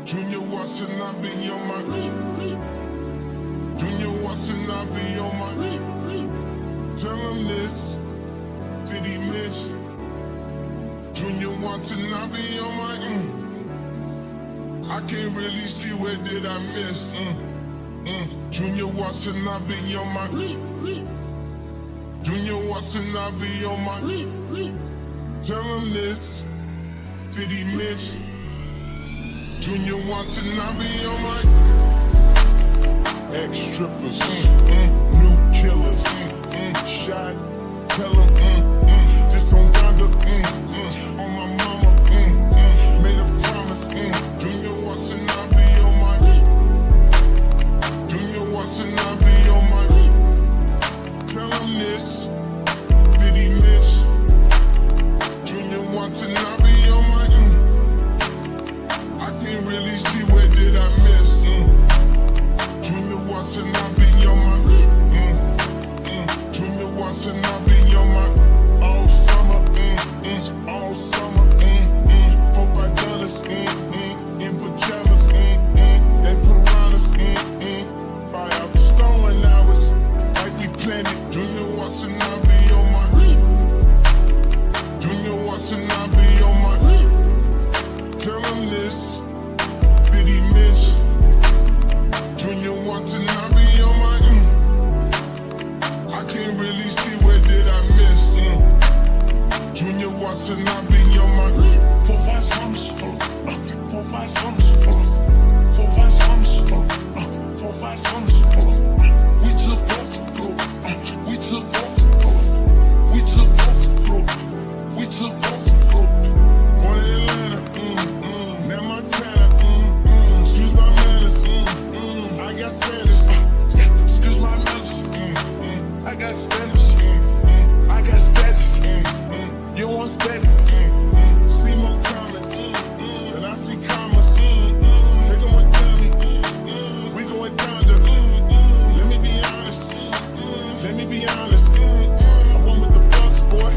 Junior watching, I be on my Junior watching, I be on my Tell him this, did he miss? Junior watching, I be on my I can't really see where did I miss. Junior watching, I be on my Junior watching, I be on my Tell him this, did he miss? Junior watching, I be on my ex-strippers, new killers, shot, tell him, this on Donda, on my mama, made a promise, Junior watching, I be on my Junior watching, I be on my tell him this, did he miss? Junior watching, I be on my I can't really see where did I miss. Junior watching, I be on my Junior watching, I be on my all summer, all summer, $4-5 in pajamas, they piranhas, buy out the stolen hours, like we planned it. Junior watching, I be on my Junior watching, I be on my tell him this, did he miss? Junior watching, I be on my I can't really see where did I miss. Junior watching, I be on my 4-5 sums, 4-5 sums, 4-5 sums, 4-5 sums. We took both, we took both, we took both, we took both. One in Atlanta, now Montana, excuse my manners, I got standards, excuse my manners, I got standards, I got status, you want steady, see more comments, and I see commas, they going down me, we going down to, let me be honest, I'm one with the bucks, boy,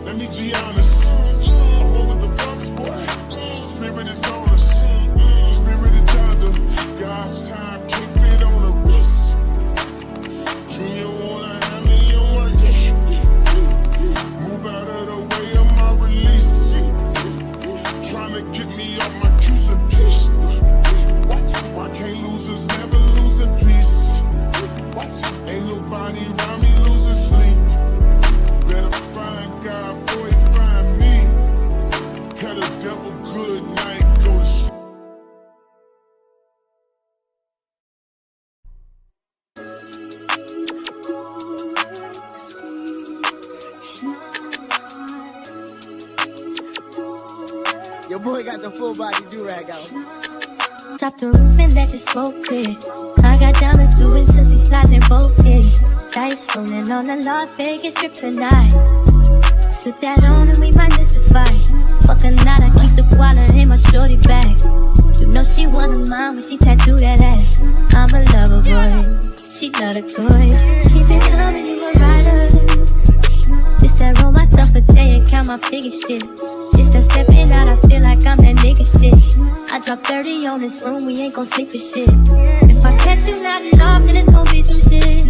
let me be honest, I'm one with the bucks, boy, spirit is on us, spirit is Donda, God's time, keep it on the wrist, Junior wanna have me on my move out of the way of my release, trying to get me off my cues and peace, why can't losers never lose in peace, ain't nobody around me losing sleep, better find God before he find me, tell the devil good night, go to sleep. Your boy got the full body do-rag out. Drop the roof and let the smoke clear. I got diamonds doing sissy slides in both ears. Dice rolling on the Las Vegas strip tonight. Slip that on and we might miss the fight. Fuck a night, I keep the koala in my shorty bag. You know she wanna mine when she tattoo that ass. I'm a lover boy, she love the toys. Keep it coming, you a rider. Just that roll myself a day and count my figure shit. Just that stepping out, I feel like I'm that nigga shit. I drop 30 on this room, we ain't gon' sleep for shit. If I catch you nodding off, then it's gon' be some shit.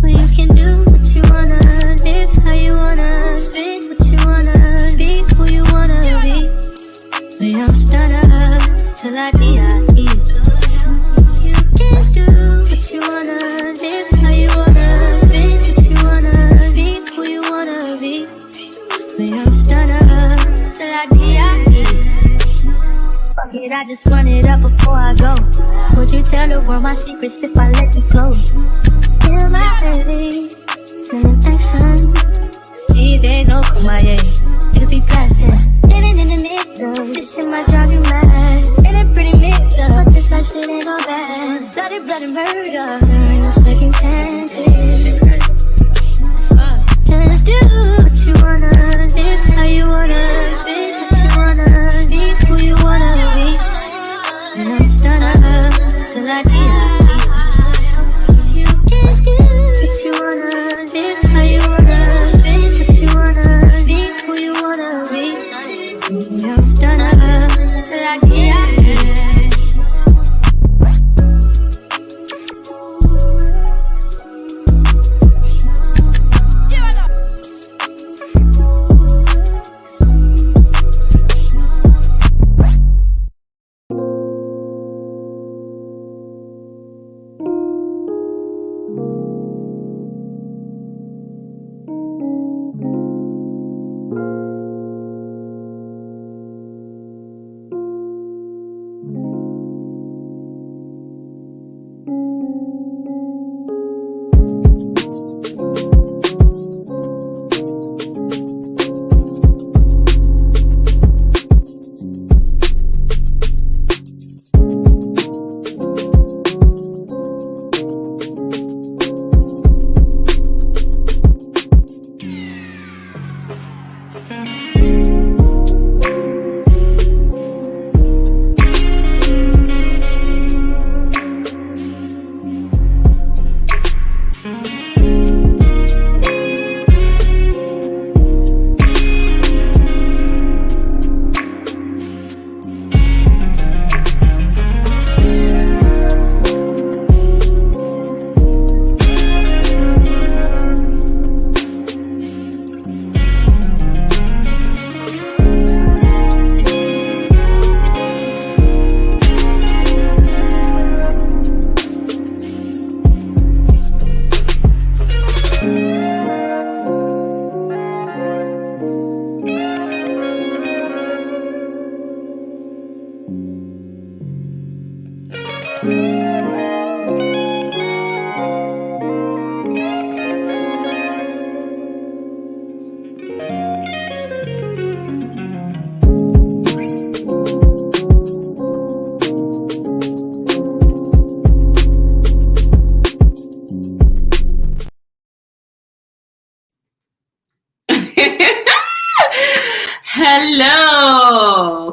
Well, you can do what you wanna, live how you wanna, spit what you wanna, be who you wanna be. We don't stutter till I D.I.E. You can do what you wanna, live how you wanna, spit what you wanna, be who you wanna be. We don't stutter till I D.I.E. Fuck it, I just run it up before I go. Would you tell the world my secrets if I let you close? Feel my face, sending action. These days no Kumaye, niggas be plastic. Living in the middle, this shit might drive you mad. In a pretty mixed up, but this life shit ain't all bad. Bloody murder, there ain't no second chances.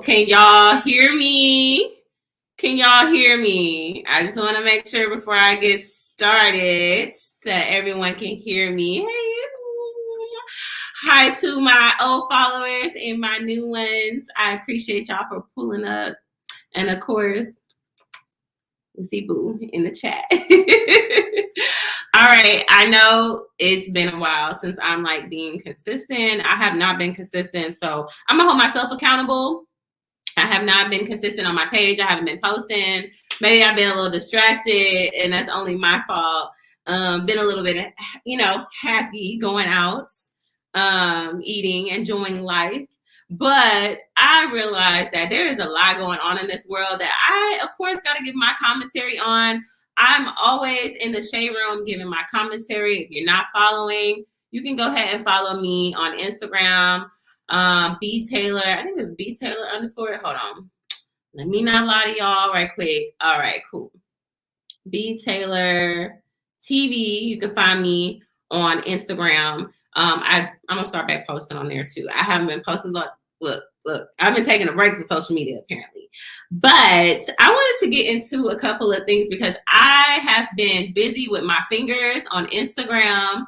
Can y'all hear me? Can y'all hear me? I just want to make sure before I get started that everyone can hear me. Hey, hi to my old followers and my new ones. I appreciate y'all for pulling up. And of course, we see Boo in the chat. All right, I know it's been a while since I'm like being consistent. I have not been consistent, so I'm gonna hold myself accountable. I have not been consistent on my page. I haven't been posting. Maybe I've been a little distracted, and that's only my fault. Been a little bit, happy going out, eating, enjoying life. But I realized that there is a lot going on in this world that I, of course, got to give my commentary on. I'm always in the shade room giving my commentary. If you're not following, you can go ahead and follow me on Instagram. btaylor, I think it's btaylor_. Hold on. Let me not lie to y'all right quick. All right, cool. btaylortv. You can find me on Instagram. I'm gonna start back posting on there too. I haven't been posting. Look, I've been taking a break from social media apparently. But I wanted to get into a couple of things because I have been busy with my fingers on Instagram,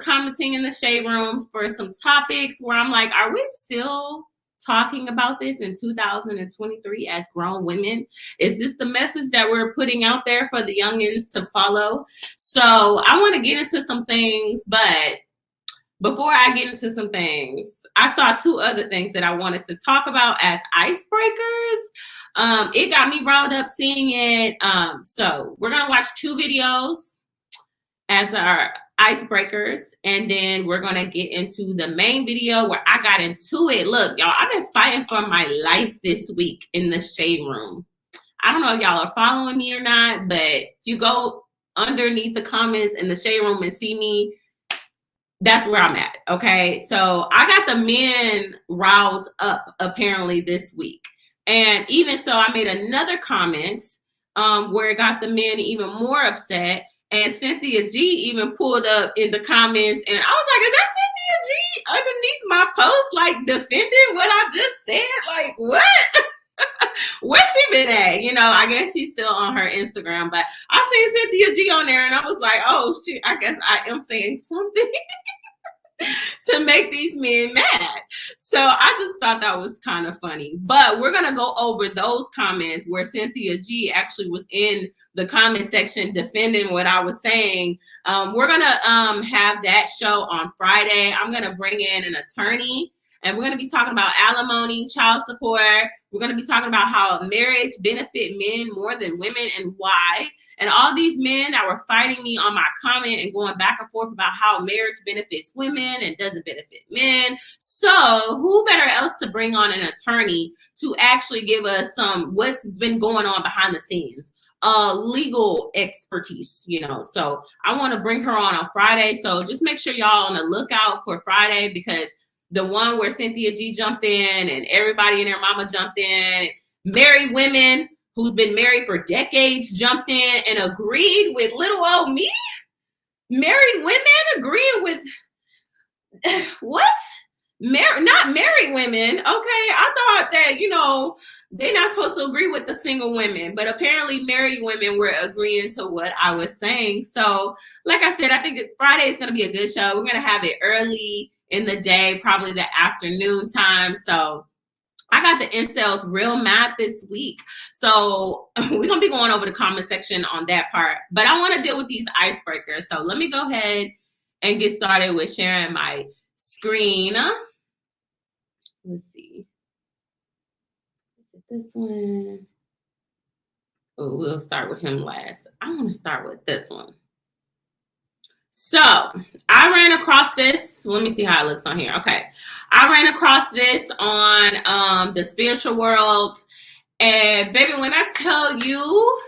commenting in the shade rooms for some topics where I'm like, are we still talking about this in 2023 as grown women? Is this the message that we're putting out there for the youngins to follow? So I want to get into some things, but before I get into some things, I saw two other things that I wanted to talk about as icebreakers. It got me riled up seeing it. So we're going to watch two videos as our icebreakers, and then we're going to get into the main video where I got into it. Look, y'all, I've been fighting for my life this week in the shade room. I don't know if y'all are following me or not, but if you go underneath the comments in the shade room and see me, that's where I'm at, okay? So I got the men riled up apparently this week. And even so, I made another comment where it got the men even more upset. And Cynthia G even pulled up in the comments, and I was like, is that Cynthia G underneath my post, like defending what I just said? Like, what? Where's she been at? I guess she's still on her Instagram, but I seen Cynthia G on there, and I was like, oh, shit, I guess I am saying something to make these men mad. So I just thought that was kind of funny. But we're going to go over those comments where Cynthia G actually was in the comment section defending what I was saying. We're going to have that show on Friday. I'm going to bring in an attorney, and we're going to be talking about alimony, child support. We're going to be talking about how marriage benefit men more than women and why. And all these men that were fighting me on my comment and going back and forth about how marriage benefits women and doesn't benefit men. So who better else to bring on an attorney to actually give us what's been going on behind the scenes, legal expertise, So I want to bring her on Friday. So just make sure y'all on the lookout for Friday, because the one where Cynthia G jumped in and everybody and their mama jumped in, married women who's been married for decades jumped in and agreed with little old me. Married women agreeing with what? Not married women. Okay, I thought that, they're not supposed to agree with the single women, but apparently married women were agreeing to what I was saying. So like I said, I think Friday is going to be a good show. We're going to have it early in the day, probably the afternoon time. So I got the incels real mad this week. So we're going to be going over the comment section on that part. But I want to deal with these icebreakers. So let me go ahead and get started with sharing my screen. Let's see. Is it this one? Oh, we'll start with him last. I want to start with this one. So I ran across this. Let me see how it looks on here. Okay. I ran across this on the spiritual world. And baby, when I tell you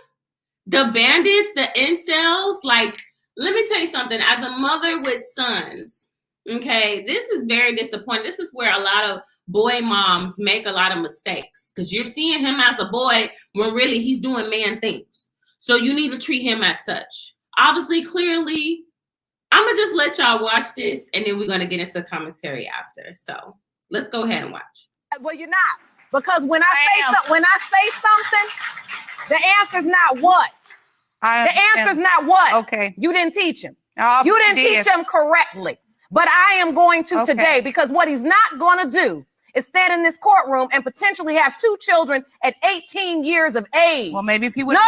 the bandits, the incels, like, let me tell you something. As a mother with sons, okay, this is very disappointing. This is where a lot of boy moms make a lot of mistakes, because you're seeing him as a boy when really he's doing man things. So you need to treat him as such. Obviously, clearly, I'm going to just let y'all watch this, and then we're going to get into commentary after. So let's go ahead and watch. Well, you're not. Because when I say something, the answer's not what. The answer's not what. Okay. You didn't teach him. Oh, You didn't teach him correctly. But I am going to today, because what he's not going to do is stand in this courtroom and potentially have 2 children at 18 years of age. Well, maybe if he would. No.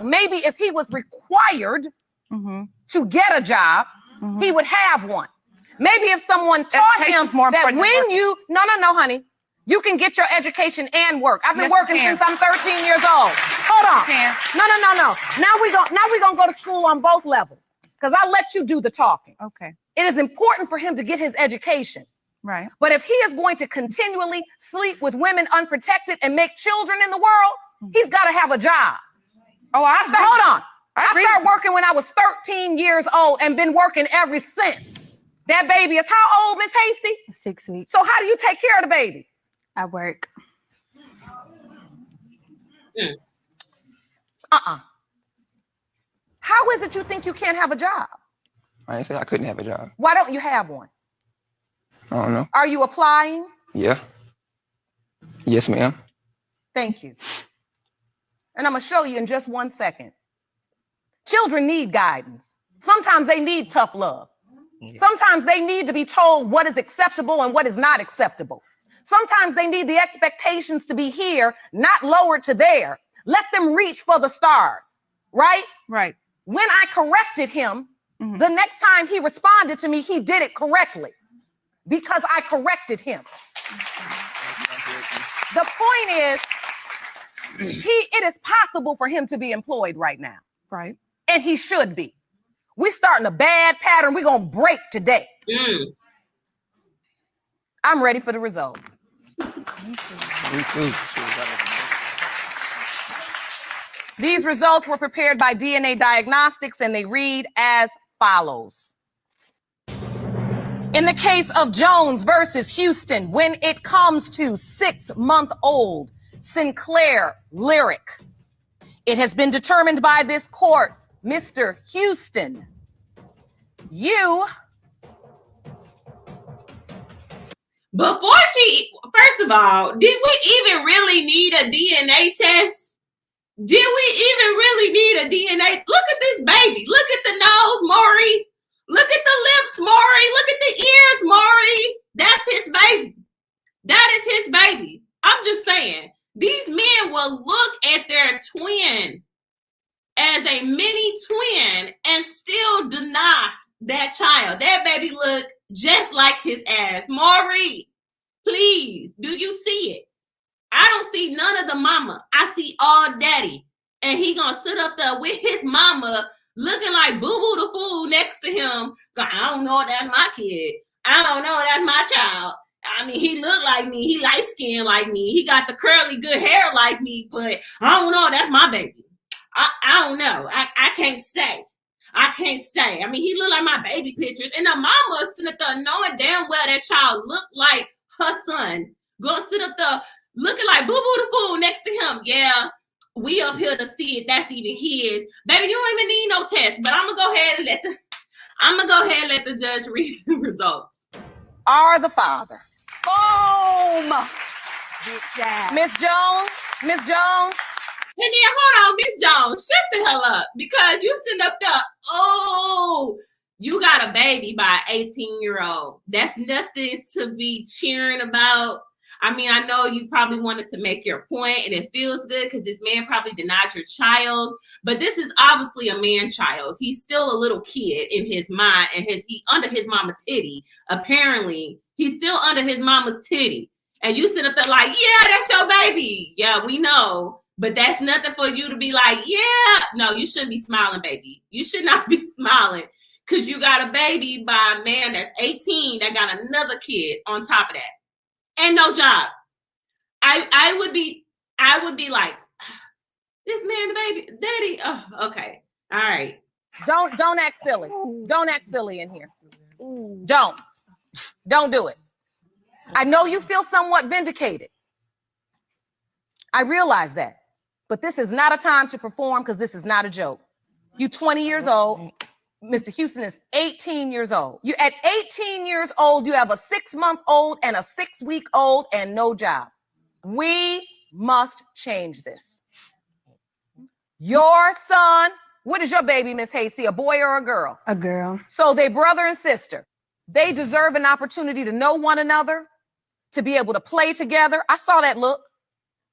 Maybe if he was required to get a job, he would have one. Maybe if someone taught him that when you, no, honey, you can get your education and work. I've been working since I'm 13 years old. Hold on. No. Now we gonna go to school on both levels, because I let you do the talking. Okay. It is important for him to get his education. Right. But if he is going to continually sleep with women unprotected and make children in the world, he's got to have a job. Oh, hold on. I started working when I was 13 years old and been working ever since. That baby is how old, Miss Hasty? 6 weeks. So how do you take care of the baby? I work. How is it you think you can't have a job? I didn't say I couldn't have a job. Why don't you have one? I don't know. Are you applying? Yeah. Yes, ma'am. Thank you. And I'm going to show you in just 1 second. Children need guidance. Sometimes they need tough love. Sometimes they need to be told what is acceptable and what is not acceptable. Sometimes they need the expectations to be here, not lowered to there. Let them reach for the stars, right? Right. When I corrected him, the next time he responded to me, he did it correctly because I corrected him. The point is, it is possible for him to be employed right now. Right. And he should be. We're starting a bad pattern. We're going to break today. I'm ready for the results. Me too. These results were prepared by DNA Diagnostics, and they read as follows. In the case of Jones versus Houston, when it comes to 6-month-old Sinclair Lyric, it has been determined by this court, Mr. Houston, you... First of all, did we even really need a DNA test? Did we even really need a DNA? Look at this baby. Look at the nose, Maury. Look at the lips, Maury. Look at the ears, Maury. That's his baby. That is his baby. I'm just saying, these men will look at their twin as a mini twin and still deny that child. That baby look just like his ass. Maury, please, do you see it? I don't see none of the mama. I see all daddy. And he gonna sit up there with his mama looking like Boo-Boo the Fool next to him. I don't know, that's my kid. I don't know, that's my child. I mean, he look like me. He light skinned like me. He got the curly good hair like me, but I don't know, that's my baby. I don't know. I can't say. I can't say. I mean, he look like my baby pictures. And the mama sitting up there knowing damn well that child looked like her son. Go sit up there looking like Boo-Boo the Fool next to him. Yeah, we up here to see if that's even his. Baby, you don't even need no test. But I'm gonna go ahead and let the judge read the results. Are the father. Boom! Miss Jones. And then hold on, Miss Jones, shut the hell up, because you sitting up there. Oh, you got a baby by an 18-year-old. That's nothing to be cheering about. I mean, I know you probably wanted to make your point, and it feels good because this man probably denied your child. But this is obviously a man-child. He's still a little kid in his mind, and he under his mama's titty. Apparently, he's still under his mama's titty. And you sit up there like, yeah, that's your baby. Yeah, we know. But that's nothing for you to be like, yeah. No, you shouldn't be smiling, baby. You should not be smiling because you got a baby by a man that's 18 that got another kid on top of that. And no job. I would be like, this man, the baby, daddy. Oh, okay. All right. Don't act silly. Don't act silly in here. Don't do it. I know you feel somewhat vindicated. I realize that. But this is not a time to perform because this is not a joke. You 20 years old. Mr. Houston is 18 years old. You at 18 years old, you have a 6-month-old and a 6-week-old and no job. We must change this. Your son, what is your baby, Miss Hasty, a boy or a girl? A girl. So they brother and sister. They deserve an opportunity to know one another, to be able to play together. I saw that look.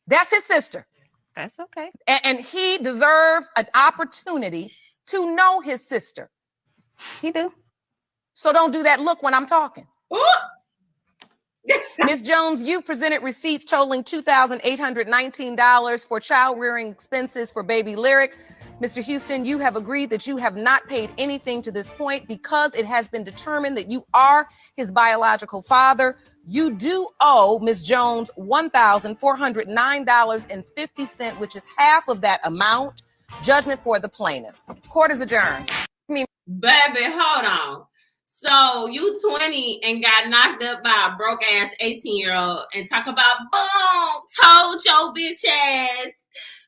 That's his sister. That's okay. And he deserves an opportunity to know his sister. He do. So don't do that look when I'm talking. Ooh. Ms. Jones, you presented receipts totaling $2,819 for child rearing expenses for baby Lyric. Mr. Houston, you have agreed that you have not paid anything to this point because it has been determined that you are his biological father. You do owe Ms. Jones $1,409.50, which is half of that amount. Judgment for the plaintiff. Court is adjourned. Baby, hold on. So you 20 and got knocked up by a broke ass 18-year-old and talk about boom, told your bitch ass.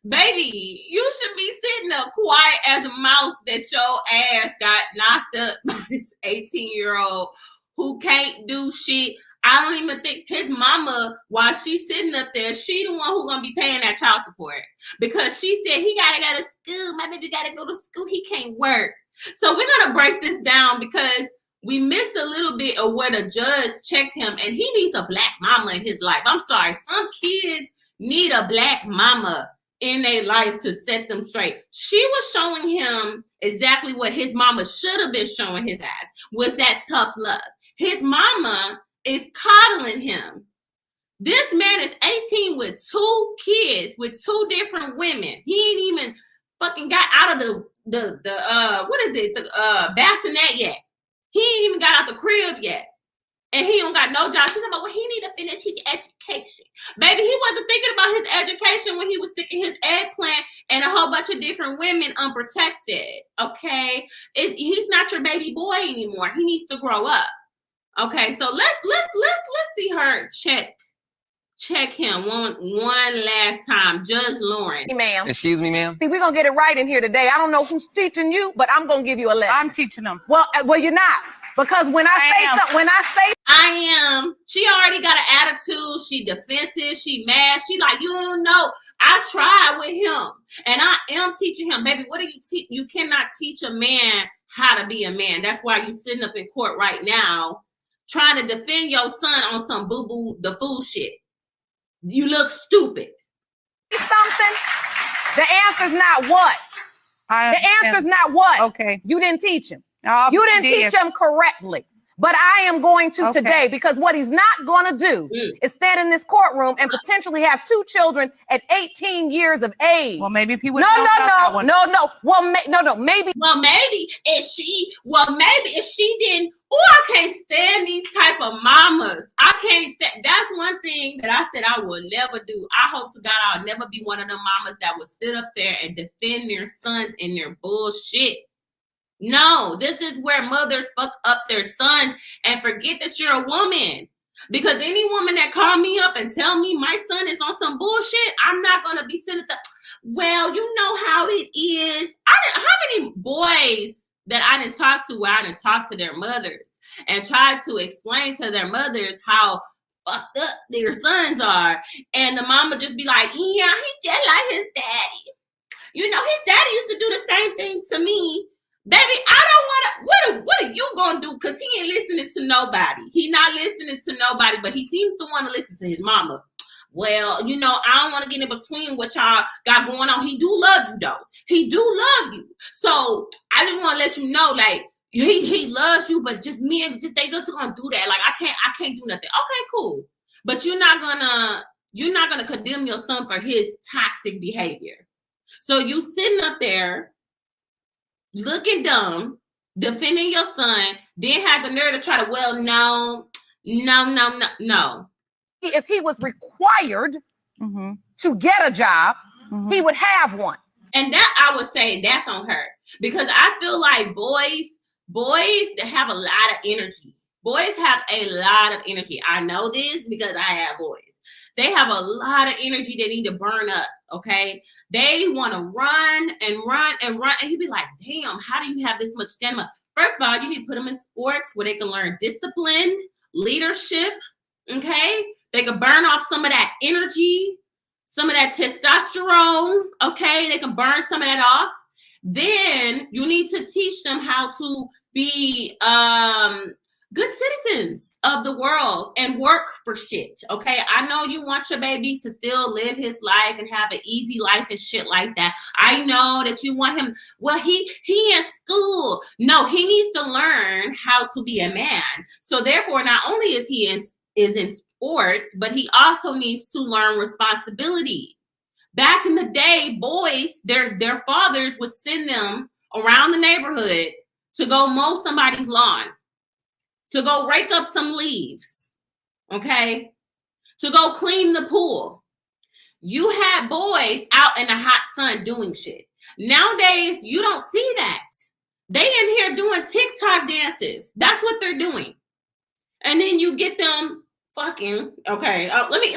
Baby, you should be sitting up quiet as a mouse that your ass got knocked up by this 18-year-old who can't do shit. I don't even think his mama, while she's sitting up there, she the one who gonna be paying that child support. Because she said he gotta go to school. My baby gotta go to school. He can't work. So we're gonna break this down because we missed a little bit of where the judge checked him, and he needs a black mama in his life. I'm sorry, some kids need a black mama in their life to set them straight. She was showing him exactly what his mama should have been showing his ass, was that tough love. His mama is coddling him. This man is 18 with 2 kids, with 2 different women. He ain't even fucking got out of the bassinet yet. He ain't even got out the crib yet. And he don't got no job. She's about, well, he need to finish his education. Baby, he wasn't thinking about his education when he was sticking his eggplant and a whole bunch of different women unprotected. Okay? He's not your baby boy anymore. He needs to grow up. Okay, so let's see her check him one last time. Judge Lauren. Hey, ma'am. Excuse me, ma'am. See, we're gonna get it right in here today. I don't know who's teaching you, but I'm gonna give you a lesson. I'm teaching them. Well, you're not. Because when I am. She already got an attitude. She defensive. She mad. She like, you don't know. I tried with him, and I am teaching him, baby. What do you teach? You cannot teach a man how to be a man. That's why you sitting up in court right now, trying to defend your son on some boo boo the fool shit. You look stupid. Something. The answer's not what. The answer's not what. Okay. You didn't teach him. You didn't teach him correctly. But I am going to today, because what he's not going to do is stand in this courtroom and potentially have 2 children at 18 years of age. Well, maybe if he would no. Well, maybe. Well, maybe if she didn't. Oh, I can't stand these type of mamas. I can't stand. That's one thing that I said I will never do. I hope to God I'll never be one of them mamas that will sit up there and defend their sons and their bullshit. No, this is where mothers fuck up their sons and forget that you're a woman. Because any woman that call me up and tell me my son is on some bullshit, I'm not going to be sitting there. Well, you know how it is. How many boys that I didn't talk to where I didn't talk to their mothers and tried to explain to their mothers how fucked up their sons are. And the mama just be like, yeah, he just like his daddy. You know, his daddy used to do the same thing to me. Baby, I don't want to. What are you gonna do? Because he ain't listening to nobody. He not listening to nobody, but he seems to want to listen to his mama. Well, you know, I don't want to get in between what y'all got going on. He do love you, though. He do love you. So I just want to let you know, like, he loves you, but just me and just they just gonna do that. Like, I can't do nothing. Okay, cool. But you're not gonna condemn your son for his toxic behavior. So you sitting up there looking dumb, defending your son, then had the nerve to try to, well, no. If he was required to get a job, he would have one. And that, I would say, that's on her. Because I feel like boys that have a lot of energy. Boys have a lot of energy. I know this because I have boys. They have a lot of energy they need to burn up, okay? They want to run and run and run. And you'd be like, damn, how do you have this much stamina? First of all, you need to put them in sports where they can learn discipline, leadership, okay? They can burn off some of that energy, some of that testosterone, okay? They can burn some of that off. Then you need to teach them how to be good citizens of the world and work for shit, okay? I know you want your baby to still live his life and have an easy life and shit like that. I know that you want him, well, he in school. No, he needs to learn how to be a man. So therefore, not only is he in sports, but he also needs to learn responsibility. Back in the day, boys, their fathers would send them around the neighborhood to go mow somebody's lawn, to go rake up some leaves, okay? To go clean the pool. You had boys out in the hot sun doing shit. Nowadays, you don't see that. They in here doing TikTok dances. That's what they're doing. And then you get them fucking, okay, let me,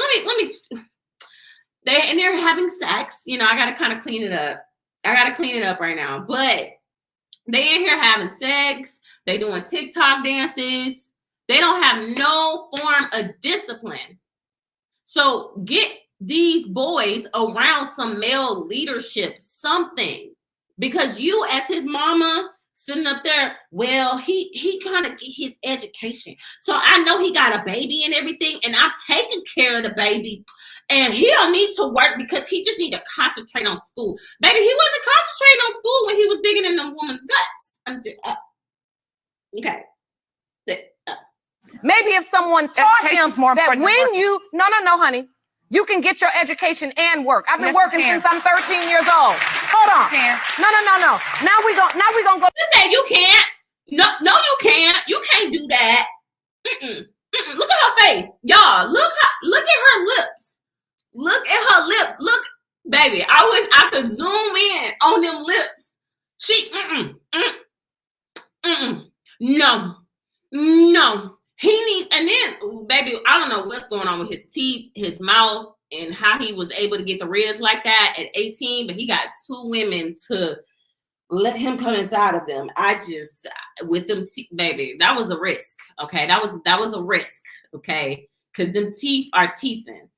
they're having sex. You know, I got to kind of clean it up. I got to clean it up right now. But they in here having sex. They doing TikTok dances. They don't have no form of discipline. So get these boys around some male leadership, something. Because you as his mama sitting up there, well, he kind of get his education. So I know he got a baby and everything, and I'm taking care of the baby. And he don't need to work because he just need to concentrate on school. Baby, he wasn't concentrating on school when he was digging in them woman's guts. Okay. Maybe if someone taught him that when you, no, honey, you can get your education and work. I've been working since I'm 13 years old. Hold on. No. Now we gonna go. You say you can't. No, you can't. You can't do that. Look at her face, y'all. Look at her lips. Look at her lips. Look, baby. I wish I could zoom in on them lips. She, no. He needs, and then, baby, I don't know what's going on with his teeth, his mouth, and how he was able to get the ribs like that at 18, but he got 2 women to let him come inside of them. I just, with them teeth, baby, that was a risk, okay? That was a risk, okay? Because them teeth are teething.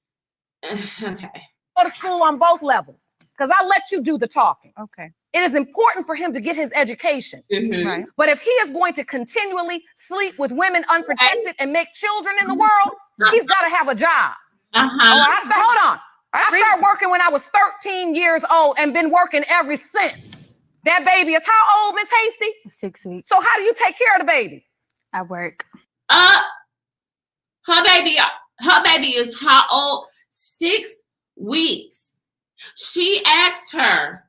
Okay. Go to school on both levels, because I let you do the talking. Okay. It is important for him to get his education. Right. But if he is going to continually sleep with women unprotected and make children in the world, he's got to have a job. Hold on. I started working when I was 13 years old and been working ever since. That baby is how old, Miss Hasty? 6 weeks. So how do you take care of the baby? I work. Her baby is how old? 6 weeks. She asked her,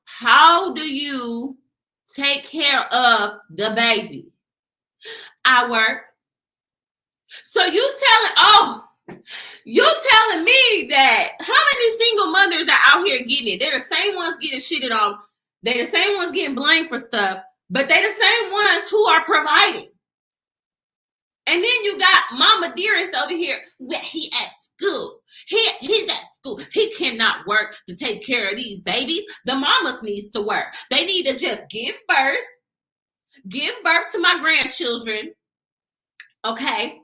how do you take care of the baby? I work. So you telling me that how many single mothers are out here getting it? They're the same ones getting shitted on. They're the same ones getting blamed for stuff, but they're the same ones who are providing. And then you got Mama Dearest over here. He at school. He's at school. He cannot work to take care of these babies. The mamas needs to work. They need to just give birth to my grandchildren. Okay.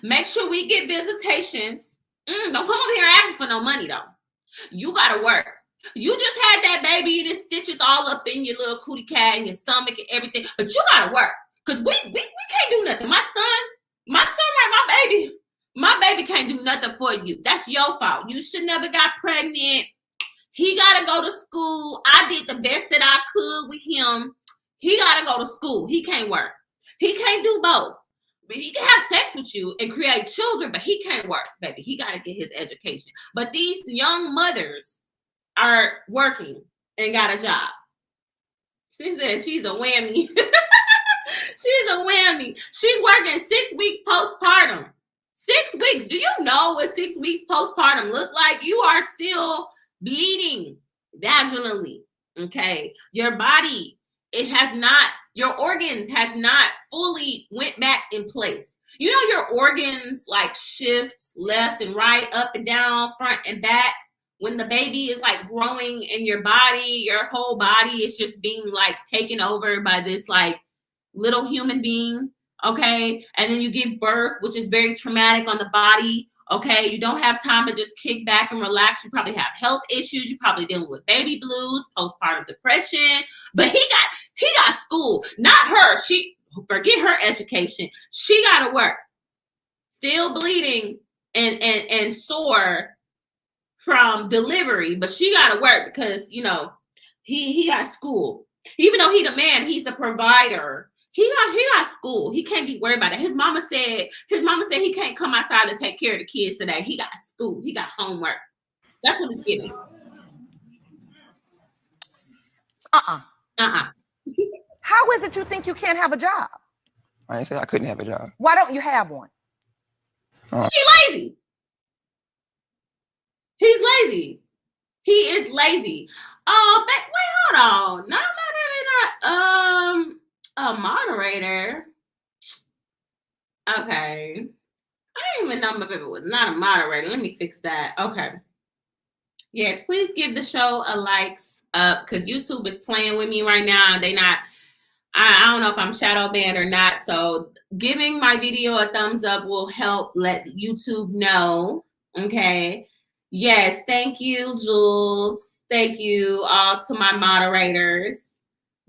Make sure we get visitations. Don't come over here asking for no money though. You gotta work. You just had that baby and it stitches all up in your little cootie cat and your stomach and everything, but you gotta work because we can't do nothing. My son, right? My baby can't do nothing for you. That's your fault. You should never got pregnant. He gotta go to school. I did the best that I could with him. He gotta go to school. He can't work. He can't do both. He can have sex with you and create children, but he can't work, baby. He got to get his education. But these young mothers are working and got a job. She said she's a whammy. She's a whammy. She's working 6 weeks postpartum. 6 weeks. Do you know what 6 weeks postpartum look like? You are still bleeding vaginally. Okay. Your body it has not, your organs has not fully went back in place. You know, your organs like shift left and right, up and down, front and back. When the baby is like growing in your body, your whole body is just being like taken over by this like little human being. Okay. And then you give birth, which is very traumatic on the body. Okay. You don't have time to just kick back and relax. You probably have health issues. You're probably dealing with baby blues, postpartum depression. But he got school, not her. She, forget her education. She got to work, still bleeding and sore from delivery, but she got to work because, you know, he got school. Even though he the man, he's the provider. He got school. He can't be worried about it. His mama said he can't come outside to take care of the kids today. He got school. He got homework. That's what he's getting. How is it you think you can't have a job? I didn't say I couldn't have a job. Why don't you have one? He's lazy. He's lazy. He is lazy. Oh, wait, hold on. No, not a moderator. Okay. I didn't even know my baby was not a moderator. Let me fix that. Okay. Yes, please give the show a likes up because YouTube is playing with me right now. They not, I don't know if I'm shadow banned or not. So giving my video a thumbs up will help let YouTube know. Okay. Yes, thank you, Jules. Thank you all to my moderators.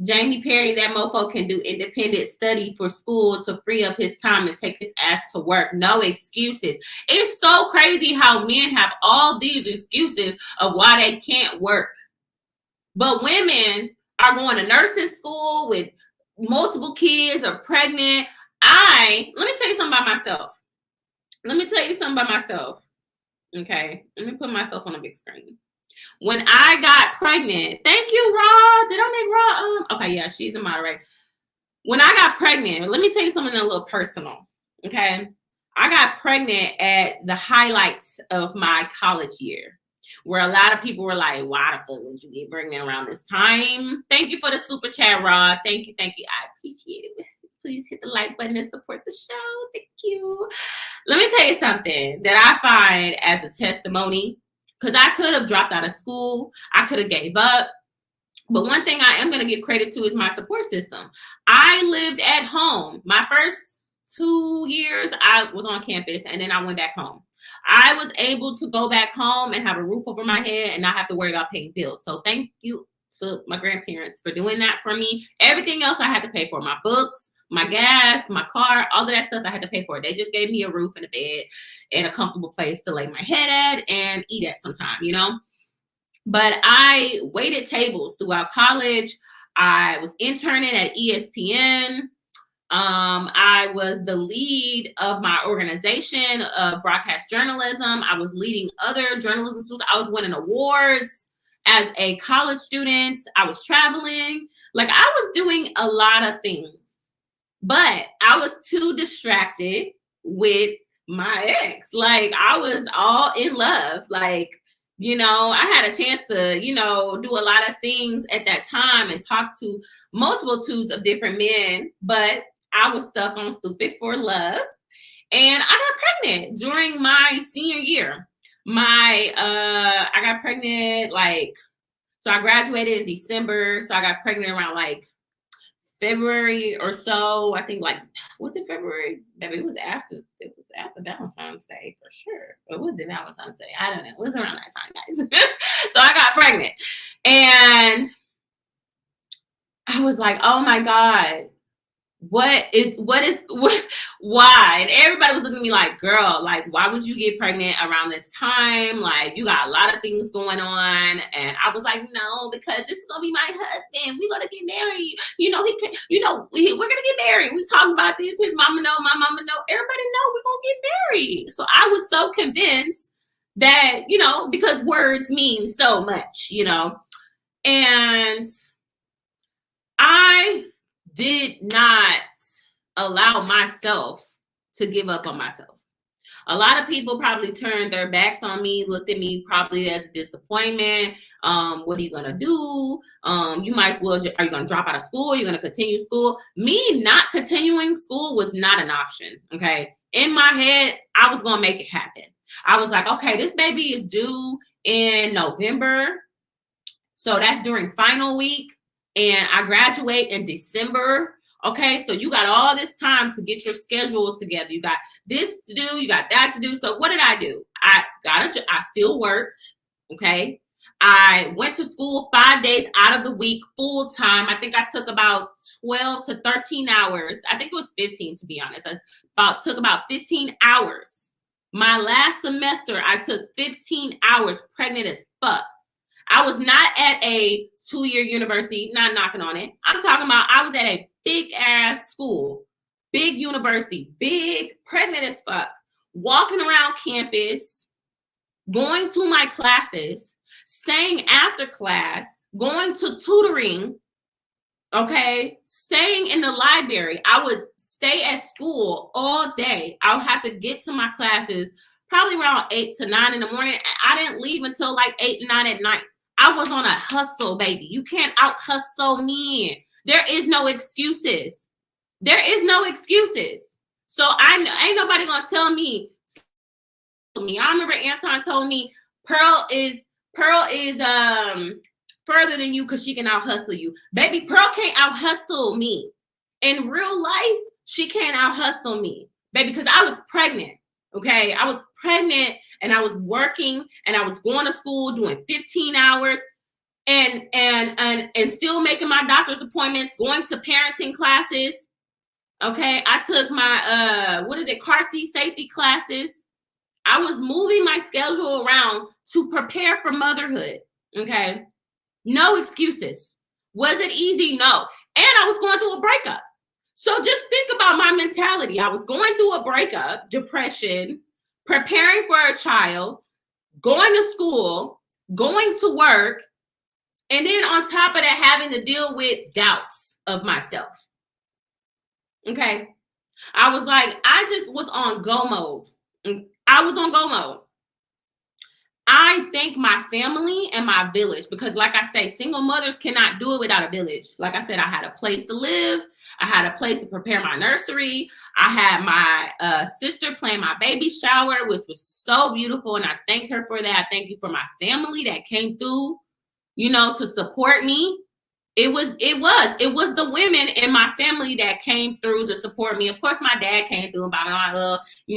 Jamie Perry, that mofo can do independent study for school to free up his time and take his ass to work. No excuses. It's so crazy how men have all these excuses of why they can't work. But women are going to nursing school with multiple kids or pregnant. Let me tell you something about myself. Okay, let me put myself on a big screen. When I got pregnant, thank you, Raw. Did I make Raw? Okay, yeah, she's a moderator. When I got pregnant, let me tell you something a little personal. Okay, I got pregnant at the highlights of my college year, where a lot of people were like, "Why the fuck would you get pregnant around this time?" Thank you for the super chat, Raw. Thank you. I appreciate it. Please hit the like button and support the show. Thank you. Let me tell you something that I find as a testimony, because I could have dropped out of school. I could have gave up. But one thing I am going to give credit to is my support system. I lived at home. My first 2 years, I was on campus, and then I went back home. I was able to go back home and have a roof over my head and not have to worry about paying bills. So thank you to my grandparents for doing that for me. Everything else I had to pay for. My books, my gas, my car, all of that stuff I had to pay for. They just gave me a roof and a bed and a comfortable place to lay my head at and eat at sometime, you know? But I waited tables throughout college. I was interning at ESPN. I was the lead of my organization of broadcast journalism. I was leading other journalism schools. I was winning awards as a college student. I was traveling. Like, I was doing a lot of things. But I was too distracted with my ex. Like, I was all in love. Like, you know, I had a chance to, you know, do a lot of things at that time and talk to multitudes of different men. But I was stuck on stupid for love. And I got pregnant during my senior year. I got pregnant, like, so I graduated in December. So I got pregnant around like February or so. I think, like, was it February? Maybe it was after Valentine's Day for sure. Or was it Valentine's Day? I don't know. It was around that time, guys. So I got pregnant. And I was like, oh my God, why? And everybody was looking at me like, girl, like, why would you get pregnant around this time? Like, you got a lot of things going on. And I was like, no, because this is gonna be my husband. We're gonna get married. You know, we're gonna get married. We talked about this. His mama know, my mama know, everybody know we're gonna get married. So I was so convinced that, you know, because words mean so much, you know. And I did not allow myself to give up on myself. A lot of people probably turned their backs on me, looked at me probably as a disappointment. What are you going to do? You might as well, are you going to drop out of school? You're going to continue school? Me not continuing school was not an option, okay? In my head, I was going to make it happen. I was like, okay, this baby is due in November. So that's during final week. And I graduate in December. Okay, so you got all this time to get your schedules together. You got this to do, you got that to do. So what did I do? I still worked. Okay. I went to school 5 days out of the week, full time. I think I took about 12 to 13 hours. I think it was 15, to be honest. I took about 15 hours. My last semester, I took 15 hours, pregnant as fuck. I was not at a 2-year university, not knocking on it. I'm talking about I was at a big ass school, big university, big, pregnant as fuck, walking around campus, going to my classes, staying after class, going to tutoring, okay, staying in the library. I would stay at school all day. I would have to get to my classes probably around 8 to 9 in the morning. I didn't leave until like 8, 9 at night. I was on a hustle, baby. You can't out hustle me. There is no excuses. There is no excuses. So ain't nobody gonna tell me. I remember Anton told me Pearl is further than you because she can out hustle you. Baby, Pearl can't out hustle me. In real life, she can't out hustle me, baby, because I was pregnant. Okay, I was pregnant and I was working and I was going to school doing 15 hours and still making my doctor's appointments, going to parenting classes. Okay, I took my car seat safety classes. I was moving my schedule around to prepare for motherhood. Okay, no excuses. Was it easy? No. And I was going through a breakup. So just think about my mentality. I was going through a breakup, depression, preparing for a child, going to school, going to work, and then on top of that, having to deal with doubts of myself. Okay. I was like, I just was on go mode. I was on go mode. I thank my family and my village because, like I say, single mothers cannot do it without a village. Like I said, I had a place to live. I had a place to prepare my nursery. I had my sister plan my baby shower, which was so beautiful. And I thank her for that. I thank you for my family that came through, to support me. It was the women in my family that came through to support me. Of course, my dad came through and bought me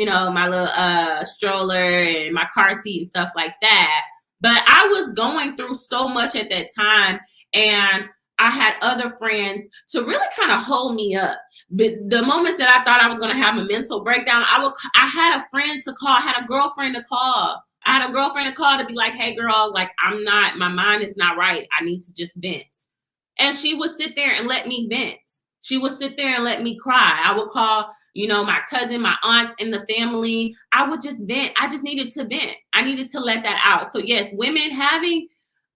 my little stroller and my car seat and stuff like that. But I was going through so much at that time, and I had other friends to really kind of hold me up. But the moments that I thought I was going to have a mental breakdown, I had a friend to call. I had a girlfriend to call. I had a girlfriend to call to be like, hey, girl, like my mind is not right. I need to just vent. And she would sit there and let me vent. She would sit there and let me cry. I would call, my cousin, my aunts in the family. I would just vent. I just needed to vent. I needed to let that out. So yes, women having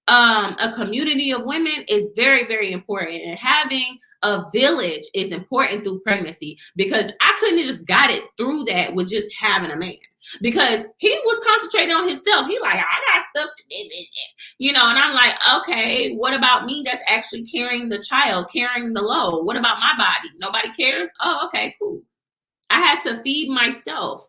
a community of women is very, very important. And having a village is important through pregnancy, because I couldn't have just got it through that with just having a man. Because he was concentrating on himself. He like, I got stuff to do, and I'm like, okay, what about me that's actually carrying the child, carrying the load? What about my body? Nobody cares? Oh, okay, cool. I had to feed myself.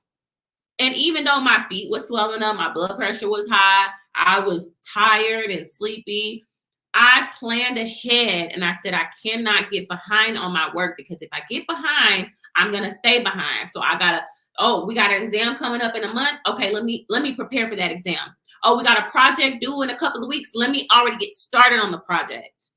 And even though my feet was swelling up, my blood pressure was high, I was tired and sleepy, I planned ahead and I said, I cannot get behind on my work, because if I get behind, I'm going to stay behind. So we got an exam coming up in a month. Okay, let me prepare for that exam. Oh, we got a project due in a couple of weeks. Let me already get started on the project.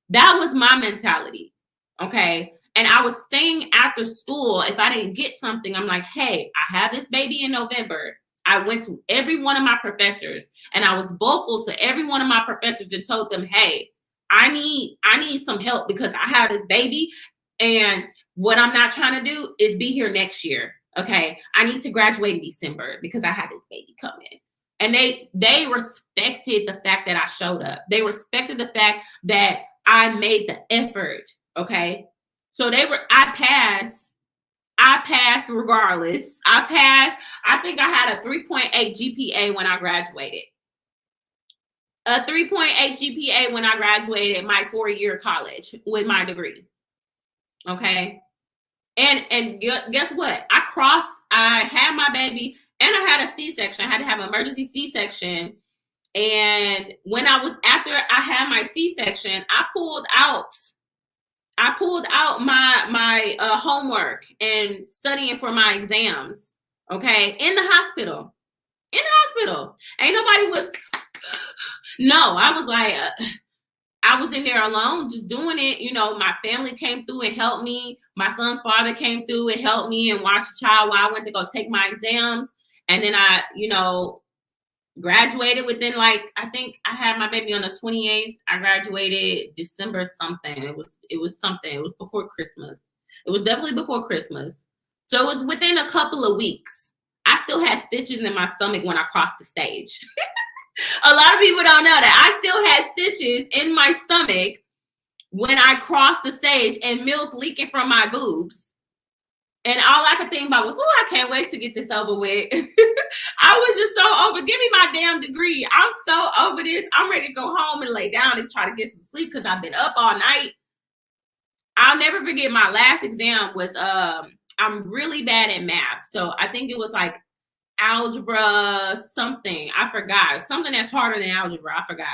That was my mentality. Okay. And I was staying after school. If I didn't get something, I'm like, hey, I have this baby in November. I went to every one of my professors and I was vocal to every one of my professors and told them, hey, I need some help because I have this baby. And what I'm not trying to do is be here next year. Okay, I need to graduate in December because I have this baby coming. And they respected the fact that I showed up. They respected the fact that I made the effort. Okay, so I passed I passed regardless. I think I had a 3.8 GPA when I graduated. A 3.8 GPA when I graduated my 4-year college with my degree. Okay. And guess what? I had my baby and I had a C-section. I had to have an emergency C-section. And when after I had my C-section, I pulled out my homework and studying for my exams. Okay. In the hospital. Ain't nobody was, no, I was like, I was in there alone, just doing it. You know, my family came through and helped me. My son's father came through and helped me and watched the child while I went to go take my exams. And then I, graduated within, like, I think I had my baby on the 28th. I graduated December something. It was something. It was before Christmas. It was definitely before Christmas. So it was within a couple of weeks. I still had stitches in my stomach when I crossed the stage. A lot of people don't know that. I still had stitches in my stomach when I crossed the stage and milk leaking from my boobs. And all I could think about was, oh, I can't wait to get this over with. I was just so over. Give me my damn degree. I'm so over this. I'm ready to go home and lay down and try to get some sleep because I've been up all night. I'll never forget my last exam was, I'm really bad at math. So I think it was like algebra something. I forgot. Something that's harder than algebra. I forgot.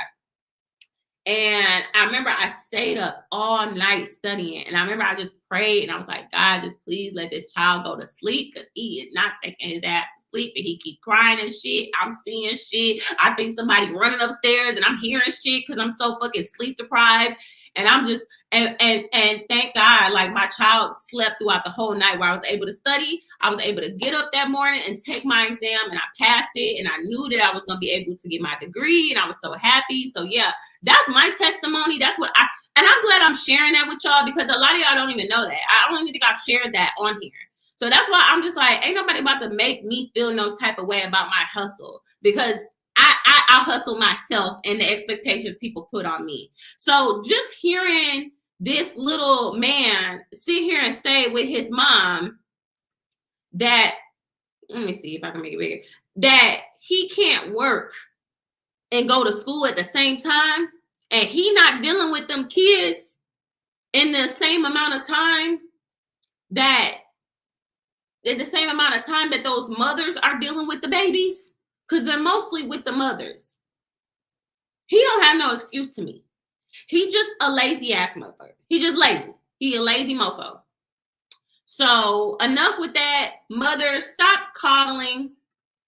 And I remember I stayed up all night studying. And I remember I just prayed and I was like, God, just please let this child go to sleep because he is not taking his ass to sleep and he keep crying and shit. I'm seeing shit. I think somebody running upstairs and I'm hearing shit because I'm so fucking sleep deprived. And I'm just, and thank God, like my child slept throughout the whole night where I was able to study. I was able to get up that morning and take my exam and I passed it. And I knew that I was going to be able to get my degree and I was so happy. So yeah, that's my testimony. That's what and I'm glad I'm sharing that with y'all because a lot of y'all don't even know that. I don't even think I've shared that on here. So that's why I'm just like, ain't nobody about to make me feel no type of way about my hustle because I'll hustle myself and the expectations people put on me. So just hearing this little man sit here and say with his mom that, let me see if I can make it bigger, that he can't work and go to school at the same time and he not dealing with them kids in the same amount of time that those mothers are dealing with the babies. Because they're mostly with the mothers. He don't have no excuse to me. He just a lazy ass motherfucker. He just lazy. He a lazy mofo. So enough with that. Mothers, stop coddling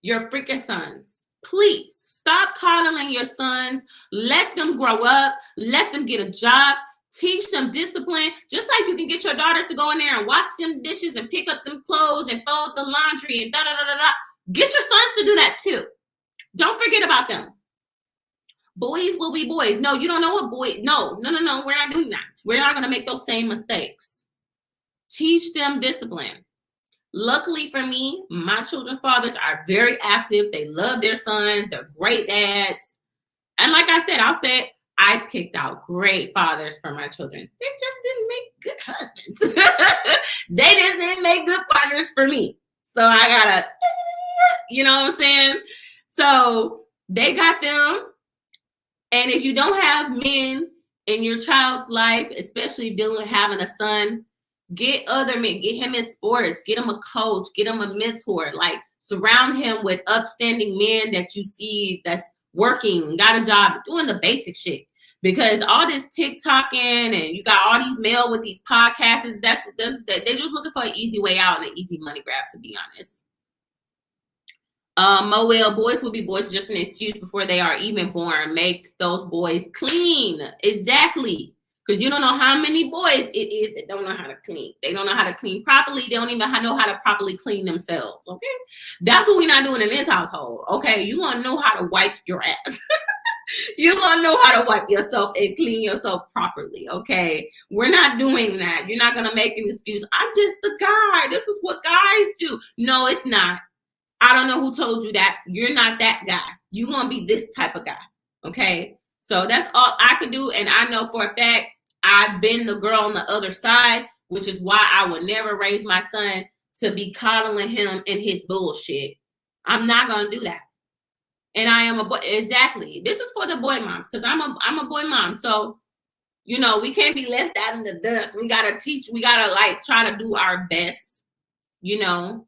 your freaking sons. Please stop coddling your sons. Let them grow up. Let them get a job. Teach them discipline. Just like you can get your daughters to go in there and wash them dishes and pick up them clothes and fold the laundry and da-da-da-da-da. Get your sons to do that too. Don't forget about them. Boys will be boys. No, you don't know what boys. No. We're not doing that. We're not going to make those same mistakes. Teach them discipline. Luckily for me, my children's fathers are very active. They love their sons. They're great dads. And like I said, I picked out great fathers for my children. They just didn't make good husbands. They just didn't make good partners for me. So I gotta, you know what I'm saying? So they got them. And if you don't have men in your child's life, especially having a son, get other men, get him in sports, get him a coach, get him a mentor, like surround him with upstanding men that you see that's working, got a job, doing the basic shit. Because all this TikToking and you got all these male with these podcasts, they're just looking for an easy way out and an easy money grab, to be honest. Boys will be boys, just an excuse before they are even born. Make those boys clean. Exactly. Because you don't know how many boys it is that don't know how to clean. They don't know how to clean properly. They don't even know how to properly clean themselves. Okay. That's what we're not doing in this household. Okay. You want to know how to wipe your ass. You're going to know how to wipe yourself and clean yourself properly, okay? We're not doing that. You're not going to make an excuse. I'm just a guy. This is what guys do. No, it's not. I don't know who told you that. You're not that guy. You're going to be this type of guy, okay? So that's all I could do, and I know for a fact I've been the girl on the other side, which is why I would never raise my son to be coddling him in his bullshit. I'm not gonna do that. And I am a boy. Exactly. This is for the boy moms, because I'm a boy mom. So, you know, we can't be left out in the dust. We gotta teach. We gotta like try to do our best. You know,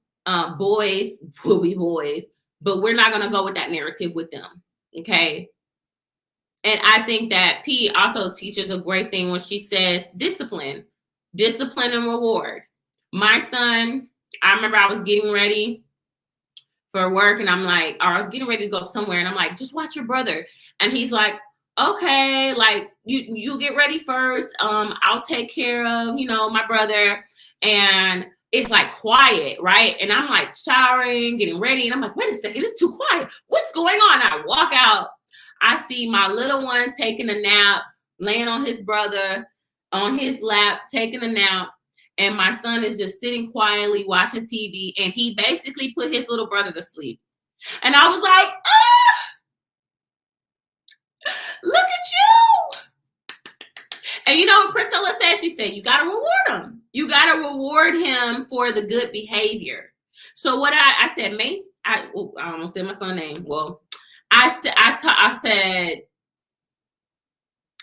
boys will be boys, but we're not gonna go with that narrative with them. Okay. And I think that P also teaches a great thing when she says discipline and reward. My son, I remember I was getting ready for work and I'm like, or I was getting ready to go somewhere and I'm like, just watch your brother. And he's like, okay, like you get ready first. I'll take care of, you know, my brother. And it's like quiet, right? And I'm like showering, getting ready. And I'm like, wait a second, it's too quiet. What's going on? I walk out. I see my little one taking a nap, laying on his brother, on his lap, taking a nap. And my son is just sitting quietly watching TV. And he basically put his little brother to sleep. And I was like, look at you. And you know what Priscilla said? She said, you got to reward him. You got to reward him for the good behavior. So what I said, Mace, I almost said my son's name. Well, I said,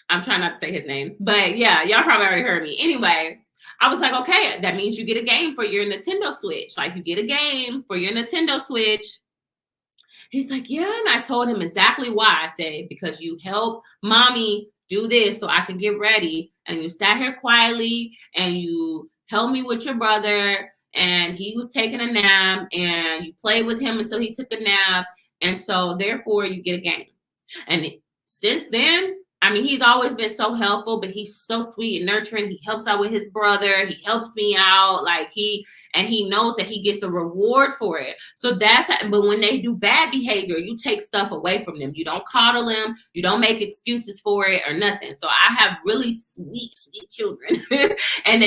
I'm trying not to say his name, but yeah, y'all probably already heard me. Anyway, I was like, okay, that means you get a game for your Nintendo Switch. Like you get a game for your Nintendo Switch. He's like, yeah. And I told him exactly why. I said, because you help mommy do this so I can get ready. And you sat here quietly and you helped me with your brother. And he was taking a nap and you played with him until he took a nap. And so therefore you get a game. And since then, I mean, he's always been so helpful, but he's so sweet and nurturing. He helps out with his brother. He helps me out. Like he knows that he gets a reward for it. So but when they do bad behavior, you take stuff away from them. You don't coddle them. You don't make excuses for it or nothing. So I have really sweet children. And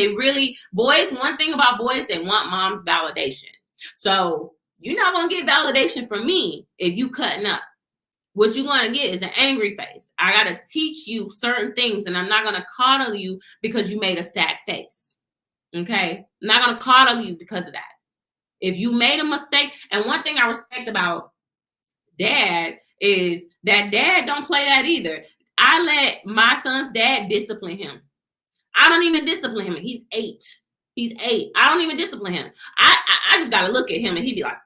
boys, one thing about boys, they want mom's validation. So you're not going to get validation from me if you cutting up. What you're going to get is an angry face. I got to teach you certain things, and I'm not going to coddle you because you made a sad face. Okay? I'm not going to coddle you because of that. If you made a mistake, and one thing I respect about dad is that dad don't play that either. I let my son's dad discipline him. I don't even discipline him. He's 8. I don't even discipline him. I just got to look at him, and he'd be like,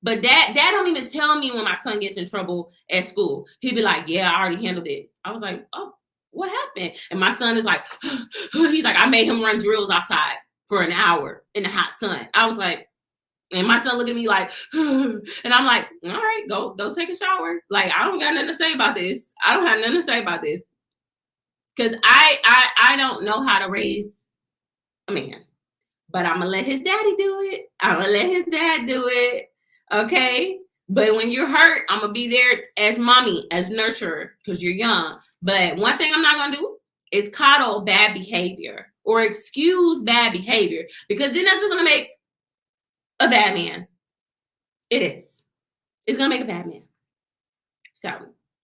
but dad don't even tell me when my son gets in trouble at school. He'd be like, yeah, I already handled it. I was like, oh, what happened? And my son is like, he's like, I made him run drills outside for an hour in the hot sun. I was like, and my son looked at me like, and I'm like, all right, go take a shower. Like, I don't got nothing to say about this. I don't have nothing to say about this. Because I don't know how to raise a man. But I'm going to let his daddy do it. I'm going to let his dad do it. Okay, but when you're hurt, I'm gonna be there as mommy, as nurturer, because you're young. But one thing I'm not gonna do is coddle bad behavior or excuse bad behavior, because then that's just gonna make a bad man. It is. It's gonna make a bad man. So,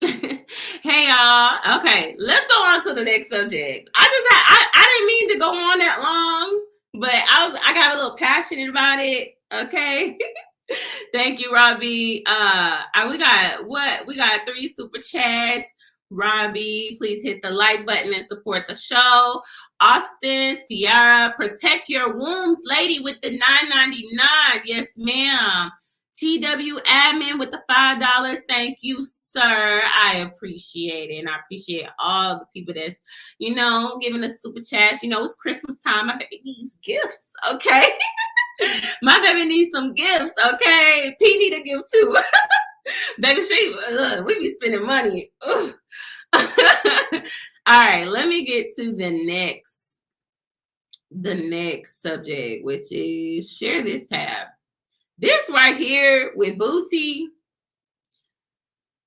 hey y'all. Okay, let's go on to the next subject. I didn't mean to go on that long, but I got a little passionate about it. Okay. Thank you, Robbie. We got 3 super chats. Robbie, please hit the like button and support the show. Austin, Ciara, protect your wombs, lady, with the $9.99. Yes, ma'am. TW admin with the $5. Thank you, sir. I appreciate it. And I appreciate all the people that's, giving us super chats. It's Christmas time. My baby needs gifts. Okay. My baby needs some gifts, okay? P need a gift too. Baby, we be spending money. All right, let me get to the next subject, which is share this tab. This right here with Boosie.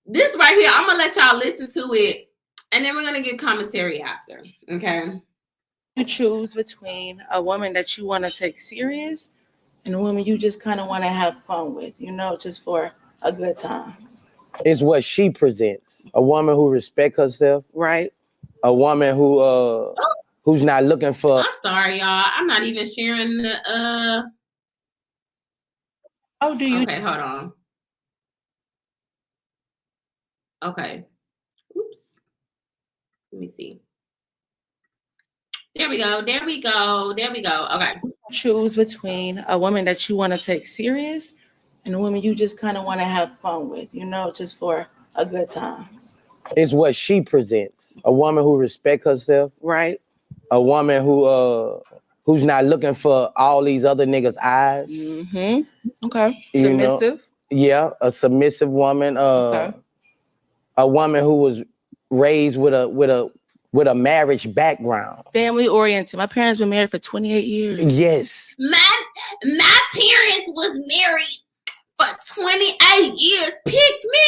This right here, I'm gonna let y'all listen to it, and then we're gonna get commentary after. Okay. You choose between a woman that you want to take serious and a woman you just kind of want to have fun with, just for a good time. It's what she presents. A woman who respects herself. Right. A woman who who's not looking for. I'm sorry, y'all. I'm not even sharing the How do you Okay, hold on. Okay. Oops. Let me see. There we go. There we go. There we go. Okay. choose between a woman that you want to take serious and a woman you just kind of want to have fun with, you know, just for a good time? It's what she presents. A woman who respects herself. Right. A woman who's not looking for all these other niggas' eyes. Mm-hmm. Okay. You know? Submissive. Yeah, a submissive woman. Okay. A woman who was raised with a marriage background. Family oriented. My parents been married for 28 years. Yes. My parents was married for 28 years. Pick me.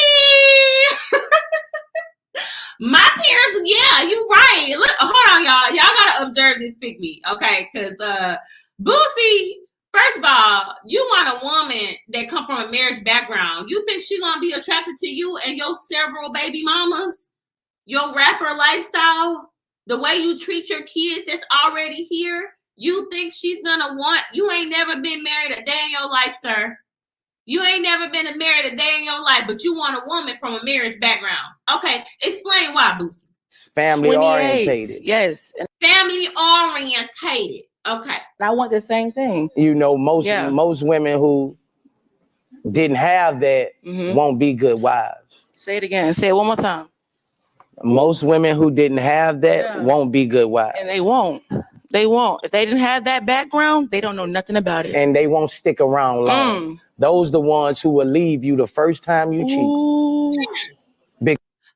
My parents, yeah, you right. Look, hold on, y'all. Y'all gotta observe this pick me, okay? Because Boosie, first of all, you want a woman that come from a marriage background. You think she gonna be attracted to you and your several baby mamas, your rapper lifestyle, the way you treat your kids that's already here? You think she's gonna want? You ain't never been married a day in your life, sir. You ain't never been married a day in your life, but you want a woman from a marriage background. Okay, explain why, Boosie. Family orientated. Yes. Family orientated. Okay. I want the same thing. You know, most women who didn't have that won't be good wives. Say it again. Say it one more time. Most women who didn't have that won't be good wives. And they won't. They won't. If they didn't have that background, they don't know nothing about it. And they won't stick around long. Those the ones who will leave you the first time you cheat.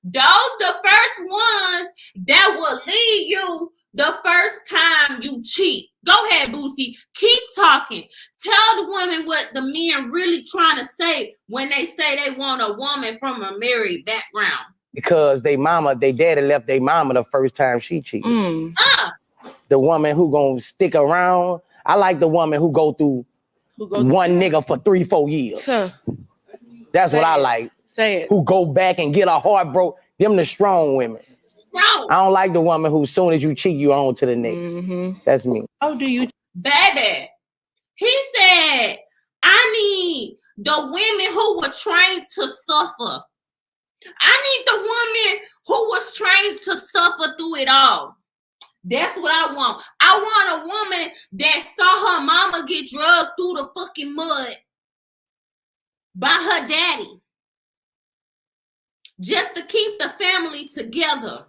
Those the first ones that will leave you the first time you cheat. Go ahead, Boosie. Keep talking. Tell the women what the men really trying to say when they say they want a woman from a married background. Because they daddy left their mama the first time she cheated. The woman who gonna stick around. I like the woman who go through one nigga for 3-4 years. That's what I like. Say it. Who go back and get a heart broke. Them the strong women. Strong. I don't like the woman who, as soon as you cheat, you on to the next. That's me. How do you? Baby, he said, I need the women who were trained to suffer. I need the woman who was trained to suffer through it all. That's what I want. I want a woman that saw her mama get drugged through the fucking mud by her daddy just to keep the family together.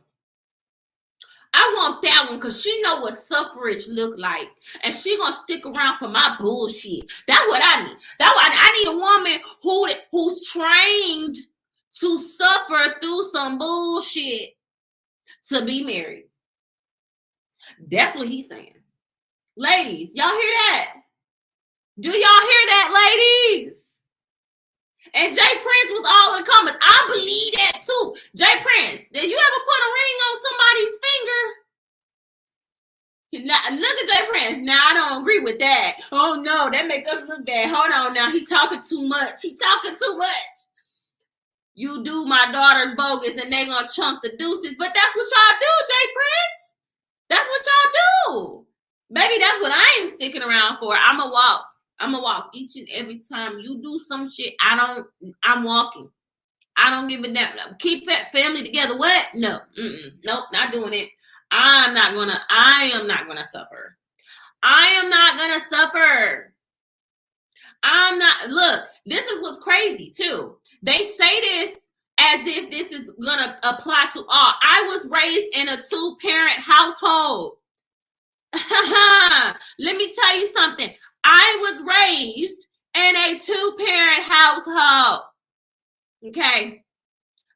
I want that one because she know what suffrage look like, and she gonna stick around for my bullshit. That's what I need. That's what I need. A woman who's trained to suffer through some bullshit to be married. That's what he's saying. Ladies, y'all hear that? Do y'all hear that, ladies? And Jay Prince was all in comments. I believe that too. Jay Prince, did you ever put a ring on somebody's finger? Now, look at Jay Prince. Now, I don't agree with that. Oh, no, that make us look bad. Hold on now. He talking too much. He talking too much. You do my daughter's bogus and they gonna chunk the deuces. But that's what y'all do, Jay Prince. That's what y'all do. Baby, that's what I ain't sticking around for. I'ma walk each and every time you do some shit. I'm walking. I don't give a damn. Keep that family together. What? No. Nope, not doing it. I am not gonna suffer. I am not gonna suffer. Look, this is what's crazy too. They say this as if this is gonna apply to all. I was raised in a 2-parent household. Let me tell you something. I was raised in a 2-parent household. Okay.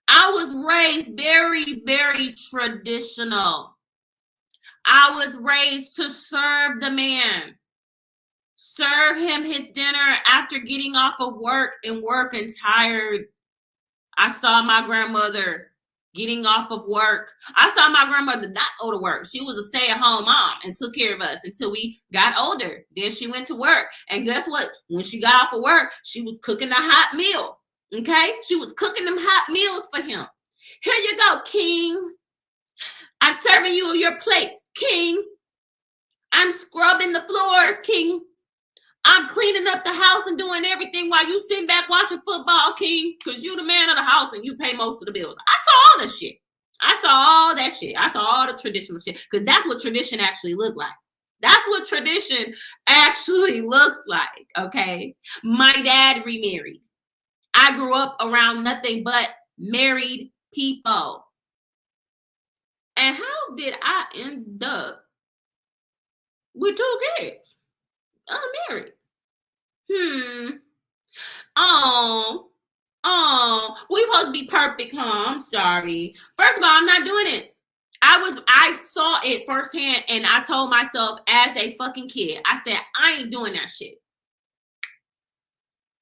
I was raised very, very traditional. I was raised to serve the man. Serve him his dinner after getting off of work and working tired. I saw my grandmother getting off of work. I saw my grandmother not go to work. She was a stay-at-home mom and took care of us until we got older. Then she went to work. And guess what? When she got off of work, she was cooking a hot meal. Okay? She was cooking them hot meals for him. Here you go, King. I'm serving you your plate. King. I'm scrubbing the floors, King. I'm cleaning up the house and doing everything while you sitting back watching football, King, because you the man of the house and you pay most of the bills. I saw all the shit. I saw all that shit. I saw all the traditional shit, because that's what tradition actually looked like. That's what tradition actually looks like, okay? My dad remarried. I grew up around nothing but married people. And how did I end up with 2 kids? Unmarried. We supposed to be perfect, huh? I'm sorry. First of all, I'm not doing it. I saw it firsthand, and I told myself as a fucking kid, I said, I ain't doing that shit.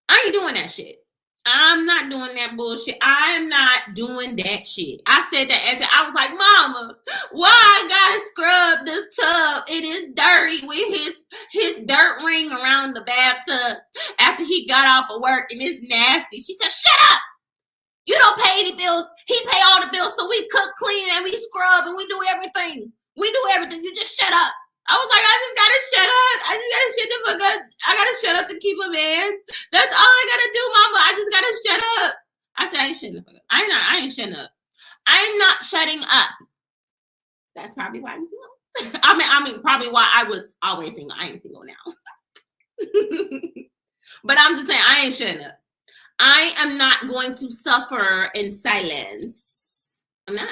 I ain't doing that shit. I'm not doing that bullshit. I'm not doing that shit. I said that as I was like, Mama, why I gotta scrub the tub? It is dirty with his dirt ring around the bathtub after he got off of work, and it's nasty. She said, shut up. You don't pay any bills. He pay all the bills, so we cook, clean, and we scrub, and we do everything. We do everything. You just shut up. I was like, I just gotta shut up. I just gotta shut the fuck up. I gotta shut up to keep a man. That's all I gotta do, Mama. I just gotta shut up. I said, I ain't shutting the fuck up. I ain't shutting up. I'm not shutting up. That's probably why I'm single. I mean, probably why I was always single. I ain't single now. But I'm just saying, I ain't shutting up. I am not going to suffer in silence. I'm not.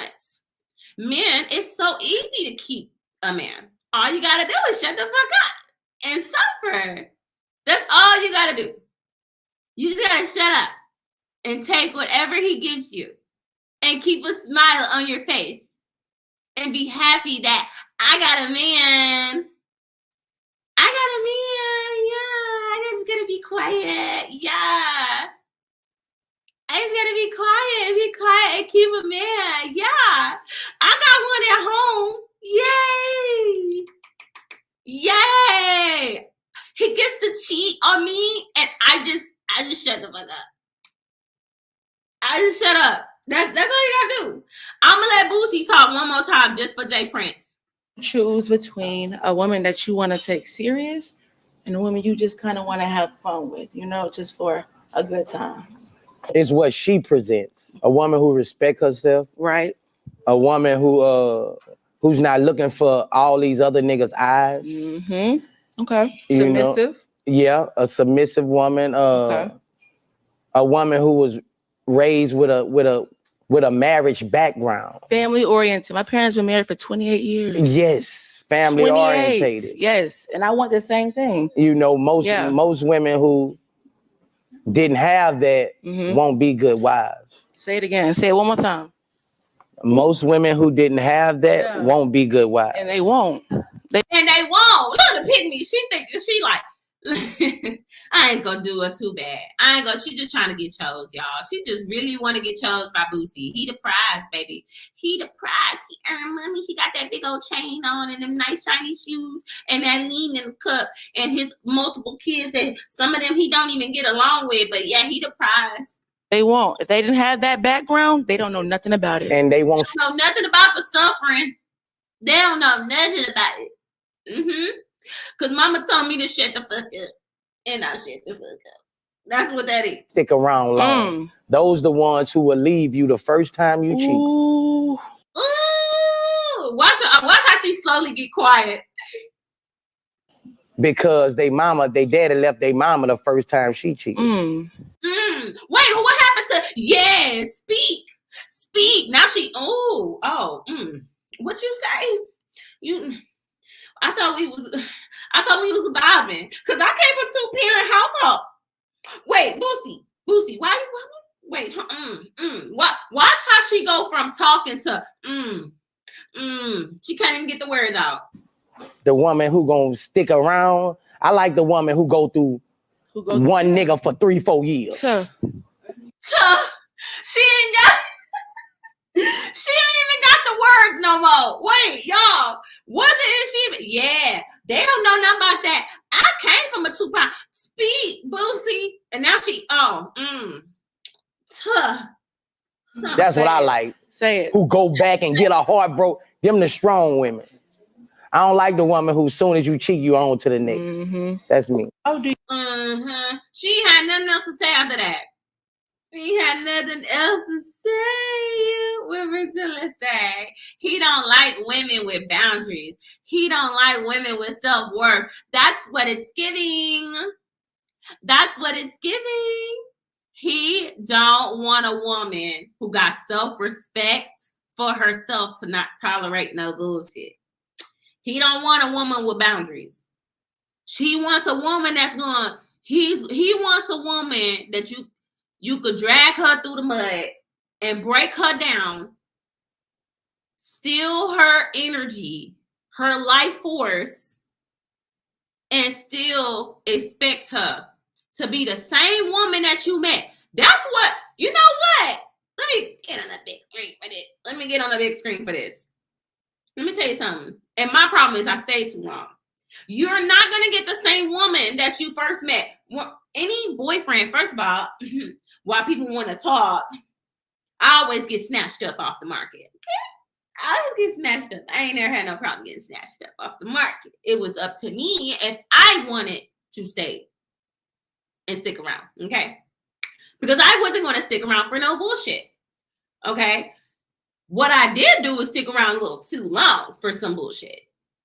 Men, it's so easy to keep a man. All you gotta do is shut the fuck up and suffer. That's all you gotta do. You just gotta shut up and take whatever he gives you and keep a smile on your face and be happy that I got a man. I got a man. Yeah, I just gotta be quiet. Yeah. I just gotta be quiet and keep a man. Yeah. I got one at home. Yay! Yay! He gets to cheat on me, and I just shut the fuck up. I just shut up. That's all you gotta do. I'm gonna let Boosie talk one more time just for Jay Prince. Choose between a woman that you want to take serious and a woman you just kind of want to have fun with, just for a good time. It's what she presents. A woman who respects herself. Right. A woman who's not looking for all these other niggas' eyes. Mm-hmm. Okay. Submissive. Yeah, a submissive woman. Okay. A woman who was raised with a marriage background. Family oriented. My parents been married for 28 years. Yes, family orientated. Yes, and I want the same thing. Most women who didn't have that won't be good wives. Say it again. Say it one more time. Most women who didn't have that won't be good wives. And they won't. And they won't. Look at Pitney. She like, I ain't gonna do her too bad. She just trying to get chose, y'all. She just really want to get chose by Boosie. He the prize, baby. He the prize. He earned money. He got that big old chain on and them nice shiny shoes and that lean in the cup and his multiple kids that some of them he don't even get along with. But yeah, he the prize. They won't. If they didn't have that background, they don't know nothing about it. And they won't know nothing about the suffering. They don't know nothing about it. Because mama told me to shut the fuck up. And I shut the fuck up. That's what that is. Stick around long. Those the ones who will leave you the first time you cheat. Ooh. Watch how she slowly get quiet. Because they daddy left their mama the first time she cheated. Wait, what happened to speak? Now she what you say? I thought we was vibing. Cause I came from 2-parent household. Wait, Boosie, why wait, watch how she go from talking to she can't even get the words out. The woman who gonna stick around. I like the woman who go through one nigga for 3-4 years. She ain't even got the words no more. Wait, y'all. Wasn't it she? Yeah, they don't know nothing about that. I came from a 2-parent. Speak, Boosie. And now she, That's what I like. Say it. Who go back and get a heart broke. Them the strong women. I don't like the woman who, as soon as you cheat, you on to the next. Mm-hmm. That's me. Oh, do you? Mm-hmm. She had nothing else to say after that. He had nothing else to say. What Priscilla said. He don't like women with boundaries. He don't like women with self-worth. That's what it's giving. That's what it's giving. He don't want a woman who got self-respect for herself to not tolerate no bullshit. He don't want a woman with boundaries. She wants a woman that's going. He wants a woman that you could drag her through the mud and break her down, steal her energy, her life force, and still expect her to be the same woman that you met. That's what, you know what? Let me get on the big screen for this. Let me get on the big screen for this. Let me tell you something. And my problem is I stayed too long. You're not going to get the same woman that you first met. Any boyfriend, first of all, while people want to talk, I always get snatched up off the market. Okay? I always get snatched up. I ain't never had no problem getting snatched up off the market. It was up to me if I wanted to stay and stick around. Okay? Because I wasn't going to stick around for no bullshit. Okay? What I did do was stick around a little too long for some bullshit.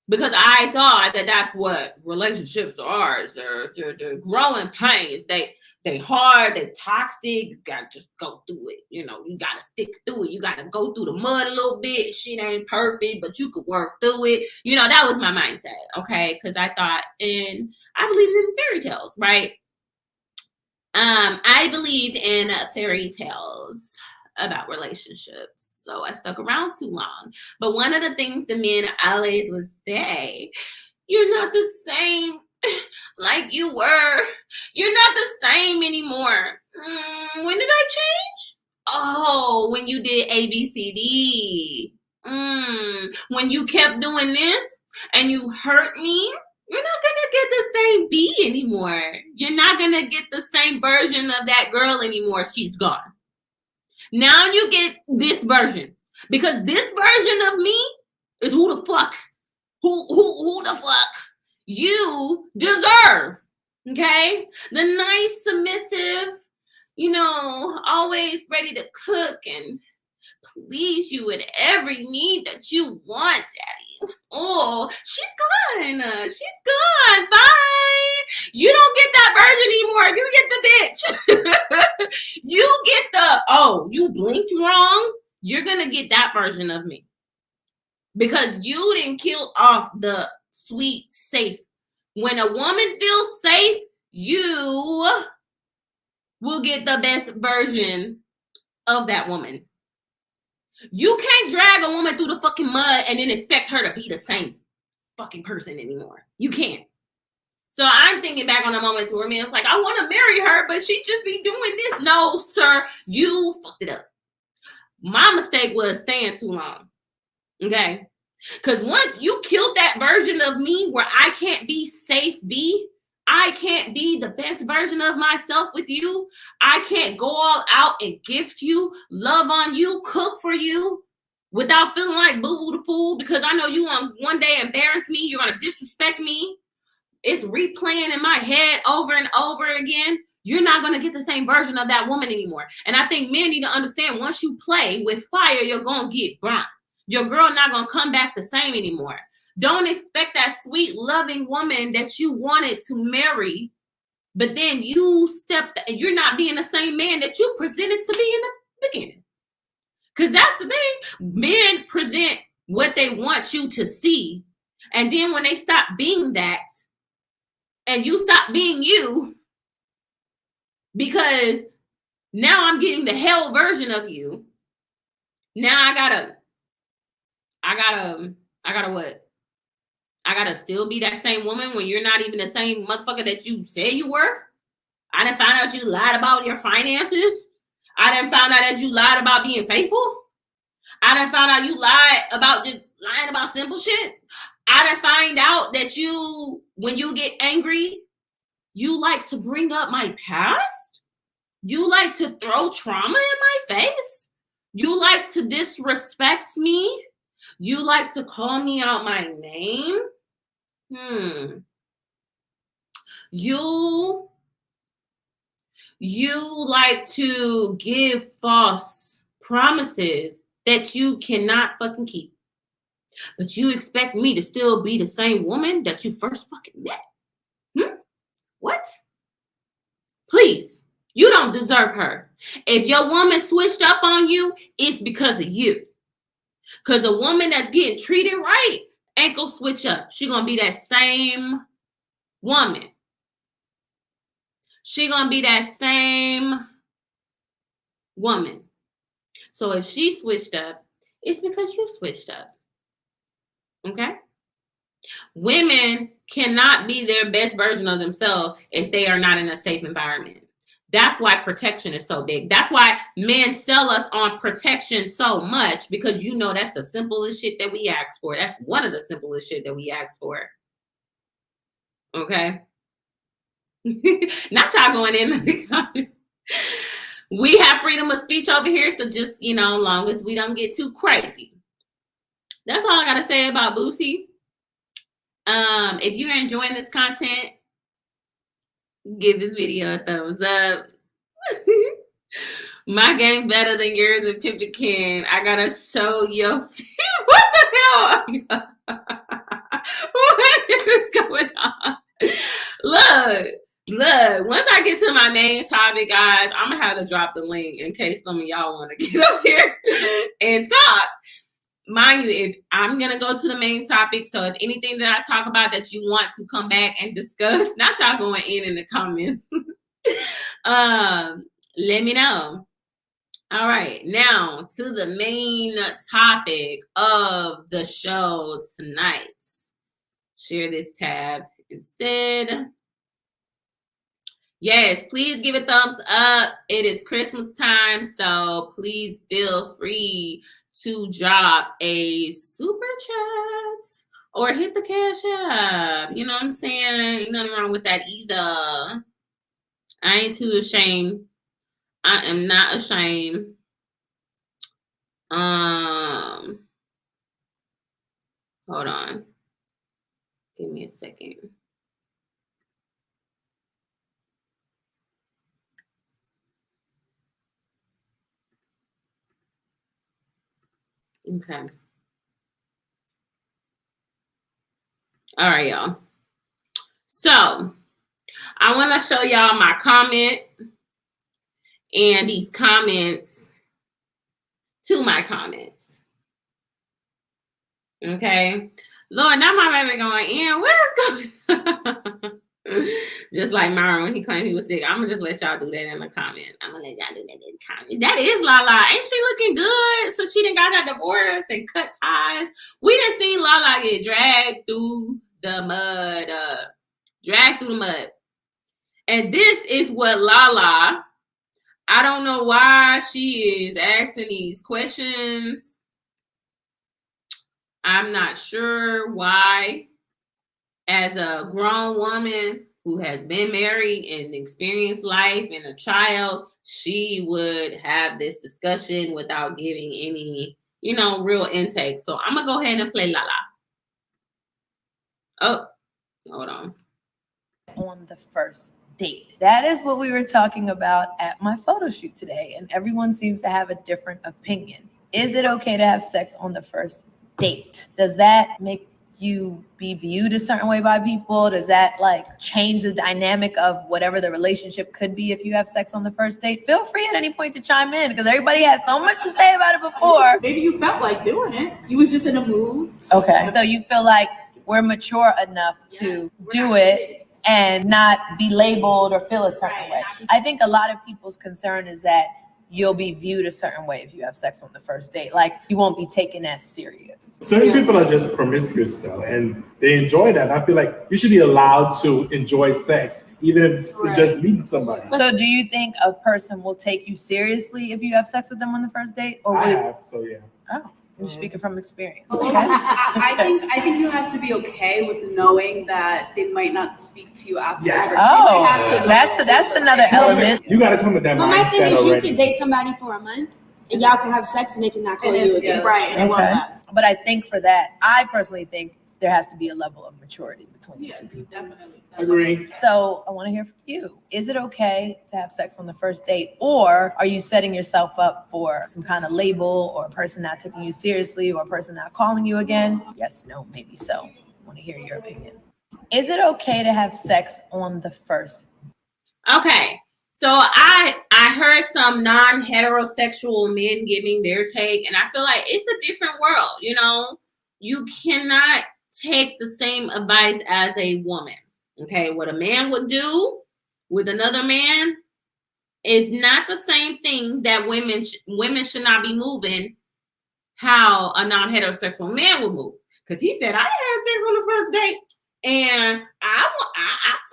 Because I thought that that's what relationships are. They're growing pains. They hard, they toxic. You gotta just go through it. You know, you gotta stick through it. You gotta go through the mud a little bit. Shit ain't perfect, but you could work through it. You know, that was my mindset, okay? Because I thought, and I believed in fairy tales, right? I believed in fairy tales about relationships. So I stuck around too long. But one of the things the men always would say, you're not the same like you were. You're not the same anymore. When did I change? Oh, when you did A, B, C, D. When you kept doing this and you hurt me, you're not going to get the same B anymore. You're not going to get the same version of that girl anymore. She's gone. Now you get this version, because this version of me is who the fuck you deserve. Okay, the nice, submissive, you know, always ready to cook and please you with every need that you want, Daddy. Oh, she's gone. She's gone. Bye. You don't get that version anymore. You get the bitch. You get the, oh, you blinked wrong. You're going to get that version of me. Because you didn't kill off the sweet, safe. When a woman feels safe, you will get the best version of that woman. You can't drag a woman through the fucking mud and then expect her to be the same fucking person anymore. You can't. So I'm thinking back on the moments where me, it's like, I want to marry her, but she just be doing this. No, sir, you fucked it up. My mistake was staying too long. Okay? Because once you killed that version of me where I can't be safe, I can't be the best version of myself with you. I can't go all out and gift you, love on you, cook for you without feeling like boo-boo the fool, because I know you want one day embarrass me. You're going to disrespect me. It's replaying in my head over and over again. You're not going to get the same version of that woman anymore. And I think men need to understand, once you play with fire, you're going to get burnt. Your girl not going to come back the same anymore. Don't expect that sweet, loving woman that you wanted to marry, but then you you're not being the same man that you presented to be in the beginning. Because that's the thing. Men present what they want you to see. And then when they stop being that, and you stop being you, because now I'm getting the hell version of you. Now I gotta what? I gotta still be that same woman when you're not even the same motherfucker that you said you were. I done found out you lied about your finances. I done found out that you lied about being faithful. I done found out you lied about just lying about simple shit. I done find out that you, when you get angry, you like to bring up my past. You like to throw trauma in my face. You like to disrespect me. You like to call me out my name? You like to give false promises that you cannot fucking keep. But you expect me to still be the same woman that you first fucking met? What? Please, you don't deserve her. If your woman switched up on you, it's because of you. Because a woman that's getting treated right ain't gonna switch up. She gonna be that same woman. She gonna be that same woman. So if she switched up, it's because you switched up. Okay? Women cannot be their best version of themselves if they are not in a safe environment. That's why protection is so big. That's why men sell us on protection so much, because you know that's the simplest shit that we ask for. That's one of the simplest shit that we ask for. Okay? Not y'all going in the comments. We have freedom of speech over here, so just, long as we don't get too crazy. That's all I gotta say about Boosie. If you're enjoying this content, give this video a thumbs up. My game better than yours and Pippin can. I gotta show you. What the hell? What is going on? Look, once I get to my main topic, guys, I'm gonna have to drop the link in case some of y'all want to get up here and talk. Mind you, if I'm gonna go to the main topic, so if anything that I talk about that you want to come back and discuss, not y'all going in the comments, let me know. All right, now to the main topic of the show tonight. Share this tab instead. Yes, please give a thumbs up. It is Christmas time, so please feel free to drop a super chat or hit the Cash App. You know what I'm saying? Ain't nothing wrong with that either. I ain't too ashamed. I am not ashamed. Hold on. Give me a second. Okay. All right, y'all. So I want to show y'all my comment and these comments to my comments. Okay. Lord, now my baby going in. What is going on? Just like Myron when he claimed he was sick. I'm gonna just let y'all do that in the comment. I'm gonna let y'all do that in the comments. That is Lala. Ain't she looking good? So she done got that divorce and cut ties. We done seen Lala get dragged through the mud. And this is what Lala, I don't know why she is asking these questions. I'm not sure why. As a grown woman who has been married and experienced life and a child, she would have this discussion without giving any, real intake. So I'm going to go ahead and play Lala. Oh, hold on. On the first date. That is what we were talking about at my photo shoot today, and everyone seems to have a different opinion. Is it okay to have sex on the first date? Does that make you be viewed a certain way by people? Does that change the dynamic of whatever the relationship could be if you have sex on the first date? Feel free at any point to chime in, because everybody has so much to say about it before. Maybe you felt like doing it. You was just in a mood. Okay. So you feel like we're mature enough to do it and not be labeled or feel a certain way. I think a lot of people's concern is that you'll be viewed a certain way if you have sex on the first date. You won't be taken as serious. Certain people are just promiscuous though, and they enjoy that. I feel like you should be allowed to enjoy sex, even if it's just meeting somebody. So do you think a person will take you seriously if you have sex with them on the first date? Or I have, so yeah. Oh, you're speaking from experience. I think you have to be okay with knowing that they might not speak to you after. Yes. Oh, that's another element. You got to come with that Well, my thing mindset is, you already. can date somebody for a month and y'all can have sex and they can not call you again. Right. And Okay. But I think for that, I personally think there has to be a level of maturity between the two people. Definitely. Agree. So I want to hear from you. Is it okay to have sex on the first date, or are you setting yourself up for some kind of label, or a person not taking you seriously, or a person not calling you again? Yes, no, maybe so. I want to hear your opinion. Is it okay to have sex on the first? Okay. So I heard some non-heterosexual men giving their take, and I feel like it's a different world. You know, you cannot take the same advice as a woman. Okay, what a man would do with another man is not the same thing that women should not be moving how a non-heterosexual man would move. Because he said, I had sex on the first date and I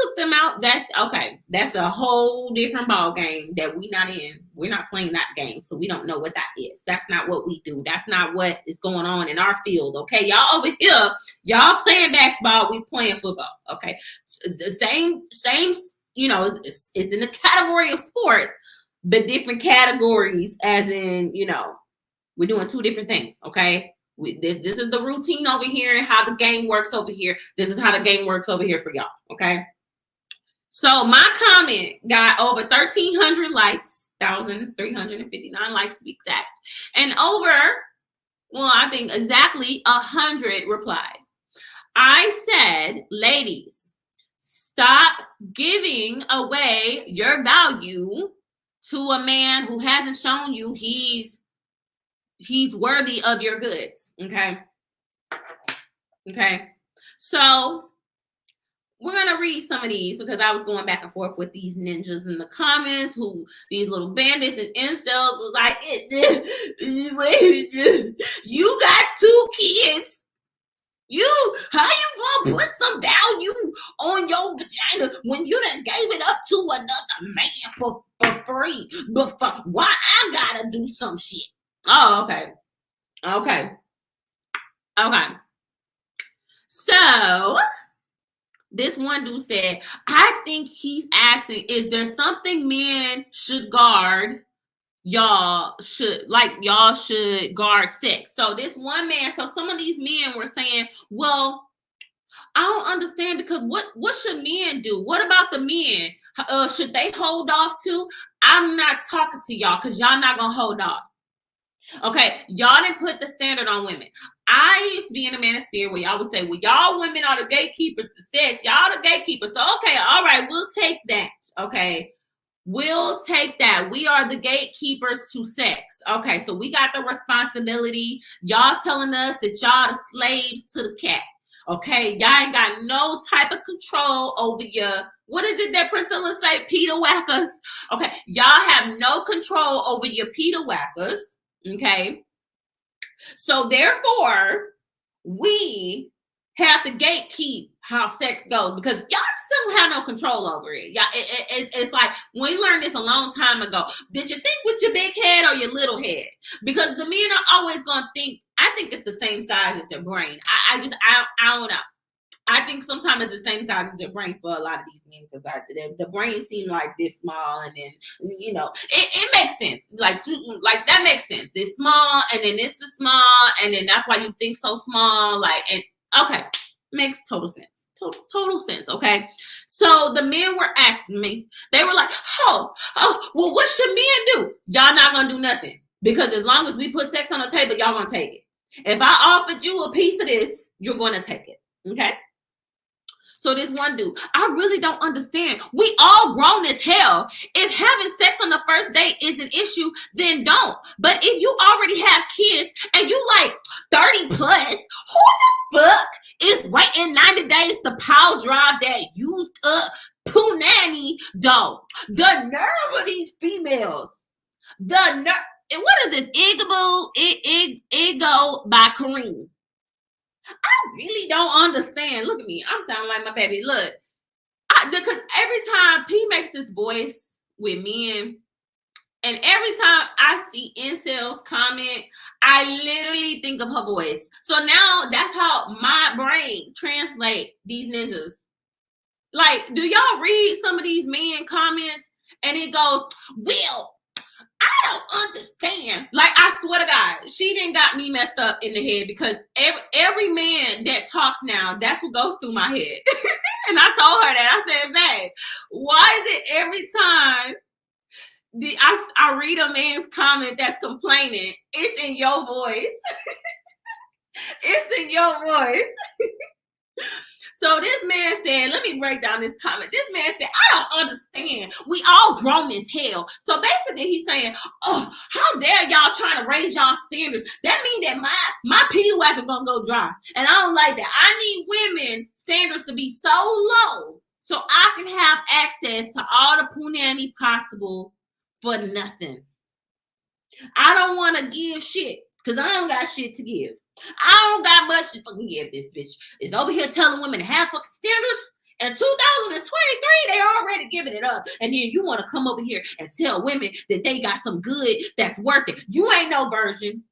took them out. That's okay. That's a whole different ball game that we're not in. We're not playing that game. So we don't know what that is. That's not what we do. That's not what is going on in our field. Okay. Y'all over here, y'all playing basketball. We playing football. Okay. It's the same, you know, it's in the category of sports, but different categories as in, you know, we're doing two different things. Okay. This is the routine over here and how the game works over here. This is how the game works over here for y'all. Okay. So my comment got over 1,300 likes, 1,359 likes to be exact. And over, well, I think exactly 100 replies. I said, ladies, stop giving away your value to a man who hasn't shown you he's worthy of your goods. Okay. So we're gonna read some of these because I was going back and forth with these ninjas in the comments, who these little bandits and incels was like, you got 2 kids. How you gonna put some value on your vagina when you done gave it up to another man for free? But why I gotta do some shit? Oh, okay. So this one dude said, I think he's asking, is there something men should guard? Y'all should guard sex. So this one man, so some of these men were saying, well, I don't understand, because what should men do? What about the men? Should they hold off too? I'm not talking to y'all because y'all not gonna hold off. Okay, y'all didn't put the standard on women. I used to be in a manosphere where y'all would say, well, y'all women are the gatekeepers to sex. Y'all the gatekeepers. So, okay, all right, we'll take that. Okay, we'll take that. We are the gatekeepers to sex. Okay, so we got the responsibility. Y'all telling us that y'all the slaves to the cat. Okay, y'all ain't got no type of control over your, what is it that Priscilla say? Peter whackers. Okay, y'all have no control over your Peter whackers. Okay, so therefore we have to gatekeep how sex goes, because y'all still have no control over it. Y'all, it's like, we learned this a long time ago. Did you think with your big head or your little head? Because the men are always gonna think, I think it's the same size as their brain. I don't know. I think sometimes it's the same size as their brain for a lot of these men, because the brain seem like this small, and then, you know, it makes sense. Like that makes sense. This small, and then this is small, and then that's why you think so small. Like, and okay, makes total sense. Total sense. Okay. So the men were asking me, they were like, oh, well, what should men do? Y'all not gonna do nothing, because as long as we put sex on the table, y'all gonna take it. If I offered you a piece of this, you're gonna take it. Okay. So this one dude, I really don't understand. We all grown as hell. If having sex on the first date is an issue, then don't. But if you already have kids and you like 30 plus, who the fuck is waiting 90 days to power drive that used up punani dog? The nerve of these females. The nerve. What is this? Ego by Kareem. I really don't understand. Look at me. I'm sounding like my baby. Look, because every time P makes this voice with men, and every time I see incels comment, I literally think of her voice. So now that's how my brain translate these ninjas. Like, do y'all read some of these men comments and it goes, well, I don't understand. Like, I swear to God, she didn't got me messed up in the head because every man that talks now, that's what goes through my head. And I told her that. I said, babe, why is it every time I read a man's comment that's complaining, it's in your voice? It's in your voice. So this man said, let me break down this comment. This man said, I don't understand. We all grown as hell. So basically he's saying, oh, how dare y'all trying to raise y'all standards? That means that my pee whacker gonna go dry. And I don't like that. I need women standards to be so low so I can have access to all the punani possible for nothing. I don't want to give shit because I don't got shit to give. I don't got much to fucking give. This bitch is over here telling women to have fucking standards. In 2023, they already giving it up. And then you want to come over here and tell women that they got some good that's worth it. You ain't no virgin.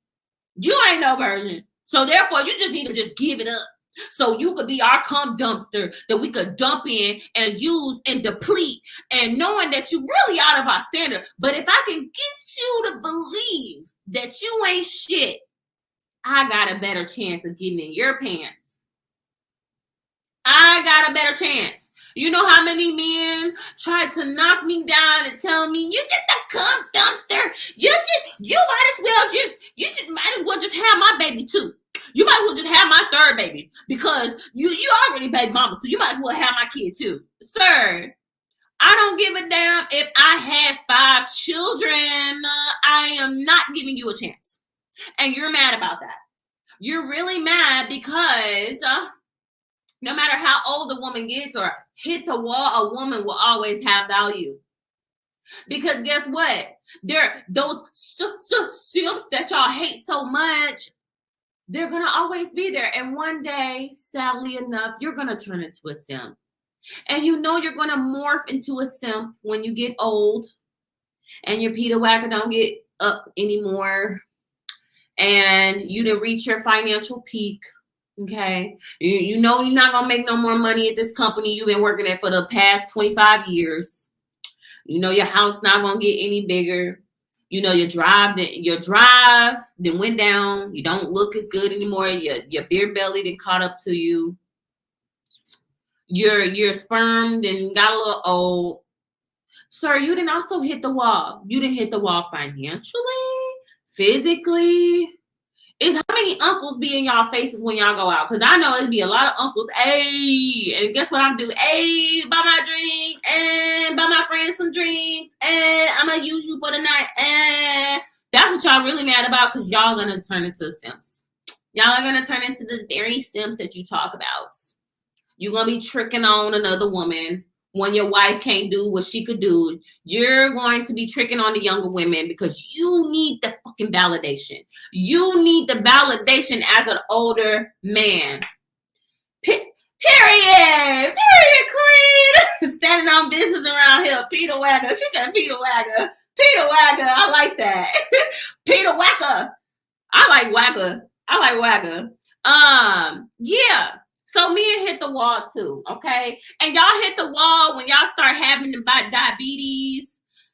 You ain't no virgin. So therefore, you just need to just give it up. So you could be our cum dumpster that we could dump in and use and deplete, and knowing that you really out of our standard. But if I can get you to believe that you ain't shit, I got a better chance of getting in your pants. I got a better chance. You know how many men try to knock me down and tell me, you just a cum dumpster. You might as well just have my baby too. You might as well just have my third baby because you already baby mama, so you might as well have my kid too. Sir, I don't give a damn if I have 5 children. I am not giving you a chance. And you're mad about that. You're really mad because no matter how old a woman gets or hit the wall, a woman will always have value. Because guess what? Those simps that y'all hate so much, they're going to always be there. And one day, sadly enough, you're going to turn into a simp. And you know you're going to morph into a simp when you get old and your Peter Whacker don't get up anymore. And you didn't reach your financial peak, okay? You know you're not going to make no more money at this company you've been working at for the past 25 years. You know your house not going to get any bigger. You know your drive then went down. You don't look as good anymore. Your beer belly then caught up to you. Your sperm then got a little old. Sir, you didn't also hit the wall. You didn't hit the wall financially. Physically, it's how many uncles be in y'all faces when y'all go out? Because I know it'd be a lot of uncles. Hey, and guess what I'm doing? Hey, buy my drink and buy my friends some drinks and I'm gonna use you for the night. And that's what y'all really mad about because y'all gonna turn into simps. Y'all are gonna turn into the very simps that you talk about. You're gonna be tricking on another woman. When your wife can't do what she could do, you're going to be tricking on the younger women because you need the fucking validation. You need the validation as an older man. Period. Period, queen. Standing on business around here. Peter Whacker. She said Peter Whacker. Peter Whacker. I like that. Peter Whacker. I like Whacker. Yeah. So men hit the wall too, okay? And y'all hit the wall when y'all start having diabetes.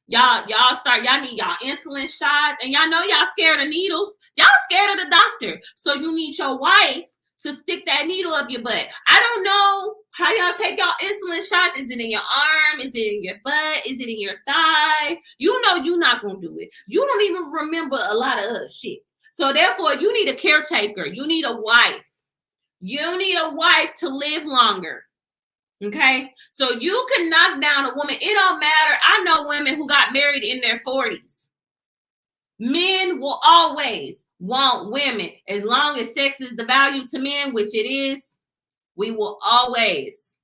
Y'all need y'all insulin shots. And y'all know y'all scared of needles. Y'all scared of the doctor. So you need your wife to stick that needle up your butt. I don't know how y'all take y'all insulin shots. Is it in your arm? Is it in your butt? Is it in your thigh? You know you're not going to do it. You don't even remember a lot of other shit. So therefore, you need a caretaker. You need a wife. You need a wife to live longer. Okay? So you can knock down a woman. It don't matter. I know women who got married in their 40s. Men will always want women. As long as sex is the value to men, which it is, we will always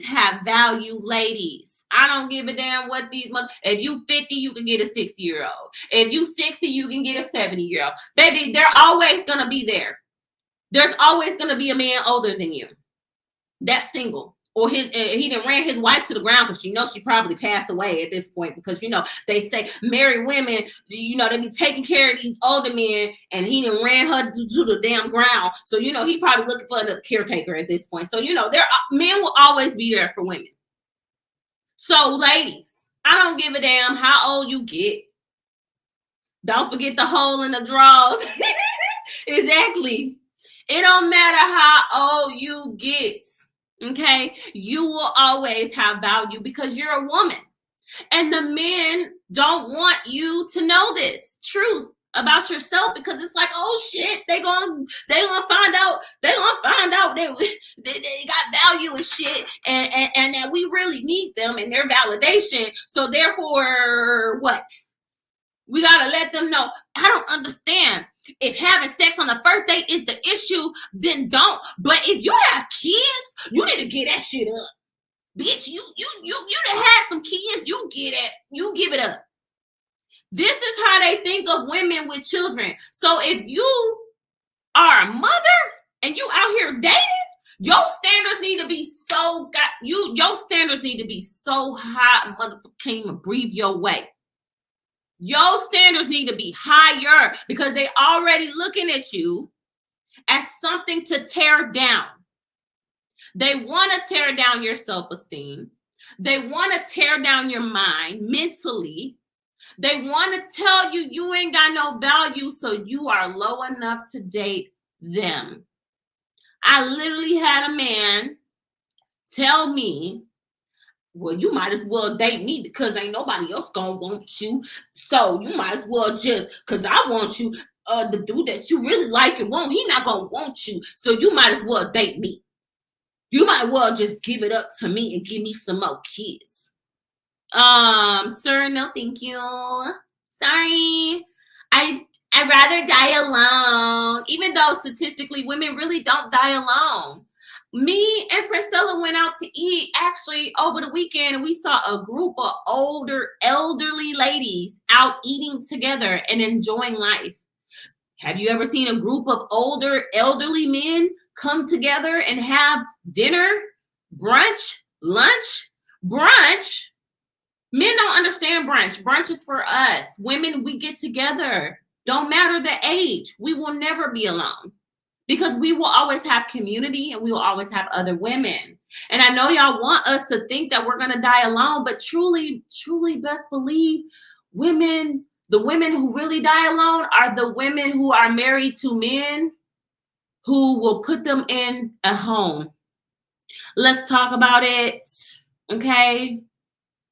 have value, ladies. I don't give a damn what these if you 50, you can get a 60-year-old. If you 60, you can get a 70-year-old. Baby, they're always going to be there. There's always going to be a man older than you that's single, or he done ran his wife to the ground because she knows she probably passed away at this point because, you know, they say married women, you know, they be taking care of these older men and he done ran her to the damn ground. So, you know, he probably looking for another caretaker at this point. So, you know, men will always be there for women. So, ladies, I don't give a damn how old you get. Don't forget the hole in the drawers. Exactly. It don't matter how old you get. Okay. You will always have value because you're a woman. And the men don't want you to know this truth about yourself because it's like, oh shit, they gonna find out they got value and shit and that we really need them and their validation. So therefore, what? We gotta let them know. I don't understand. If having sex on the first date is the issue, then don't. But if you have kids, you need to get that shit up. Bitch, you done had some kids, you get it. You give it up. This is how they think of women with children. So if you are a mother and you out here dating, your standards need to be so your standards need to be so high, motherfucker can't even breathe your way. Your standards need to be higher because they already looking at you as something to tear down. They want to tear down your self-esteem. They want to tear down your mind mentally. They want to tell you you ain't got no value, so you are low enough to date them. I literally had a man tell me, well, you might as well date me because ain't nobody else gonna want you. So you might as well just, because I want you, the dude that you really like and want, he not gonna want you. So you might as well date me. You might well just give it up to me and give me some more kids. Sir, no thank you. Sorry. I'd rather die alone. Even though statistically women really don't die alone. Me and Priscilla went out to eat actually over the weekend and we saw a group of elderly ladies out eating together and enjoying life. Have you ever seen a group of older elderly men come together and have dinner, brunch, lunch, brunch? Men don't understand brunch. Brunch is for us. Women, we get together. Don't matter the age. We will never be alone. Because we will always have community and we will always have other women. And I know y'all want us to think that we're going to die alone, but truly, truly best believe women, the women who really die alone are the women who are married to men who will put them in a home. Let's talk about it. Okay.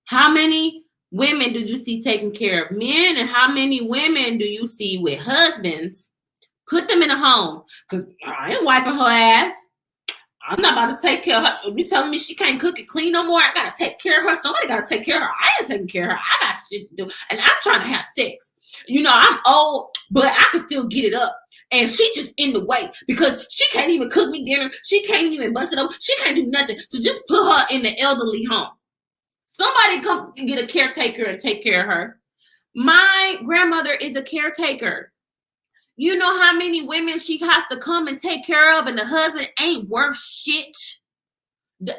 How many women do you see taking care of men and how many women do you see with husbands? Put them in a home because I ain't wiping her ass. I'm not about to take care of her. You telling me she can't cook and clean no more? I got to take care of her. Somebody got to take care of her. I ain't taking care of her. I got shit to do. And I'm trying to have sex. You know, I'm old, but I can still get it up. And she just in the way because she can't even cook me dinner. She can't even bust it up. She can't do nothing. So just put her in the elderly home. Somebody come and get a caretaker and take care of her. My grandmother is a caretaker. You know how many women she has to come and take care of and the husband ain't worth shit?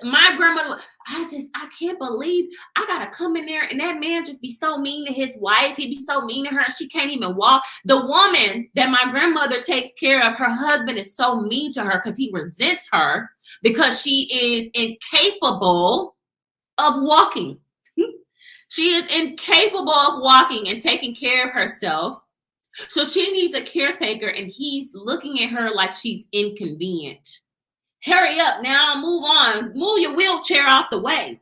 My grandmother, I can't believe I got to come in there and that man just be so mean to his wife. He be so mean to her. She can't even walk. The woman that my grandmother takes care of, her husband is so mean to her because he resents her because she is incapable of walking. She is incapable of walking and taking care of herself. So she needs a caretaker and he's looking at her like she's inconvenient. Hurry up now, move on. Move your wheelchair off the way.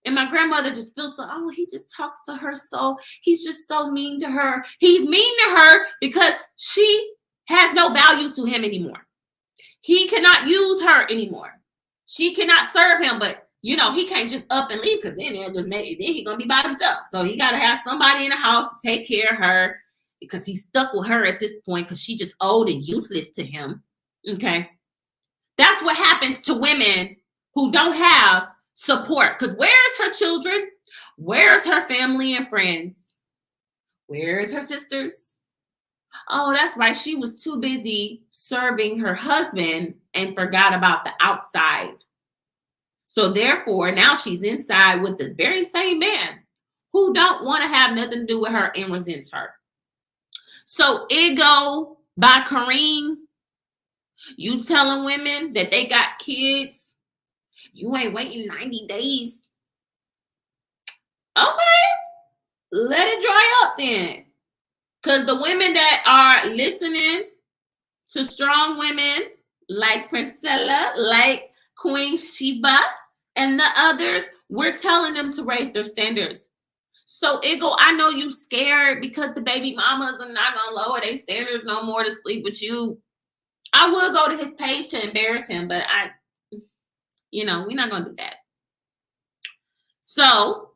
And my grandmother just feels so, oh, he just talks to her so, he's just so mean to her. He's mean to her because she has no value to him anymore. He cannot use her anymore. She cannot serve him, but you know, he can't just up and leave because then he's going to be by himself. So he got to have somebody in the house to take care of her. Because he's stuck with her at this point because she just old and useless to him. Okay. That's what happens to women who don't have support. Because where's her children? Where's her family and friends? Where's her sisters? Oh, that's right. She was too busy serving her husband and forgot about the outside. So therefore, now she's inside with the very same man who don't want to have nothing to do with her and resents her. So Ego by Kareem, you telling women that they got kids, you ain't waiting 90 days. Okay, let it dry up then. Because the women that are listening to strong women like Priscilla, like Queen Sheba, and the others, we're telling them to raise their standards. So, Igor, I know you scared because the baby mamas are not going to lower their standards no more to sleep with you. I will go to his page to embarrass him, but we're not going to do that. So,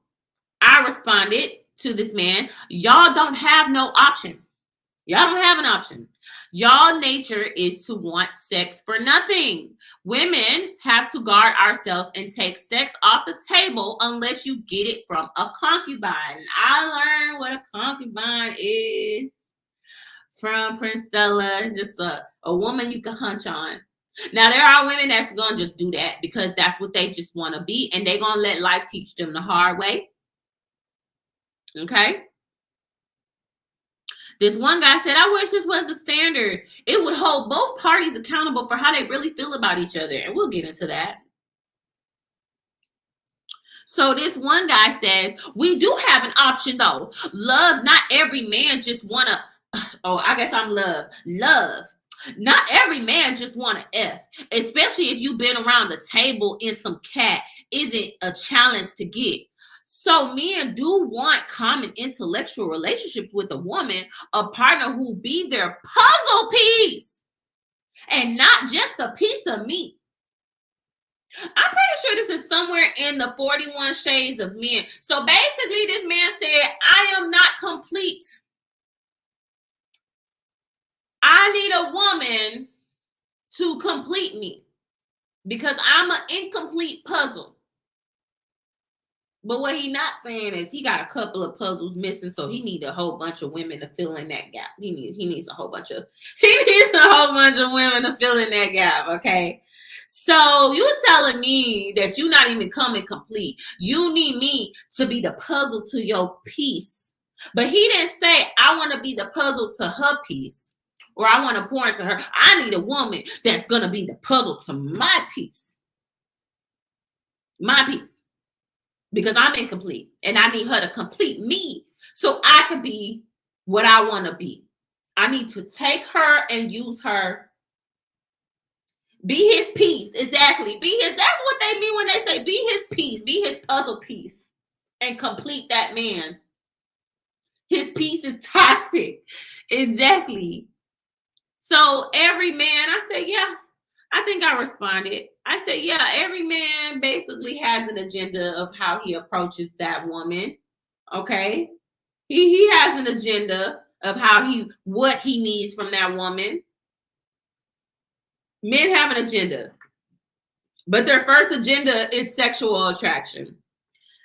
I responded to this man, y'all don't have no option. Y'all don't have an option. Y'all nature is to want sex for nothing. Women have to guard ourselves and take sex off the table unless you get it from a concubine. I learned what a concubine is from Priscilla. It's just a woman you can hunch on. Now, there are women that's going to just do that because that's what they just want to be, and they're going to let life teach them the hard way. Okay? This one guy said, I wish this was the standard. It would hold both parties accountable for how they really feel about each other. And we'll get into that. So this one guy says, we do have an option though. Love, not every man just want to, I guess I'm love. Love. Not every man just want to F, especially if you've been around the table in some cat isn't a challenge to get. So men do want common intellectual relationships with a woman, a partner who be their puzzle piece and not just a piece of meat. I'm pretty sure this is somewhere in the 41 Shades of Men. So basically this man said, I am not complete. I need a woman to complete me because I'm an incomplete puzzle. But what he not saying is he got a couple of puzzles missing, so he need a whole bunch of women to fill in that gap. He needs a whole bunch of women to fill in that gap, okay? So you telling me that you're not even coming complete. You need me to be the puzzle to your piece. But he didn't say I want to be the puzzle to her piece or I want to pour into her. I need a woman that's going to be the puzzle to my piece. My piece. Because I'm incomplete and I need her to complete me so I can be what I want to be. I need to take her and use her. Be his piece. Exactly. That's what they mean when they say be his piece, be his puzzle piece and complete that man. His piece is toxic. Exactly. So every man, I said, yeah, I think I responded. I said, yeah, every man basically has an agenda of how he approaches that woman. Okay. He has an agenda of what he needs from that woman. Men have an agenda, but their first agenda is sexual attraction.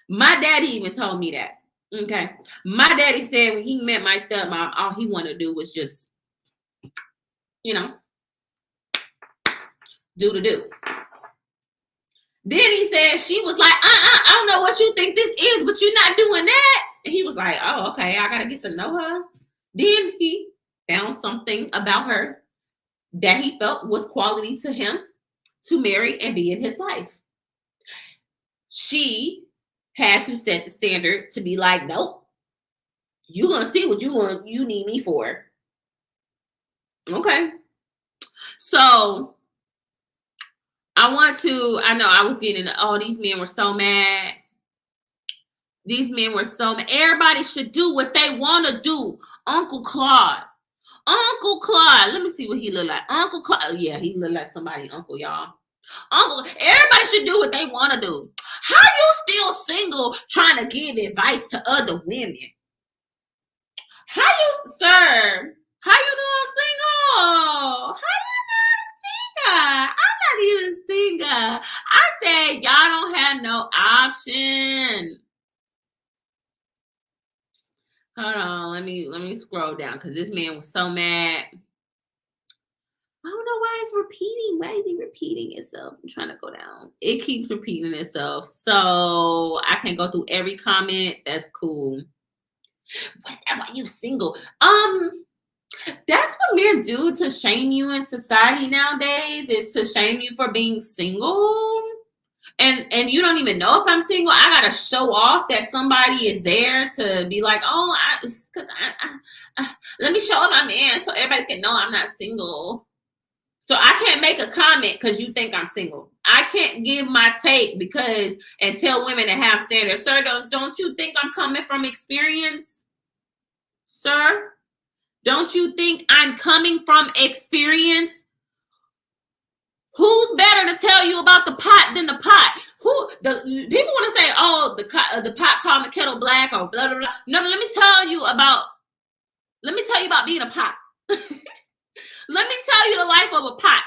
My daddy even told me that. Okay. My daddy said when he met my stepmom, all he wanted to do was just, do. Then he said, she was like, I don't know what you think this is, but you're not doing that. And he was like, oh, okay, I got to get to know her. Then he found something about her that he felt was quality to him to marry and be in his life. She had to set the standard to be like, nope, you're going to see what you need me for. Okay. So I know I was getting, these men were so mad. These men were so mad. Everybody should do what they want to do. Uncle Claude. Let me see what he look like. Uncle Claude. Yeah, he look like somebody, uncle, y'all. Everybody should do what they want to do. How you still single trying to give advice to other women? Sir, how you know I'm single? How you know I'm single? I'm not even single. I said y'all don't have no option. Hold on, let me scroll down because this man was so mad. I don't know why it's repeating. Why is he repeating itself? I'm trying to go down. It keeps repeating itself. So I can't go through every comment. That's cool. Why are you single? That's what men do to shame you in society nowadays, is to shame you for being single. and you don't even know if I'm single. I gotta show off that somebody is there to be like, oh, let me show up my man so everybody can know I'm not single. So I can't make a comment because you think I'm single. I can't give my take because and tell women to have standards. Sir, don't you think I'm coming from experience? Sir, don't you think I'm coming from experience? Who's better to tell you about the pot than the pot? People want to say, oh, the pot called the kettle black or blah blah blah. No, let me tell you about being a pot. Let me tell you the life of a pot.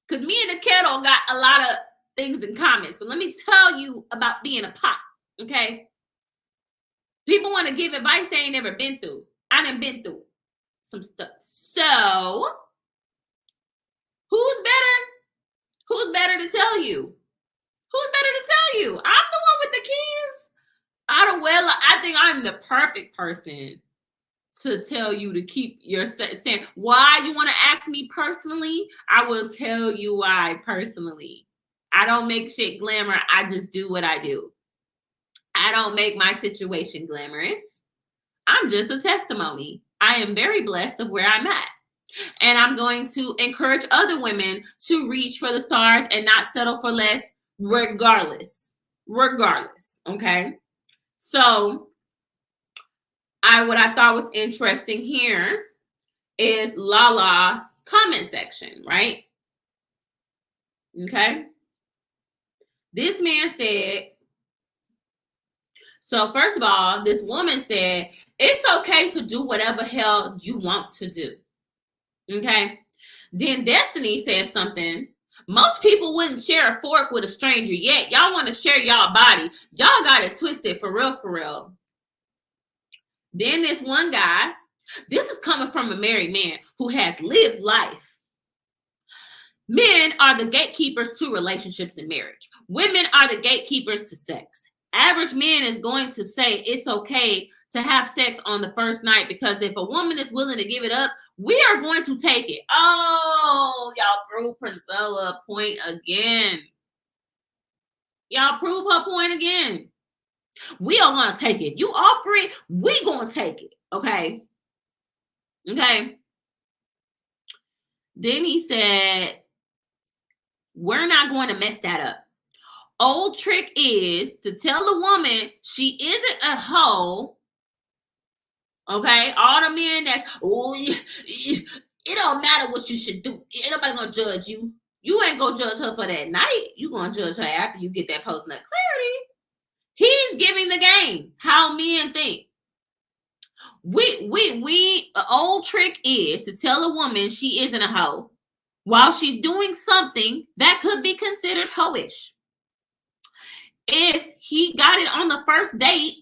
Because me and the kettle got a lot of things in common. So let me tell you about being a pot. Okay. People want to give advice they ain't never been through. I done been through some stuff. So who's better? Who's better to tell you? Who's better to tell you? I'm the one with the keys. I think I'm the perfect person to tell you to keep your stand. Why you want to ask me personally? I will tell you why personally. I don't make shit glamour. I just do what I do. I don't make my situation glamorous. I'm just a testimony. I am very blessed of where I'm at. And I'm going to encourage other women to reach for the stars and not settle for less regardless. Okay? So what I thought was interesting here is Lala comment section, right? Okay. This man said, so first of all, this woman said, it's okay to do whatever hell you want to do. Okay. Then Destiny says something. Most people wouldn't share a fork with a stranger yet. Y'all want to share y'all body. Y'all got it twisted for real, for real. Then this one guy, this is coming from a married man who has lived life. Men are the gatekeepers to relationships and marriage. Women are the gatekeepers to sex. Average man is going to say it's okay to have sex on the first night because if a woman is willing to give it up, we are going to take it. Oh, y'all prove Priscilla point again. Y'all prove her point again. We are going to take it. If you offer it, we going to take it. Okay. Okay. Then he said, we're not going to mess that up. Old trick is to tell a woman she isn't a hoe. Okay. All the men that's, it don't matter what you should do. Ain't nobody going to judge you. You ain't going to judge her for that night. You going to judge her after you get that post-nut clarity. He's giving the game. How men think. Old trick is to tell a woman she isn't a hoe while she's doing something that could be considered hoish. If he got it on the first date,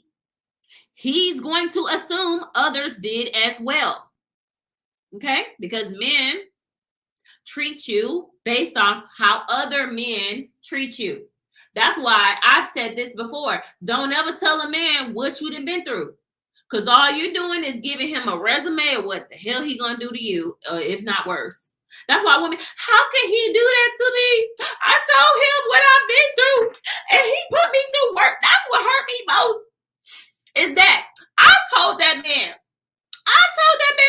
he's going to assume others did as well. Okay? Because men treat you based on how other men treat you. That's why I've said this before. Don't ever tell a man what you done been through. Because all you're doing is giving him a resume of what the hell he gonna do to you, if not worse. That's why women, how can he do that to me? I told him what I've been through, and he put me through work. That's what hurt me most. Is that I told that man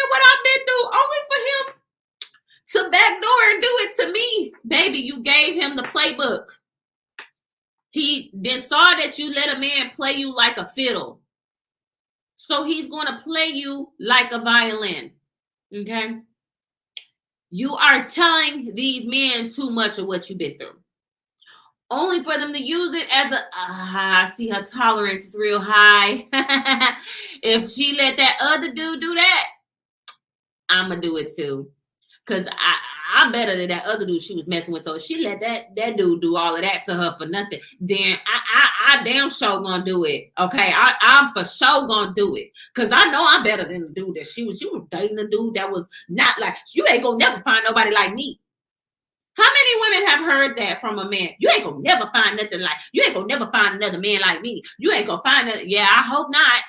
what I've been through, only for him to backdoor and do it to me. Baby, you gave him the playbook. He then saw that you let a man play you like a fiddle. So he's going to play you like a violin. Okay? You are telling these men too much of what you've been through. Only for them to use it as I see her tolerance is real high. If she let that other dude do that, I'm going to do it too. Because I'm better than that other dude she was messing with. So if she let that dude do all of that to her for nothing, then I damn sure gonna do it. Okay, I'm for sure gonna do it. Because I know I'm better than the dude that she was dating a dude that was not like, you ain't gonna never find nobody like me. How many women have heard that from a man? You ain't gonna never find nothing like, you ain't gonna never find another man like me. You ain't gonna find it. Yeah, I hope not.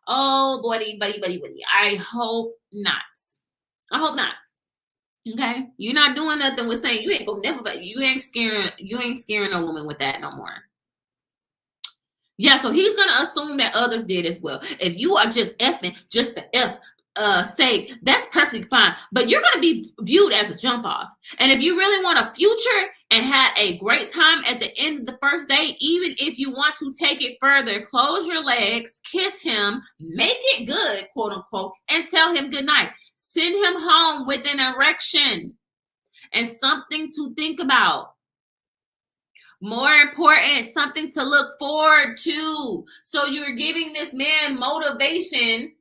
Oh, buddy. I hope not. I hope not. Okay, you're not doing nothing with saying you ain't gonna never. You ain't scaring a woman with that no more. Yeah, so he's gonna assume that others did as well. If you are just effing, just the F sake, that's perfectly fine. But you're gonna be viewed as a jump off. And if you really want a future and had a great time at the end of the first date, even if you want to take it further, close your legs, kiss him, make it good, quote unquote, and tell him good night. Send him home with an erection and something to think about. More important, something to look forward to. So you're giving this man motivation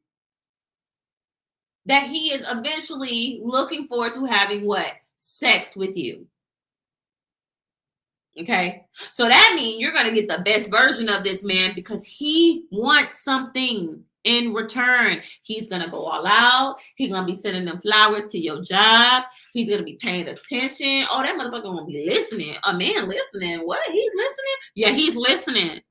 that he is eventually looking forward to having what? Sex with you. Okay? So that means you're going to get the best version of this man because he wants something in return. He's going to go all out. He's going to be sending them flowers to your job. He's going to be paying attention. Oh, that motherfucker going to be listening. A man listening. What? He's listening? Yeah, he's listening.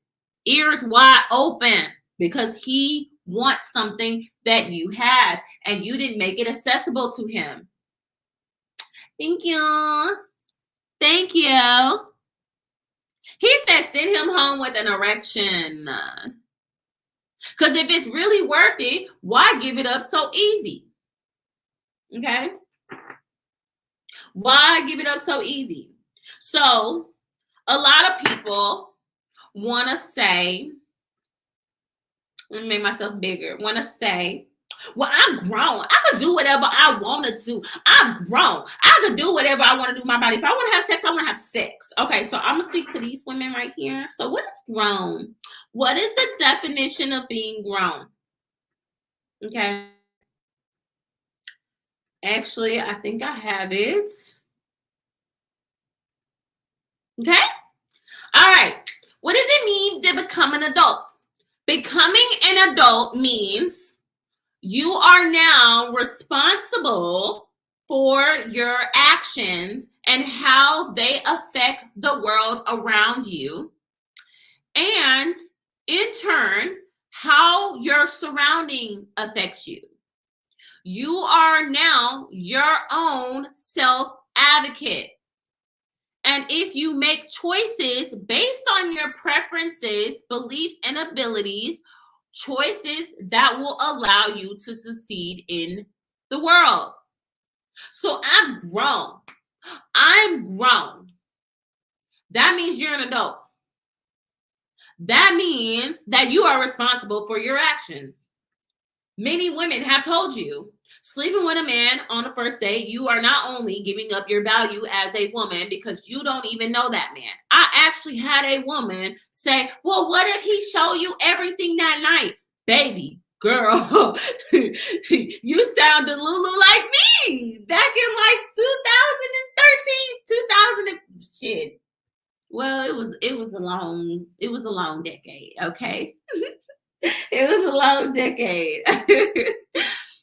Ears wide open because he wants something that you have and you didn't make it accessible to him. Thank you. Thank you. He said send him home with an erection. Because if it's really worth it, why give it up so easy? Okay? Why give it up so easy? So, a lot of people want to say, let me make myself bigger, want to say, well, I'm grown. I could do whatever I want to do. I'm grown. I could do whatever I want to do with my body. If I want to have sex, I want to have sex. Okay, so I'm going to speak to these women right here. So what is grown? What is the definition of being grown? Okay. Actually, I think I have it. Okay. All right. What does it mean to become an adult? Becoming an adult means you are now responsible for your actions and how they affect the world around you. And in turn, how your surrounding affects you. You are now your own self-advocate. And if you make choices based on your preferences, beliefs, and abilities, choices that will allow you to succeed in the world. So I'm grown. I'm grown. That means you're an adult. That means that you are responsible for your actions. Many women have told you, sleeping with a man on the first date, you are not only giving up your value as a woman because you don't even know that man. I actually had a woman say, well, what if he show you everything that night? Baby, girl, you sound a little like me back in like 2013, 2000 shit. Well, it was a long decade, okay? It was a long decade.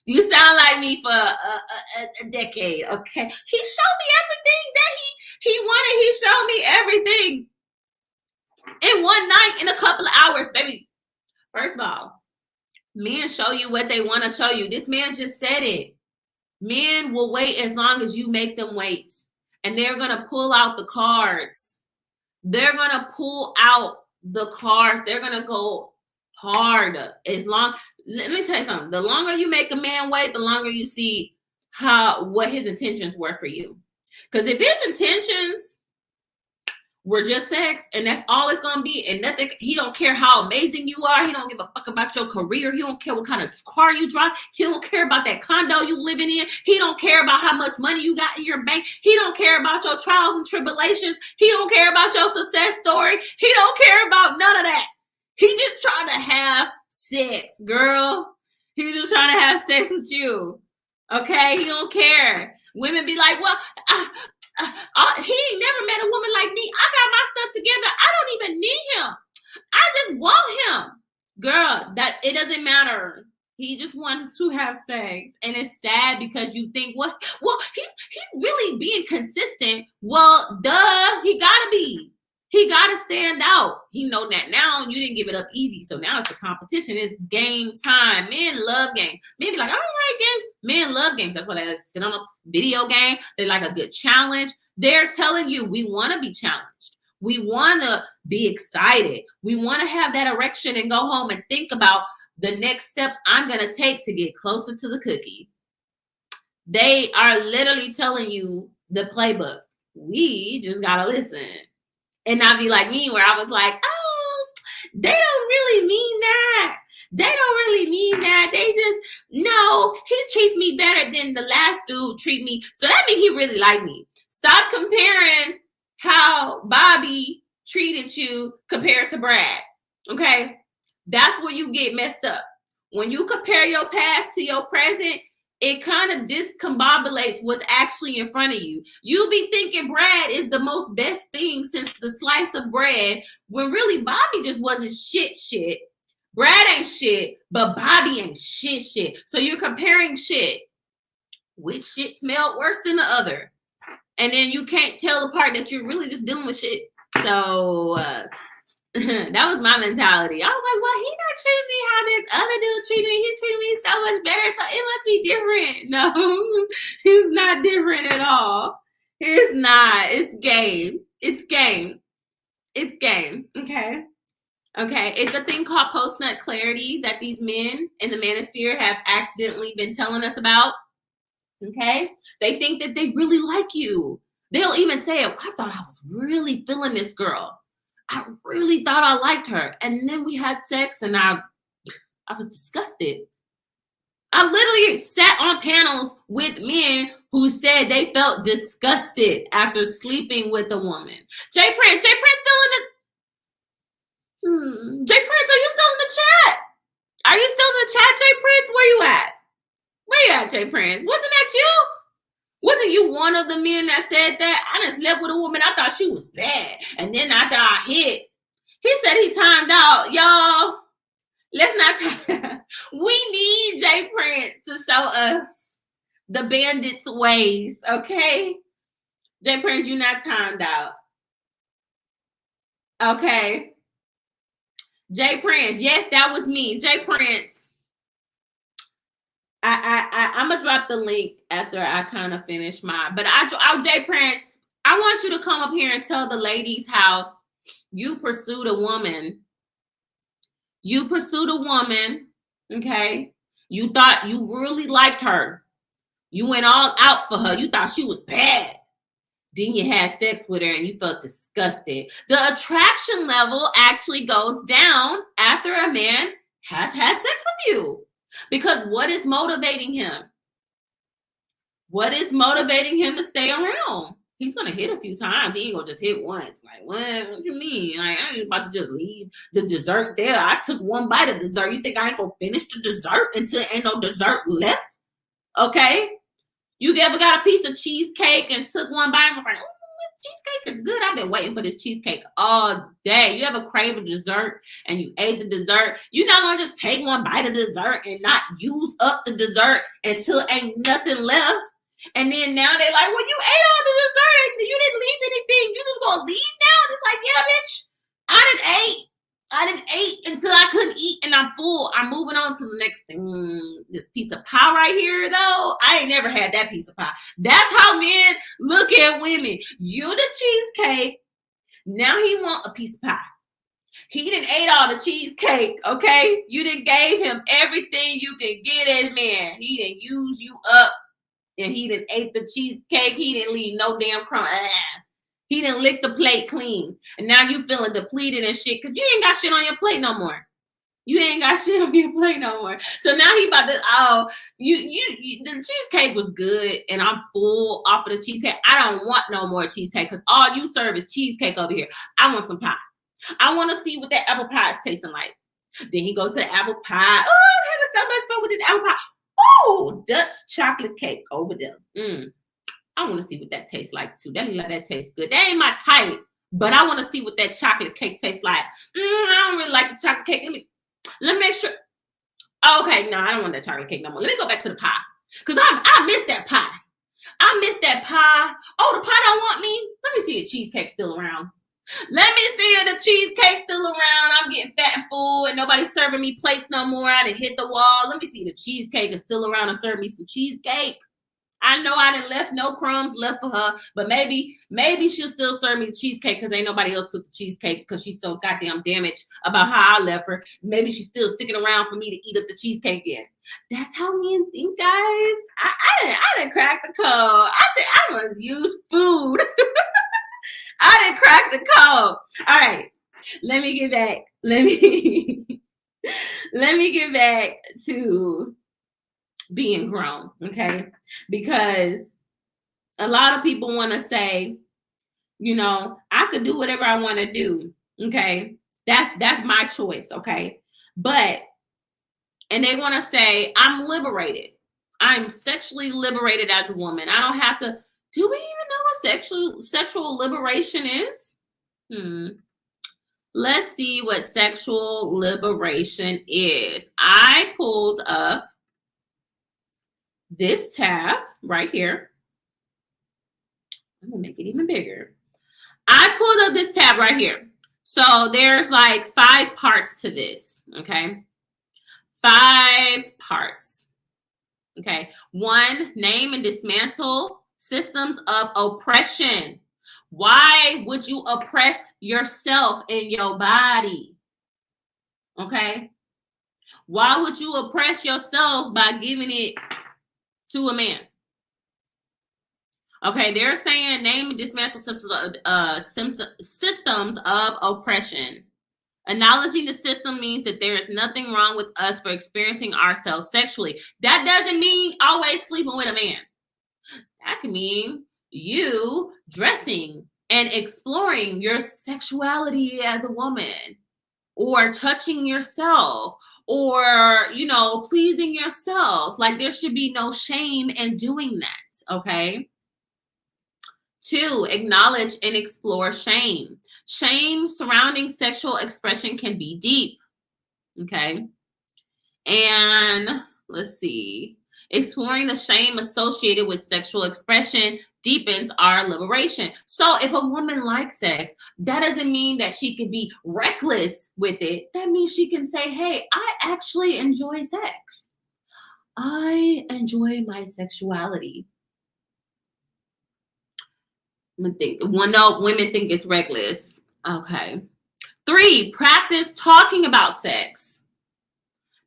You sound like me for a decade, okay? He showed me everything that he wanted. He showed me everything in one night, in a couple of hours, baby. First of all, men show you what they want to show you. This man just said it. Men will wait as long as you make them wait. And they're going to pull out the cards. They're going to pull out the cards. They're going to go hard. Let me tell you something. The longer you make a man wait, the longer you see what his intentions were for you. Because if his intentions were just sex and that's all it's going to be and nothing, he don't care how amazing you are. He don't give a fuck about your career. He don't care what kind of car you drive. He don't care about that condo you living in. He don't care about how much money you got in your bank. He don't care about your trials and tribulations. He don't care about your success story. He don't care about none of that. He just trying to have sex, girl. He's just trying to have sex with you. Okay? He don't care. Women be like, well, he ain't never met a woman like me. I got my stuff together. I don't even need him. I just want him. Girl, that it doesn't matter. He just wants to have sex. And it's sad because you think, well, he's really being consistent. Well, duh, he gotta be. He got to stand out. He know that now you didn't give it up easy. So now it's a competition. It's game time. Men love games. Men be like, I don't like games. Men love games. That's why they like to sit on a video game. They like a good challenge. They're telling you we want to be challenged. We want to be excited. We want to have that erection and go home and think about the next steps I'm going to take to get closer to the cookie. They are literally telling you the playbook. We just got to listen. And not be like me, where I was like, oh, they don't really mean that. They don't really mean that. They just, no, he treats me better than the last dude treat me. So that means he really liked me. Stop comparing how Bobby treated you compared to Brad. Okay? That's where you get messed up. When you compare your past to your present, it kind of discombobulates what's actually in front of you. You'll be thinking Brad is the most best thing since the slice of bread, when really Bobby just wasn't shit. Brad ain't shit, but Bobby ain't shit. So you're comparing shit. Which shit smelled worse than the other? And then you can't tell apart that you're really just dealing with shit. So that was my mentality. I was like, well, he not treating me how this other dude treated me. He treated me so much better, so it must be different. No, he's not different at all. It's not. It's game. It's game. It's game. Okay. Okay. It's a thing called post-nut clarity that these men in the manosphere have accidentally been telling us about. Okay. They think that they really like you. They'll even say, I thought I was really feeling this girl. I really thought I liked her. And then we had sex and I was disgusted. I literally sat on panels with men who said they felt disgusted after sleeping with a woman. Jay Prince still in the... Jay Prince, are you still in the chat? Are you still in the chat, Jay Prince? Where you at? Where you at, Jay Prince? Wasn't that you? Wasn't you one of the men that said that? I done slept with a woman. I thought she was bad. And then after I hit, he said he timed out. Y'all, let's not. We need Jay Prince to show us the bandit's ways, okay? Jay Prince, you're not timed out. Okay. Jay Prince, yes, that was me. Jay Prince. I'm gonna drop the link after I kind of finish mine. But Jay Prince, I want you to come up here and tell the ladies how you pursued a woman. You pursued a woman, okay? You thought you really liked her. You went all out for her. You thought she was bad. Then you had sex with her and you felt disgusted. The attraction level actually goes down after a man has had sex with you. Because what is motivating him? What is motivating him to stay around? He's going to hit a few times. He ain't going to just hit once. Like, what you mean? Like, I ain't about to just leave the dessert there. I took one bite of dessert. You think I ain't going to finish the dessert until ain't no dessert left? Okay? You ever got a piece of cheesecake and took one bite and was like, cheesecake is good. I've been waiting for this cheesecake all day. You ever crave a dessert and you ate the dessert? You're not going to just take one bite of dessert and not use up the dessert until ain't nothing left. And then now they're like, well, you ate all the dessert and you didn't leave anything. You just going to leave now? And it's like, yeah, bitch, I didn't ate until I couldn't eat and I'm full. I'm moving on to the next thing. This piece of pie right here, though, I ain't never had that piece of pie. That's how men look at women. You the cheesecake. Now he want a piece of pie. He didn't ate all the cheesecake, okay? You didn't gave him everything you could get as man. He didn't use you up and he didn't ate the cheesecake. He didn't leave no damn crumb. He didn't lick the plate clean. And now you feeling depleted and shit because you ain't got shit on your plate no more. You ain't got shit on your plate no more. So now he about to, the cheesecake was good and I'm full off of the cheesecake. I don't want no more cheesecake because all you serve is cheesecake over here. I want some pie. I want to see what that apple pie is tasting like. Then he goes to the apple pie. Oh, I'm having so much fun with this apple pie. Oh, Dutch chocolate cake over there. I want to see what that tastes like too. That tastes good. That ain't my type, but I want to see what that chocolate cake tastes like. I don't really like the chocolate cake. Let me make sure. Okay, no, I don't want that chocolate cake no more. Let me go back to the pie. Because I miss that pie. I miss that pie. Oh, the pie don't want me. Let me see if cheesecake still around. Let me see if the cheesecake still around. I'm getting fat and full and nobody's serving me plates no more. I done hit the wall. Let me see if the cheesecake is still around and serve me some cheesecake. I know I didn't left no crumbs left for her, but maybe she'll still serve me the cheesecake because ain't nobody else took the cheesecake because she's so goddamn damaged about how I left her. Maybe she's still sticking around for me to eat up the cheesecake again. That's how men think, guys. I didn't crack the code. I think I'm gonna use food. I didn't crack the code. All right, let me get back. Let me get back to being grown, okay? Because a lot of people want to say, you know, I could do whatever I want to do, okay? That's my choice, okay? But, and they want to say, I'm liberated. I'm sexually liberated as a woman. I don't have to, do we even know what sexual liberation is? Let's see what sexual liberation is. I pulled up this tab right here. I'm gonna make it even bigger. I pulled up this tab right here. So there's like 5 parts to this, okay? 5 parts, okay? 1, name and dismantle systems of oppression. Why would you oppress yourself in your body? Okay? Why would you oppress yourself by giving it to a man? Okay, they're saying name and dismantle systems of oppression. Acknowledging the system means that there is nothing wrong with us for experiencing ourselves sexually. That doesn't mean always sleeping with a man. That can mean you dressing and exploring your sexuality as a woman, or touching yourself, or, you know, pleasing yourself. Like, there should be no shame in doing that, okay? 2, acknowledge and explore shame. Shame surrounding sexual expression can be deep, okay? And let's see. Exploring the shame associated with sexual expression deepens our liberation. So if a woman likes sex, that doesn't mean that she can be reckless with it. That means she can say, hey, I actually enjoy sex. I enjoy my sexuality. Women think it's reckless. Okay. 3, practice talking about sex.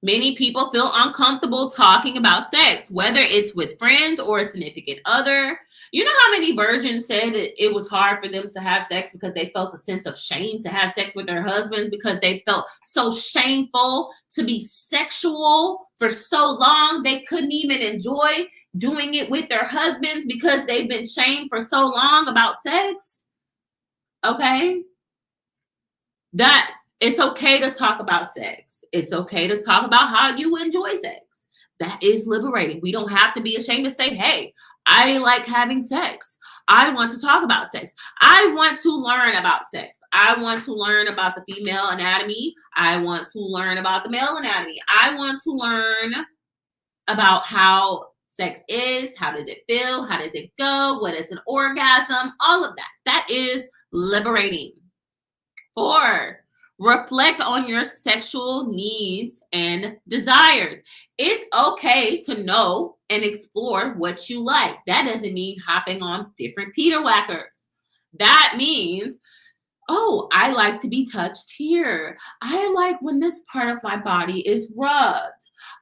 Many people feel uncomfortable talking about sex, whether it's with friends or a significant other. You know how many virgins said that it was hard for them to have sex because they felt a sense of shame to have sex with their husbands, because they felt so shameful to be sexual for so long they couldn't even enjoy doing it with their husbands because they've been shamed for so long about sex. Okay? That it's okay to talk about sex. It's okay to talk about how you enjoy sex. That is liberating. We don't have to be ashamed to say, hey, I like having sex. I want to talk about sex. I want to learn about sex. I want to learn about the female anatomy. I want to learn about the male anatomy. I want to learn about how sex is. How does it feel? How does it go? What is an orgasm? All of that. That is liberating. 4, reflect on your sexual needs and desires. It's okay to know and explore what you like. That doesn't mean hopping on different Peter whackers. That means, oh, I like to be touched here. I like when this part of my body is rubbed.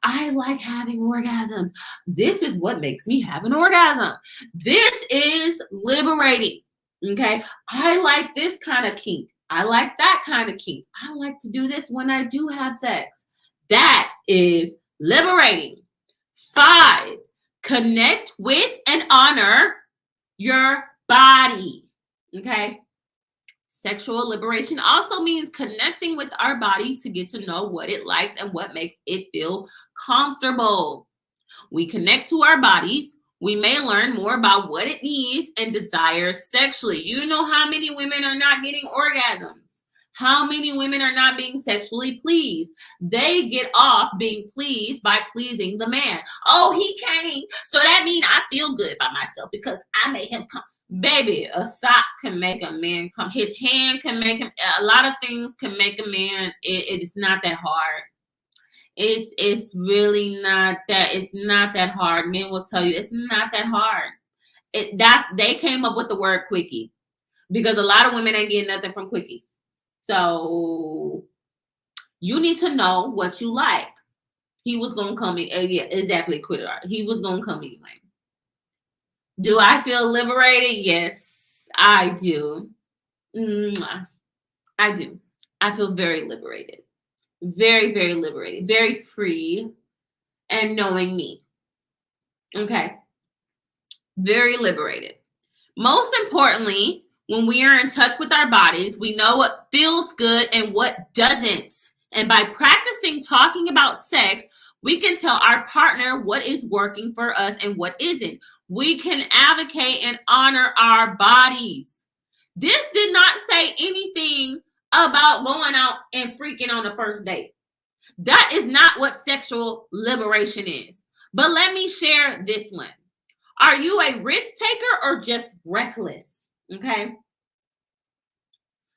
I like having orgasms. This is what makes me have an orgasm. This is liberating. Okay. I like this kind of kink. I like that kind of kink. I like to do this when I do have sex. That is liberating. 5, connect with and honor your body. Okay. Sexual liberation also means connecting with our bodies to get to know what it likes and what makes it feel comfortable. We connect to our bodies. We may learn more about what it needs and desires sexually. You know how many women are not getting orgasms? How many women are not being sexually pleased? They get off being pleased by pleasing the man. Oh, he came, so that means I feel good about myself because I made him come. Baby, a sock can make a man come. His hand can make him. A lot of things can make a man. It is not that hard. It's really not that. It's not that hard. Men will tell you it's not that hard. They came up with the word quickie because a lot of women ain't getting nothing from quickies. So you need to know what you like. He was gonna come in. Yeah, exactly. Quitter. He was gonna come anyway. Do I feel liberated? Yes, I do. I do. I feel very liberated. Very, very liberated. Very free and knowing me. Okay. Very liberated. Most importantly, when we are in touch with our bodies, we know what feels good and what doesn't. And by practicing talking about sex, we can tell our partner what is working for us and what isn't. We can advocate and honor our bodies. This did not say anything about going out and freaking on the first date. That is not what sexual liberation is. But let me share this one. Are you a risk taker or just reckless? Okay.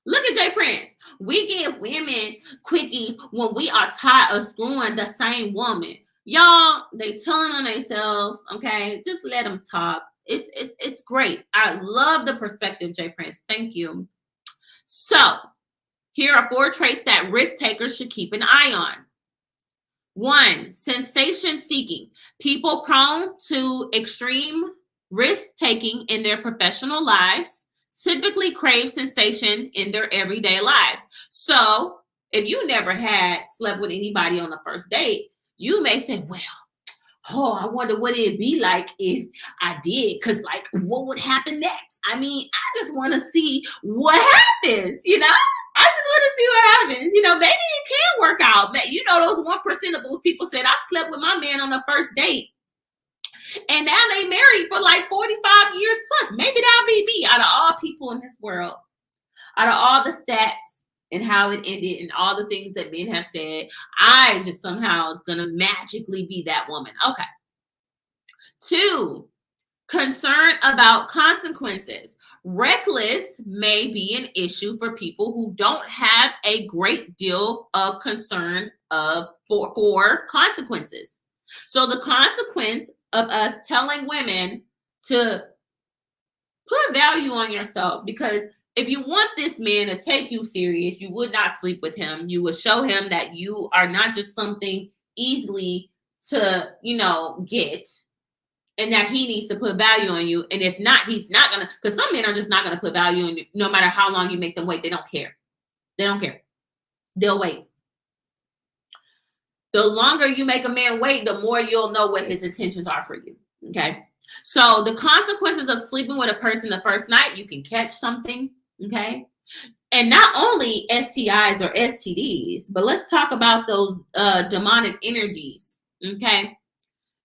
Look at Jay Prince. We give women quickies when we are tired of screwing the same woman. Y'all, they telling on themselves, okay? Just let them talk. It's great. I love the perspective, Jay Prince. Thank you. So, here are 4 traits that risk takers should keep an eye on. 1, sensation seeking. People prone to extreme risk taking in their professional lives typically crave sensation in their everyday lives. So, if you never had slept with anybody on the first date, you may say, well, I wonder what it'd be like if I did, because like, what would happen next? I mean, I just want to see what happens, you know? I just want to see what happens. You know, maybe it can work out. You know, those 1% of those people said, I slept with my man on the first date. And now they married for like 45 years plus. Maybe that'll be me out of all people in this world. Out of all the stats and how it ended and all the things that men have said, I just somehow is going to magically be that woman. Okay. 2, concern about consequences. Reckless may be an issue for people who don't have a great deal of concern for consequences. So the consequence of us telling women to put value on yourself, because if you want this man to take you serious, you would not sleep with him. You would show him that you are not just something easily to, get, and that he needs to put value on you. And if not, he's not going to, because some men are just not going to put value on you no matter how long you make them wait. They don't care. They don't care. They'll wait. The longer you make a man wait, the more you'll know what his intentions are for you. Okay. So the consequences of sleeping with a person the first night, you can catch something. Okay. And not only STIs or STDs, but let's talk about those demonic energies. Okay.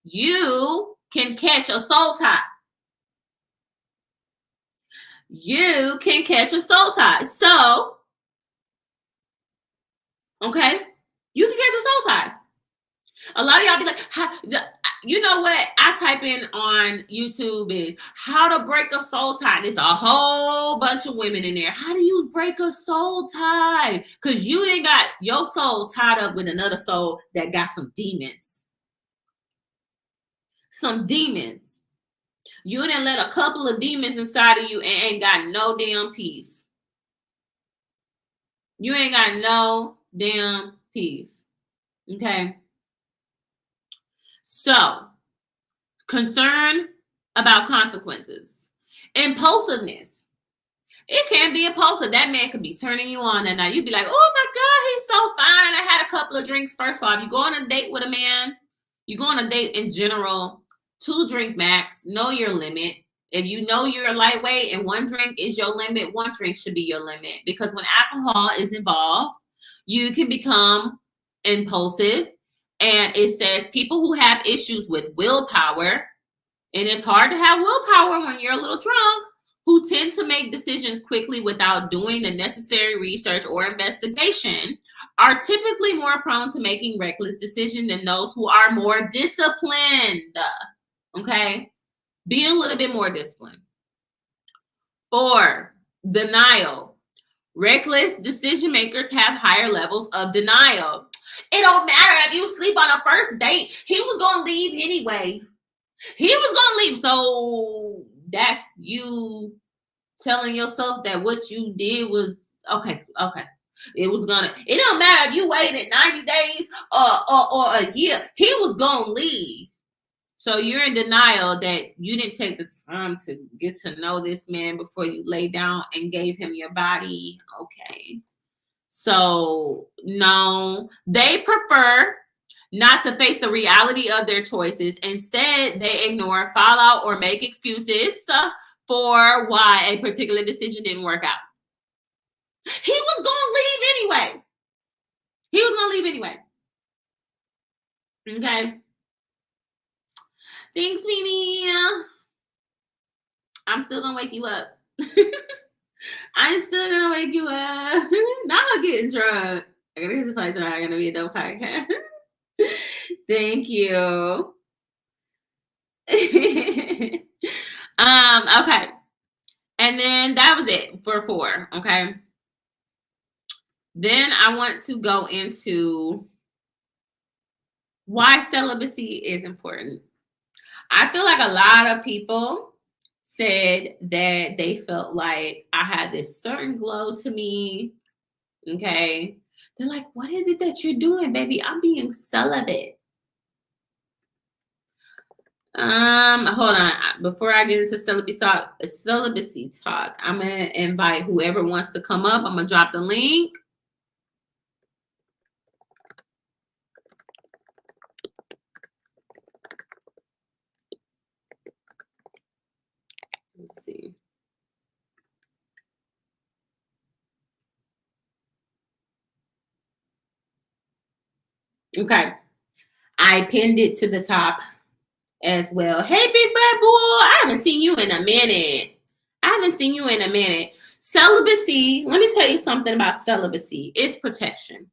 You can catch a soul tie. You can catch a soul tie. So, okay, you can catch a soul tie. A lot of y'all be like, you know what? I type in on YouTube is how to break a soul tie. There's a whole bunch of women in there. How do you break a soul tie? Because you didn't got your soul tied up with another soul that got some demons. Some demons. You didn't let a couple of demons inside of you and ain't got no damn peace. You ain't got no damn peace. Okay. So, concern about consequences. Impulsiveness. It can be impulsive. That man could be turning you on that night. You'd be like, oh my God, he's so fine. I had a couple of drinks. First of all, if you go on a date with a man, you go on a date in general, 2 drink max, know your limit. If you know you're a lightweight and 1 drink is your limit, 1 drink should be your limit. Because when alcohol is involved, you can become impulsive. And it says people who have issues with willpower, and it's hard to have willpower when you're a little drunk, who tend to make decisions quickly without doing the necessary research or investigation, are typically more prone to making reckless decisions than those who are more disciplined. Okay? Be a little bit more disciplined. 4, denial. Reckless decision makers have higher levels of denial. It don't matter if you sleep on a first date. He was going to leave anyway. He was going to leave. So that's you telling yourself that what you did was okay. It don't matter if you waited 90 days or a year. He was going to leave. So you're in denial that you didn't take the time to get to know this man before you lay down and gave him your body. Okay. So no, they prefer not to face the reality of their choices. Instead, they ignore, fall out, or make excuses for why a particular decision didn't work out. He was going to leave anyway. Okay. Thanks, Mimi. I'm still going to wake you up. I'm still going to wake you up. Not getting drunk. I got to get the place tonight. I'm going to be a dope podcast. Thank you. Okay. And then that was it for 4. Okay. Then I want to go into why celibacy is important. I feel like a lot of people said that they felt like I had this certain glow to me. Okay. They're like, what is it that you're doing, baby? I'm being celibate. Hold on. Before I get into celibacy talk, I'm gonna invite whoever wants to come up. I'm gonna drop the link. Let's see. Okay. I pinned it to the top as well. Hey, big bad boy. I haven't seen you in a minute. Celibacy, let me tell you something about celibacy. It's protection.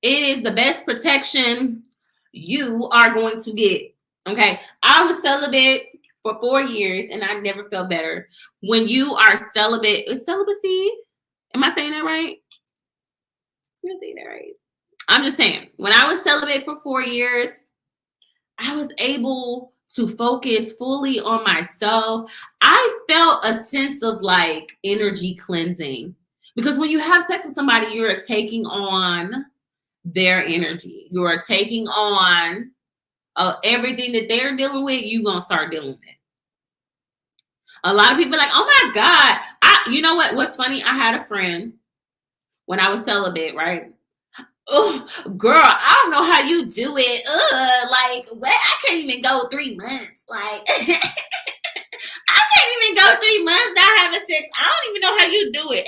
It is the best protection you are going to get. Okay. I was celibate for 4 years and I never felt better. When you are celibate, is celibacy? Am I saying that right? Am I saying that right? I'm just saying, when I was celibate for 4 years, I was able to focus fully on myself. I felt a sense of like energy cleansing, because when you have sex with somebody, you're taking on their energy. You are taking on everything that they're dealing with. You're going to start dealing with it. A lot of people are like, oh my God. You know what? What's funny? I had a friend when I was celibate, right? Oh, girl, I don't know how you do it. Like, what? I can't even go 3 months. Like, I can't even go 3 months without having sex. I don't even know how you do it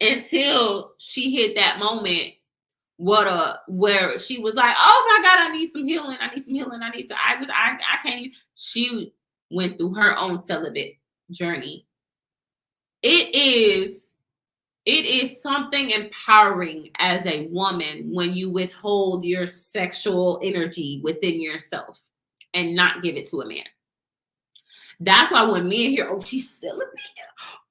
until she hit that moment. Where she was like, oh my God, I need some healing. I can't even. She went through her own celibate journey. It is something empowering as a woman when you withhold your sexual energy within yourself and not give it to a man. That's why when men hear, oh, she's celibate,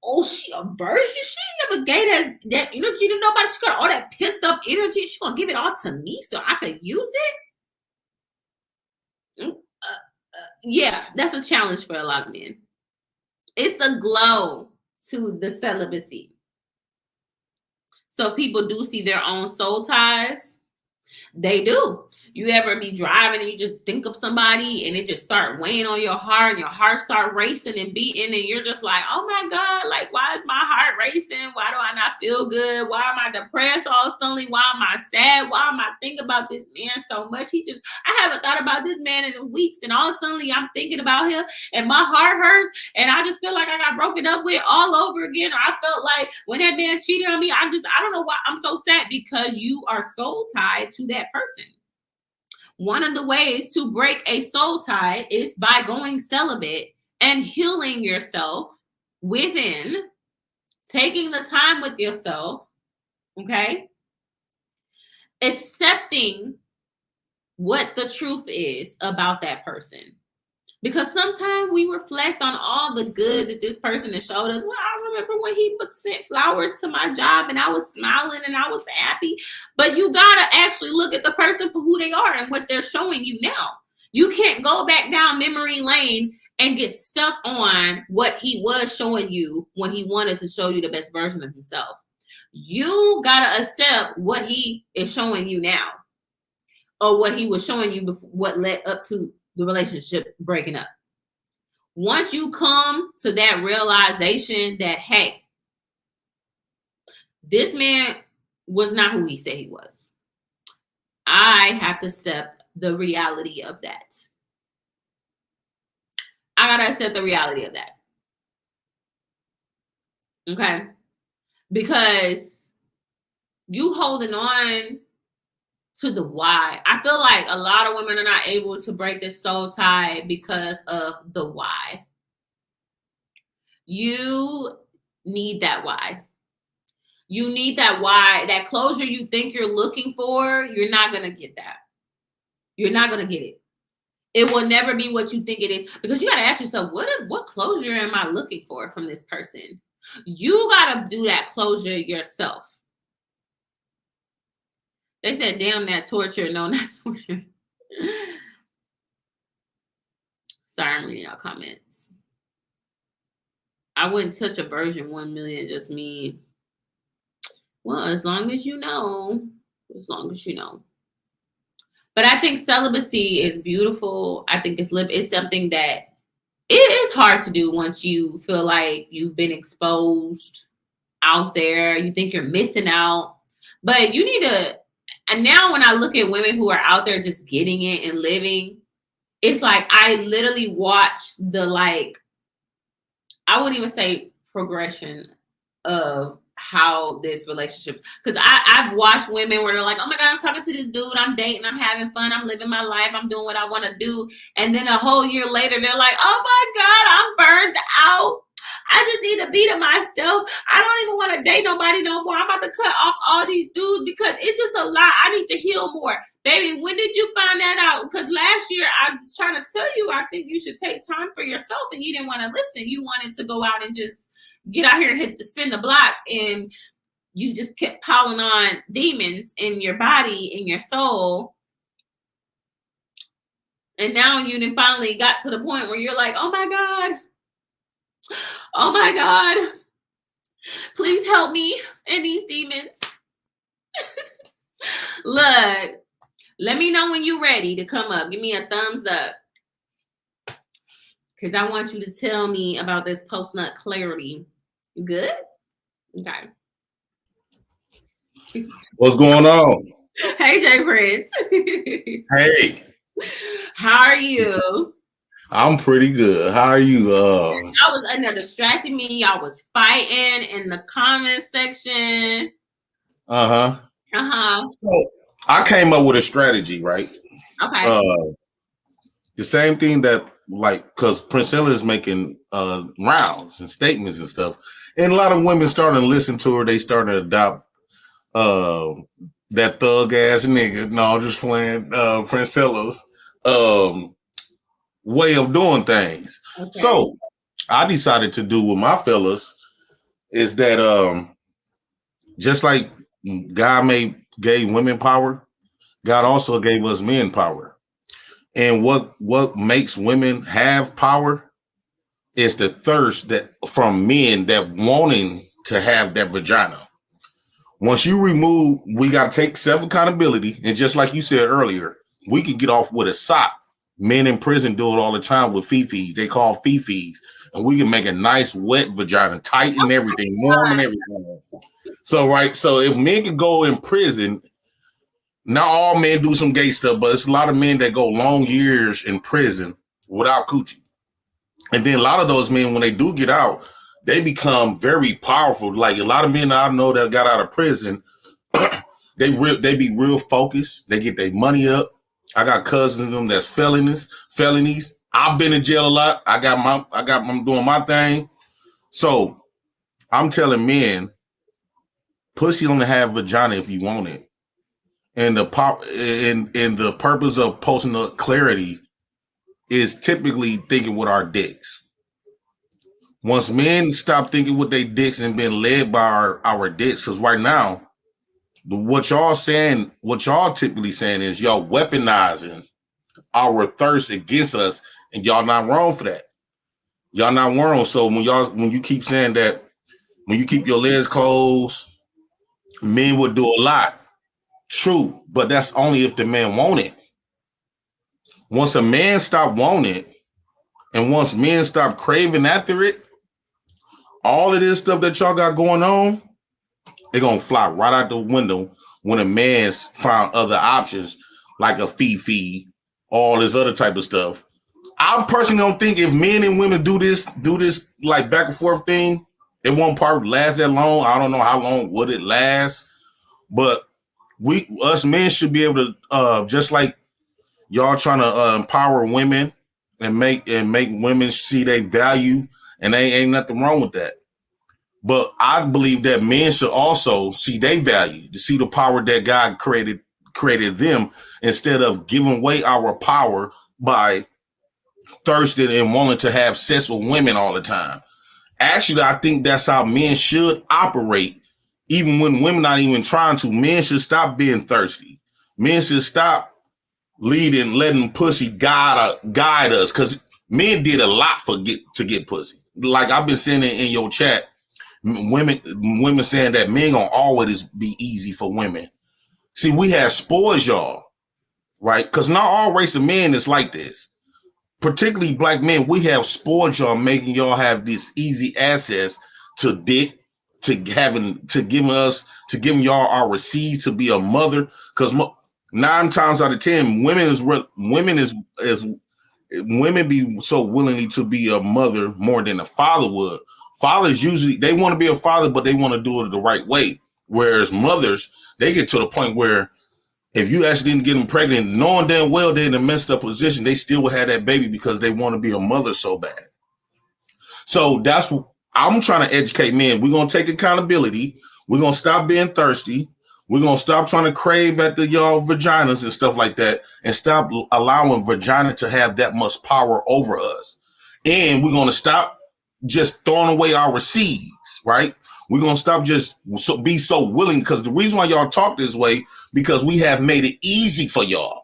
oh, she a virgin, she never gave that energy to nobody. She got all that pent up energy. She gonna give it all to me so I could use it. Yeah, that's a challenge for a lot of men. It's a glow to the celibacy. So people do see their own soul ties. They do. You ever be driving and you just think of somebody and it just start weighing on your heart and your heart start racing and beating and you're just like, oh my God, like, why is my heart racing? Why do I not feel good? Why am I depressed all suddenly? Why am I sad? Why am I thinking about this man so much? I haven't thought about this man in weeks and all suddenly I'm thinking about him and my heart hurts and I just feel like I got broken up with all over again. Or I felt like when that man cheated on me, I don't know why I'm so sad, because you are soul tied to that person. One of the ways to break a soul tie is by going celibate and healing yourself within, taking the time with yourself, okay? Accepting what the truth is about that person. Because sometimes we reflect on all the good that this person has showed us. Well, I remember when he sent flowers to my job and I was smiling and I was happy. But you got to actually look at the person for who they are and what they're showing you now. You can't go back down memory lane and get stuck on what he was showing you when he wanted to show you the best version of himself. You got to accept what he is showing you now, or what he was showing you before, what led up to the relationship breaking up. Once you come to that realization that, hey, this man was not who he said he was, I have to accept the reality of that. I got to accept the reality of that. Okay? Because you holding on to the why. I feel like a lot of women are not able to break this soul tie because of the why. You need that why. You need that why. That closure you think you're looking for, you're not going to get that. You're not going to get it. It will never be what you think it is, because you got to ask yourself, what closure am I looking for from this person? You got to do that closure yourself. They said, damn that torture. No, not torture. Sorry, I'm reading y'all comments. I wouldn't touch a virgin 1 million, just me. Well, as long as you know. As long as you know. But I think celibacy is beautiful. I think it's something that it is hard to do once you feel like you've been exposed out there. You think you're missing out. But you need to. And now when I look at women who are out there just getting it and living, it's like I literally watch the, like, I wouldn't even say progression of how this relationship, because I've watched women where they're like, oh my God, I'm talking to this dude, I'm dating, I'm having fun, I'm living my life, I'm doing what I want to do. And then a whole year later, they're like, oh my God, I'm burned out. I just need to be to myself. I don't even want to date nobody no more. I'm about to cut off all these dudes because it's just a lot. I need to heal more. Baby, when did you find that out? Because last year I was trying to tell you, I think you should take time for yourself, and you didn't want to listen. You wanted to go out and just get out here and spin the block, and you just kept piling on demons in your body, in your soul. And now you then finally got to the point where you're like, oh my God. Oh my God, please help me in these demons. Look, let me know when you're ready to come up. Give me a thumbs up, because I want you to tell me about this post-nut clarity. You good? Okay. What's going on? Hey, Jay Prince. Hey. How are you? I'm pretty good. How are you? Y'all was distracting me. Y'all was fighting in the comment section. Uh-huh. Uh-huh. So I came up with a strategy, right? Okay. The same thing that, like, because Priscilla is making rounds and statements and stuff, and a lot of women starting to listen to her. They starting to adopt that thug ass nigga. No, just playing Priscilla's way of doing things. Okay. So I decided to do with my fellas is that just like God gave women power, God also gave us men power. And what makes women have power is the thirst that from men that wanting to have that vagina. Once you remove, we got to take self-accountability. And just like you said earlier, we can get off with a sock. Men in prison do it all the time with fifis. They call fifis. And we can make a nice wet vagina, tight and everything, warm and everything. So, right. So if men can go in prison, not all men do some gay stuff, but it's a lot of men that go long years in prison without coochie. And then a lot of those men, when they do get out, they become very powerful. Like a lot of men I know that got out of prison, they be real focused. They get their money up. I got cousins of them that's felonies. I've been in jail a lot. I'm doing my thing. So I'm telling men, pussy don't have vagina if you want it. And the purpose of posting up clarity is typically thinking with our dicks. Once men stop thinking with their dicks and being led by our dicks, because right now, what y'all typically saying is y'all weaponizing our thirst against us, and y'all not wrong for that. Y'all not wrong. So when you keep saying that, when you keep your legs closed, men would do a lot. True, but that's only if the man want it. Once a man stop wanting it, and once men stop craving after it, all of this stuff that y'all got going on, they're gonna fly right out the window when a man's found other options like a fee, all this other type of stuff. I personally don't think if men and women do this like back and forth thing, it won't probably last that long. I don't know how long would it last, but us men should be able to just like y'all trying to empower women and make women see their value, and they ain't nothing wrong with that. But I believe that men should also see their value, to see the power that God created them, instead of giving away our power by thirsting and wanting to have sex with women all the time. Actually, I think that's how men should operate, even when women not even trying to. Men should stop being thirsty. Men should stop letting pussy guide us, because men did a lot to get pussy. Like I've been saying in your chat, women saying that men gonna always be easy for women. See, we have spoiled y'all, right? Because not all race of men is like this. Particularly black men, we have spoiled y'all, making y'all have this easy access to dick, to giving y'all our seeds to be a mother. Because 9 times out of 10, women be so willingly to be a mother more than a father would. Fathers usually, they want to be a father, but they want to do it the right way. Whereas mothers, they get to the point where if you actually didn't get them pregnant, knowing damn well they're in a messed up position, they still will have that baby because they want to be a mother so bad. So that's what I'm trying to educate men. We're going to take accountability. We're going to stop being thirsty. We're going to stop trying to crave at y'all vaginas and stuff like that, and stop allowing vagina to have that much power over us. And we're going to stop just throwing away our seeds, right? We're going to stop be so willing, because the reason why y'all talk this way, because we have made it easy for y'all.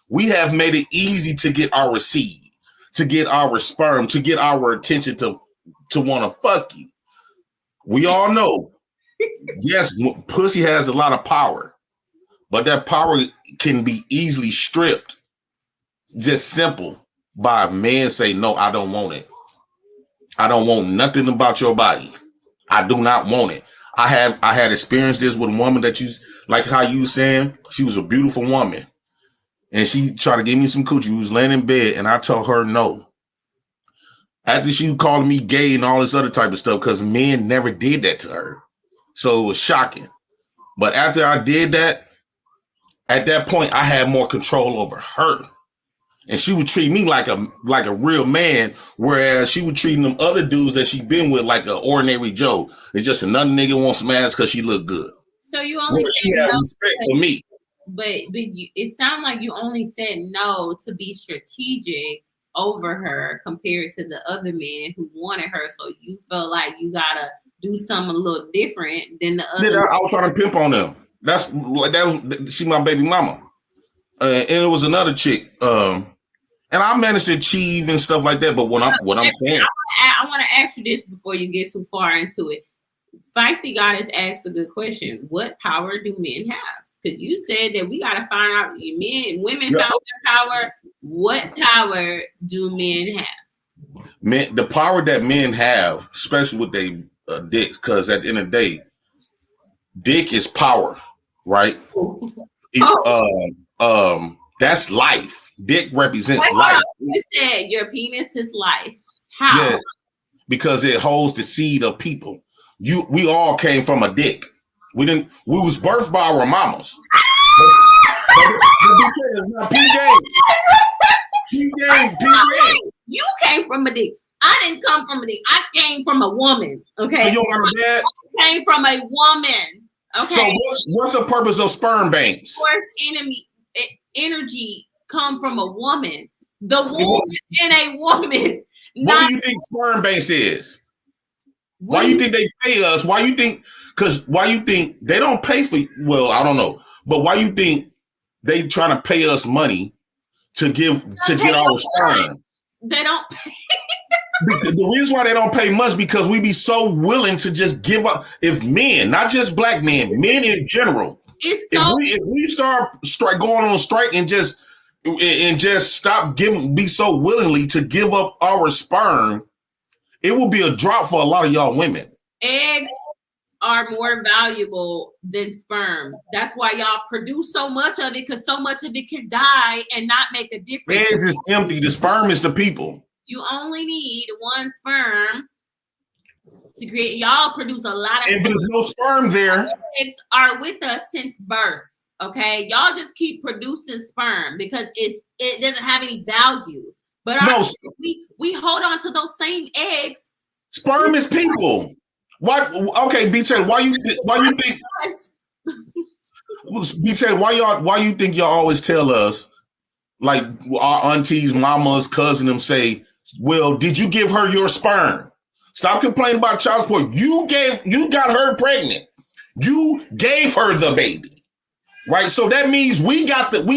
We have made it easy to get our seed, to get our sperm, to get our attention to want to fuck you. We all know, yes, pussy has a lot of power, but that power can be easily stripped, just simple, by a man say, no, I don't want it. I don't want nothing about your body. I do not want it. I had experienced this with a woman that like how you saying, she was a beautiful woman, and she tried to give me some coochie. We was laying in bed, and I told her no. After she called me gay and all this other type of stuff, because men never did that to her. So it was shocking. But after I did that, at that point, I had more control over her. And she would treat me like a real man, whereas she would treat them other dudes that she been with like an ordinary Joe. It's just another nigga wants some ass because she look good. So you only she had respect for me. But it sounded like you only said no to be strategic over her compared to the other men who wanted her. So you felt like you gotta do something a little different than the other. I was trying to pimp on them. She my baby mama, and it was another chick. And I managed to achieve and stuff like that. But what I'm saying, I want to ask you this before you get too far into it. Feisty Goddess asked a good question. What power do men have? Because you said that we got to find out women found their power. What power do men have? Men, the power that men have, especially with their dicks, because at the end of the day, dick is power, right? That's life. Dick represents life. You said your penis is life. How? Yeah, because it holds the seed of people. We all came from a dick. We was birthed by our mamas. You came from a dick. I didn't come from a dick. I came from a woman. Okay. So you don't have a dad? I came from a woman. Okay. So what's the purpose of sperm banks? Of course, energy come from a woman. The womb is in a woman. What do you think sperm base is? Why you think they pay us? Why you think? Because why you think they don't pay for? Well, I don't know, but why you think they trying to pay us money to get our sperm? They don't pay. Because the reason why they don't pay much because we be so willing to just give up. If men, not just black men, men in general, if we start going on strike and just stop be so willingly to give up our sperm, it will be a drop for a lot of y'all women. Eggs are more valuable than sperm. That's why y'all produce so much of it, because so much of it can die and not make a difference. Eggs is empty. The sperm is the people. You only need one sperm to create. Y'all produce a lot of. If there's no sperm there, eggs are with us since birth. Okay, y'all just keep producing sperm because it doesn't have any value. But we hold on to those same eggs. Sperm is people. Why? Okay, BT, why you think? BT, why you think y'all always tell us, like our aunties, mamas, cousins, them say, well, did you give her your sperm? Stop complaining about child support. You got her pregnant. You gave her the baby, right? So that means we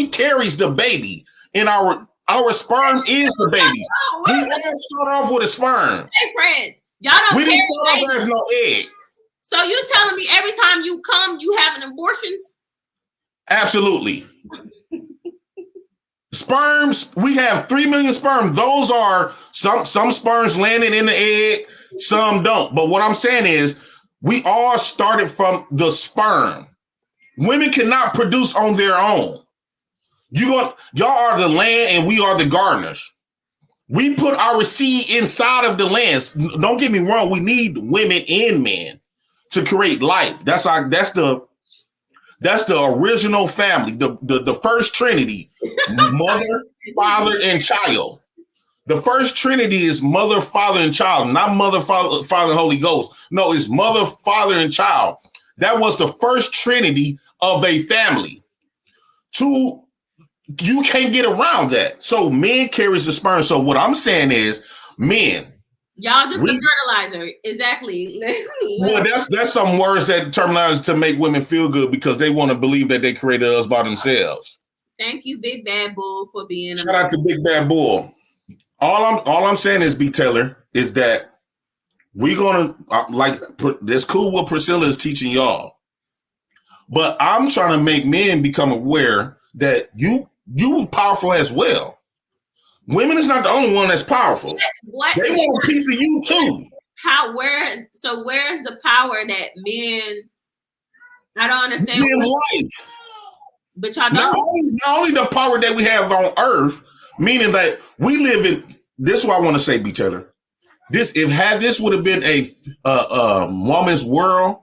carries the baby in our sperm is the baby. We didn't start off with a sperm. Hey, friends, y'all don't. We didn't start off as no egg. So you telling me every time you come, you having abortions? Absolutely. Sperms, we have 3 million sperm. Those are some sperms landing in the egg, some don't. But what I'm saying is we all started from the sperm. Women cannot produce on their own. Y'all are the land and we are the gardeners. We put our seed inside of the land. Don't get me wrong, we need women and men to create life. That's the original family, the first Trinity, mother, father, and child. The first Trinity is mother, father, and child, not mother, father, Holy Ghost. No, it's mother, father, and child. That was the first Trinity of a family. You can't get around that. So men carries the sperm. So what I'm saying is, men. Y'all just the fertilizer. Exactly. Well, that's some words that terminology to make women feel good because they want to believe that they created us by themselves. Thank you, Big Bad Bull, for being. Shout out to Big Bad Bull. All I'm saying is, B. Taylor, is that we're gonna this cool what Priscilla is teaching y'all, but I'm trying to make men become aware that you powerful as well. Women is not the only one that's powerful. What? They want a piece of you too. Where's the power that men? I don't understand. In life. But y'all not only the power that we have on earth, meaning that we live in. This is what I want to say, B. Taylor. This would have been a woman's world,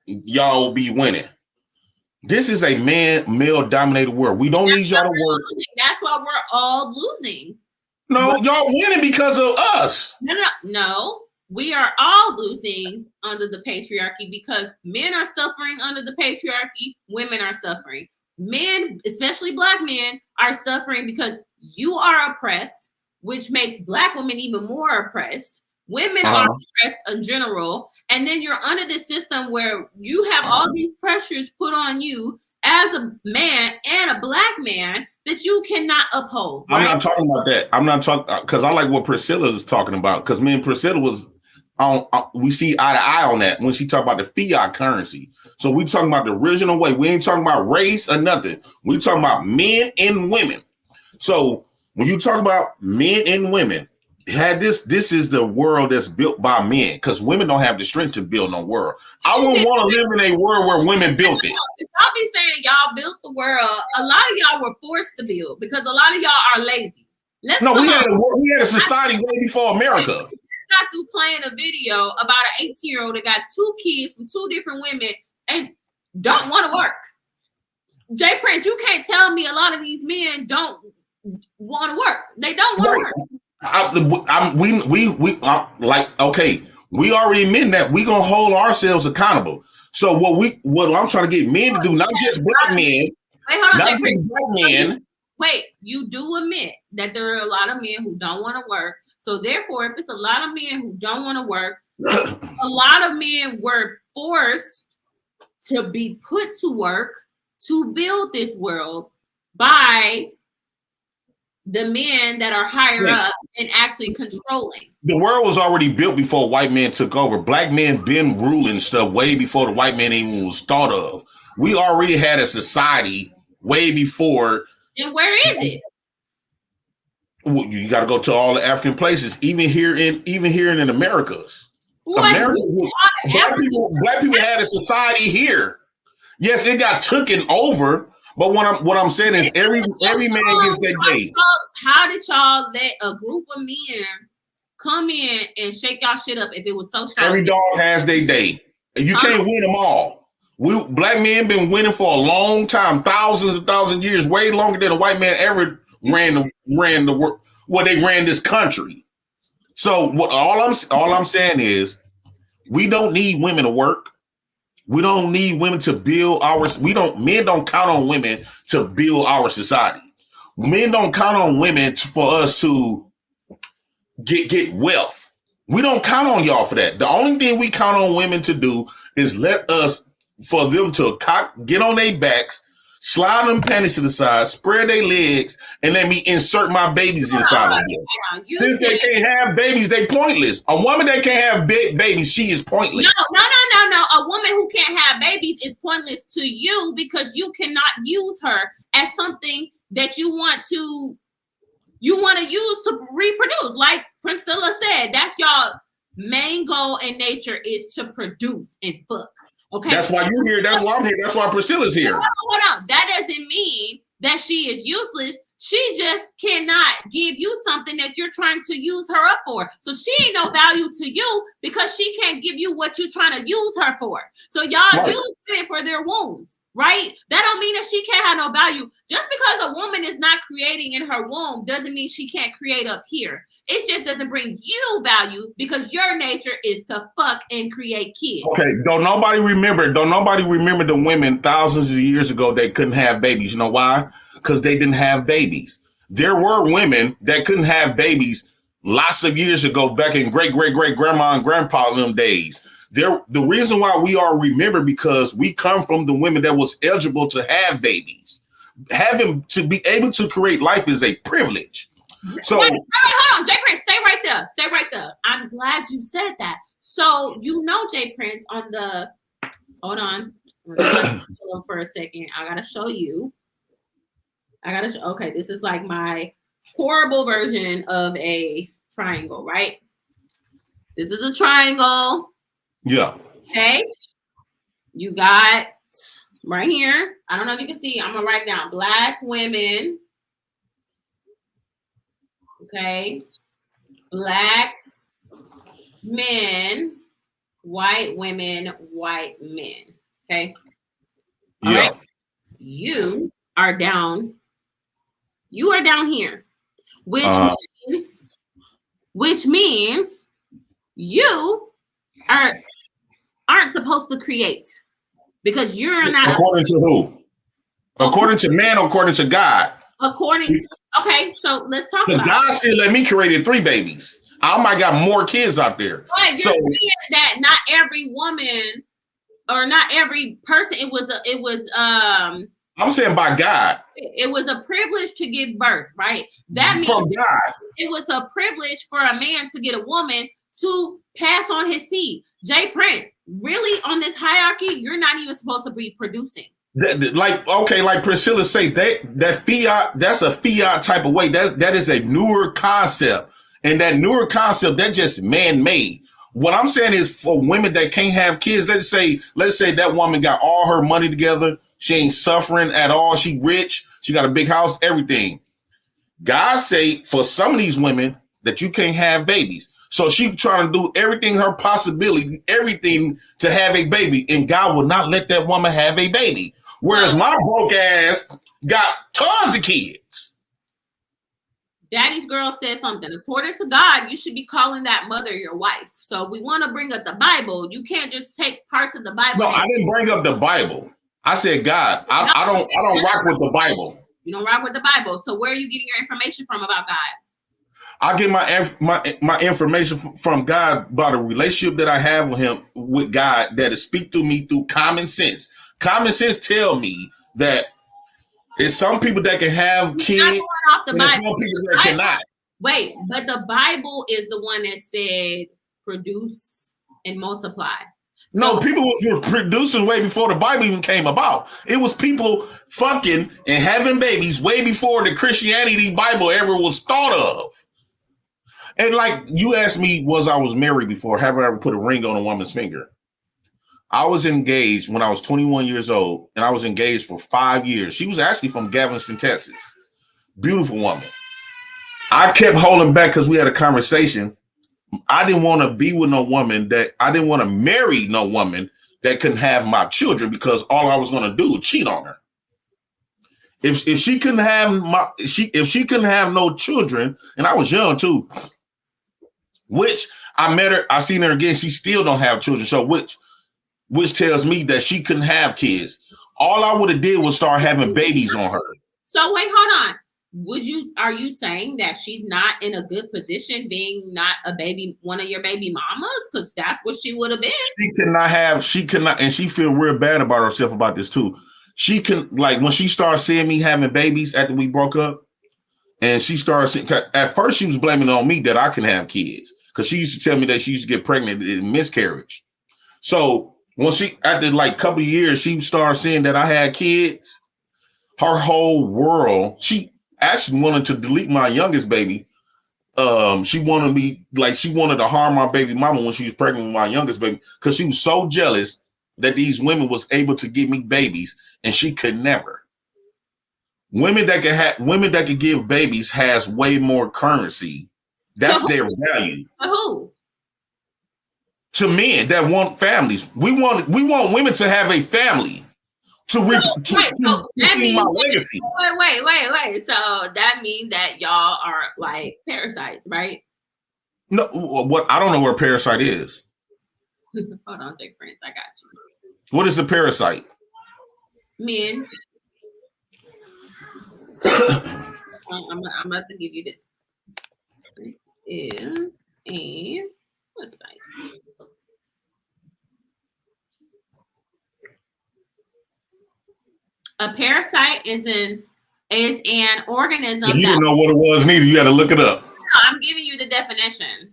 y'all will be winning. This is a male-dominated world. We don't need y'all to work. That's why we're all losing. No, y'all winning because of us. No. We are all losing under the patriarchy because men are suffering under the patriarchy. Women are suffering. Men, especially black men, are suffering because you are oppressed, which makes black women even more oppressed. Women are oppressed in general. And then you're under this system where you have all these pressures put on you as a man and a black man that you cannot uphold. Right? I'm not talking about that. I'm not talking because I like what Priscilla is talking about because me and Priscilla was on. We see eye to eye on that when she talked about the fiat currency. So we talking about the original way. We ain't talking about race or nothing. We talking about men and women. So when you talk about men and women, this is the world that's built by men because women don't have the strength to build no world. I wouldn't want to live in a world where women built it. Y'all be saying y'all built the world. A lot of y'all were forced to build because a lot of y'all are lazy. We had a society way before America. Got through playing a video about an 18-year-old that got 2 kids from 2 different women and don't want to work. Jay Prince, you can't tell me a lot of these men don't want to work. They don't want to work. We already admit that we gonna hold ourselves accountable. So what I'm trying to get men to do, not just black men, not just black men. wait, you do admit that there are a lot of men who don't want to work. So therefore, if it's a lot of men who don't want to work, a lot of men were forced to be put to work to build this world by the men that are higher up and actually controlling. The world was already built before white men took over. Black men been ruling stuff way before the white man even was thought of. We already had a society way before. And where is it? You got to go to all the African places, even here in Americas. Black people had a society here. Yes, it got taken over. But what I'm saying is every man gets their day. How did y'all let a group of men come in and shake y'all shit up if it was so strong? Every dog has their day. You can't win them all. Black men been winning for a long time, thousands and thousands of years, way longer than a white man ever ran the work. Well, they ran this country. So all I'm saying is we don't need women to work. We don't need women to build men don't count on women to build our society. Men don't count on women for us to get wealth. We don't count on y'all for that. The only thing we count on women to do is for them to get on their backs, slide them panties to the side, spread their legs, and let me insert my babies inside of them. Since they can't have babies, they pointless. A woman that can't have babies, she is pointless. No. A woman who can't have babies is pointless to you because you cannot use her as something that you want to use to reproduce. Like Priscilla said, that's y'all main goal in nature is to produce and fuck. Okay. That's why you're here. That's why I'm here. That's why Priscilla's here. Hold on. That doesn't mean that she is useless. She just cannot give you something that you're trying to use her up for. So she ain't no value to you because she can't give you what you're trying to use her for. So y'all use it for their wounds, right? That don't mean that she can't have no value. Just because a woman is not creating in her womb doesn't mean she can't create up here. It just doesn't bring you value because your nature is to fuck and create kids. Okay, don't nobody remember the women thousands of years ago that couldn't have babies. You know why? Because they didn't have babies. There were women that couldn't have babies lots of years ago, back in great-great-great-grandma and grandpa in them days. The reason why we are remembered because we come from the women that was eligible to have babies. Having to be able to create life is a privilege. So wait, hold on, Jay Prince, stay right there. I'm glad you said that. So Jay Prince hold on for a second. I gotta show you. Okay, this is like my horrible version of a triangle, right? This is a triangle. Yeah. Okay. You got right here. I don't know if you can see. I'm gonna write down Black women. Okay. Black men, white women, white men. Okay. All right. You are down here, which means you aren't supposed to create because you're not. According to who? According to man or according to God? Okay, so let's talk about. Because God still let me create 3 babies. I might got more kids out there. But you're saying that not every woman or not every person. I'm saying by God. It was a privilege to give birth, right? That means from God. It was a privilege for a man to get a woman to pass on his seed. Jay Prince, really on this hierarchy, you're not even supposed to be producing. Like Priscilla say, that fiat, that's a fiat type of way. That is a newer concept. And that newer concept, that's just man-made. What I'm saying is for women that can't have kids, let's say that woman got all her money together. She ain't suffering at all. She rich. She got a big house, everything. God say for some of these women that you can't have babies. So she trying to do everything her possibility, everything to have a baby. And God will not let that woman have a baby. Whereas my broke ass got tons of kids. Daddy's girl said something. According to God, you should be calling that mother your wife. So if we want to bring up the Bible, you can't just take parts of the Bible. No, I didn't bring up the Bible. I said God. I don't rock with the Bible. You don't rock with the Bible. So where are you getting your information from about God? I get my information from God by the relationship that I have with God, that is speak to me through common sense. Common sense tell me that there's some people that can have kids, and there's some people that cannot. Wait, but the Bible is the one that said produce and multiply. No, people were producing way before the Bible even came about. It was people fucking and having babies way before the Christianity Bible ever was thought of. And like you asked me, I was married before? Have I ever put a ring on a woman's finger? I was engaged when I was 21 years old, and I was engaged for 5 years. She was actually from Galveston, Texas. Beautiful woman. I kept holding back because we had a conversation. I didn't want to be with no woman I didn't want to marry no woman that couldn't have my children, because all I was going to do was cheat on her. If she couldn't have if she couldn't have no children, and I was young too, which I met her, I seen her again, she still don't have children. So which tells me that she couldn't have kids. All I would have did was start having babies on her. So wait, hold on. Are you saying that she's not in a good position being not one of your baby mamas? Because that's what she would have been. She cannot, and she feel real bad about herself about this too. She can, like, when she started seeing me having babies after we broke up, and she started seeing, at first she was blaming it on me that I can have kids, because she used to tell me that she used to get pregnant in miscarriage. So when after like a couple of years, she started seeing that I had kids. Her whole world, she actually wanted to delete my youngest baby. She wanted to harm my baby mama when she was pregnant with my youngest baby, because she was so jealous that these women was able to give me babies and she could never. Women that could give babies has way more currency. That's their value. To who? To men that want families. We want women to have a family. To see my legacy. Wait. So that means that y'all are like parasites, right? No, what? I don't know what a parasite is. Hold on, Jake Prince, I got you. What is a parasite? Men. I'm about to give you the. This is a site. A parasite is an organism. You didn't know what it was neither. You had to look it up. No, I'm giving you the definition.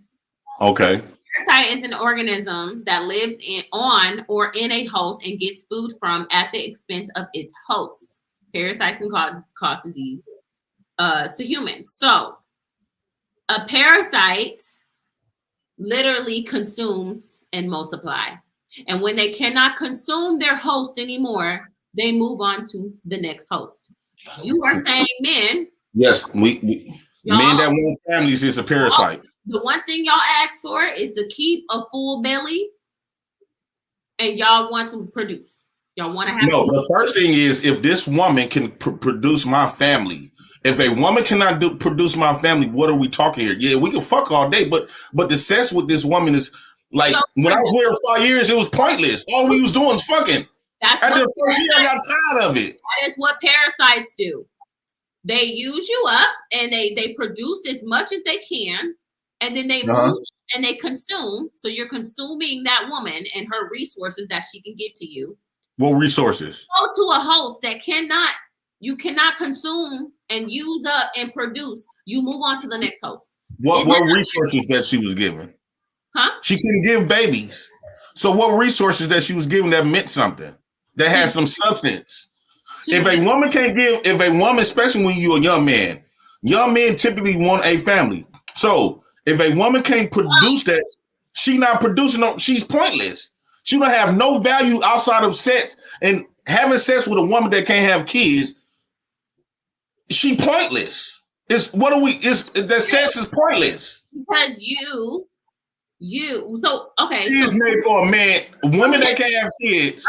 Okay. Parasite is an organism that lives on or in a host and gets food from at the expense of its host. Parasites can cause disease to humans. So a parasite literally consumes and multiply. And when they cannot consume their host anymore, they move on to the next host. You are saying men. Yes, men that want families is a parasite. The one thing y'all ask for is to keep a full belly, and y'all want to produce. Y'all want to have. No, the first thing is, if this woman can produce my family. If a woman cannot produce my family, what are we talking here? Yeah, we can fuck all day, but the sex with this woman is like, when I was with her 5 years, it was pointless. All we was doing was fucking. After the first year, I got tired of it. That is what parasites do. They use you up, and they produce as much as they can, and then they move and they consume. So you're consuming that woman and her resources that she can give to you. What resources? Go to a host that you cannot consume and use up and produce. You move on to the next host. What resources that she was given? Huh? She couldn't give babies. So what resources that she was given that meant something? That has some substance. If a woman, especially when you're a young men typically want a family. So if a woman can't produce that, she's not producing, she's pointless. She don't have no value outside of sex, and having sex with a woman that can't have kids, she pointless. That sex is pointless. Because you is made for a man. Women that can't have kids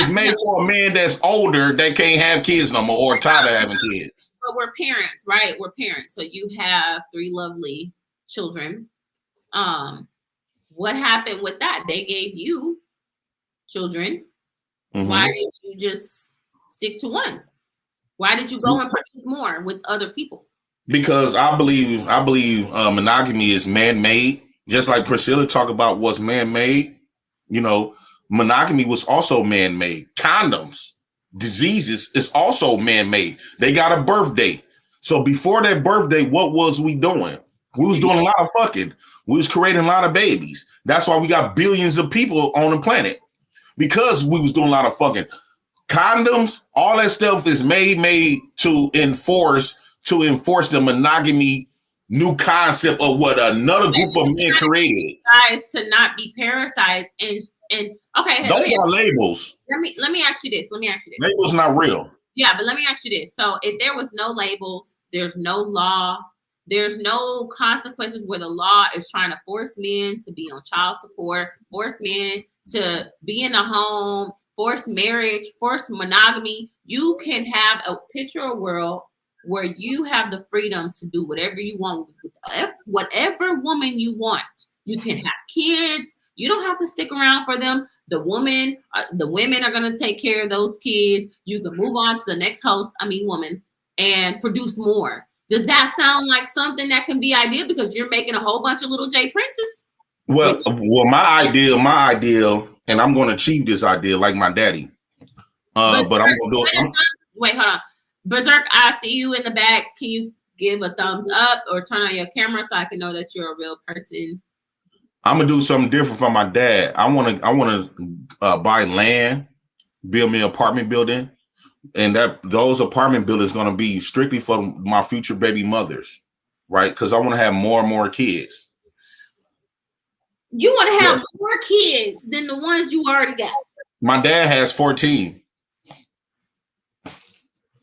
is made for a man that's older that can't have kids no more or tired of having kids. But we're parents, right? We're parents. So you have 3 lovely children. What happened with that? They gave you children. Mm-hmm. Why did you just stick to one? Why did you go and produce more with other people? Because I believe monogamy is man-made. Just like Priscilla talked about what's man-made, you know, monogamy was also man-made. Condoms, diseases is also man-made. They got a birthday. So before that birthday, what was we doing? We was doing a lot of fucking. We was creating a lot of babies. That's why we got billions of people on the planet, because we was doing a lot of fucking. Condoms, all that stuff is made to enforce the monogamy new concept of what another group of men created. Guys, to not be parasites and okay. Those are labels. Let me ask you this. Labels not real. Yeah, but let me ask you this. So if there was no labels, there's no law, there's no consequences where the law is trying to force men to be on child support, force men to be in a home, force marriage, force monogamy. You can have a picture of a world where you have the freedom to do whatever you want with whatever woman you want. You can have kids. You don't have to stick around for them. The women are going to take care of those kids. You can move on to the next woman, and produce more. Does that sound like something that can be ideal? Because you're making a whole bunch of little J Princes. Well, my ideal, and I'm going to achieve this ideal like my daddy. But I'm going to do it. Wait, hold on. Berserk, I see you in the back. Can you give a thumbs up or turn on your camera so I can know that you're a real person? I'm gonna do something different from my dad. I want to buy land, build me an apartment building, and those apartment buildings gonna be strictly for my future baby mothers, right? Because I want to have more and more kids. You want to have more kids than the ones you already got. My dad has 14.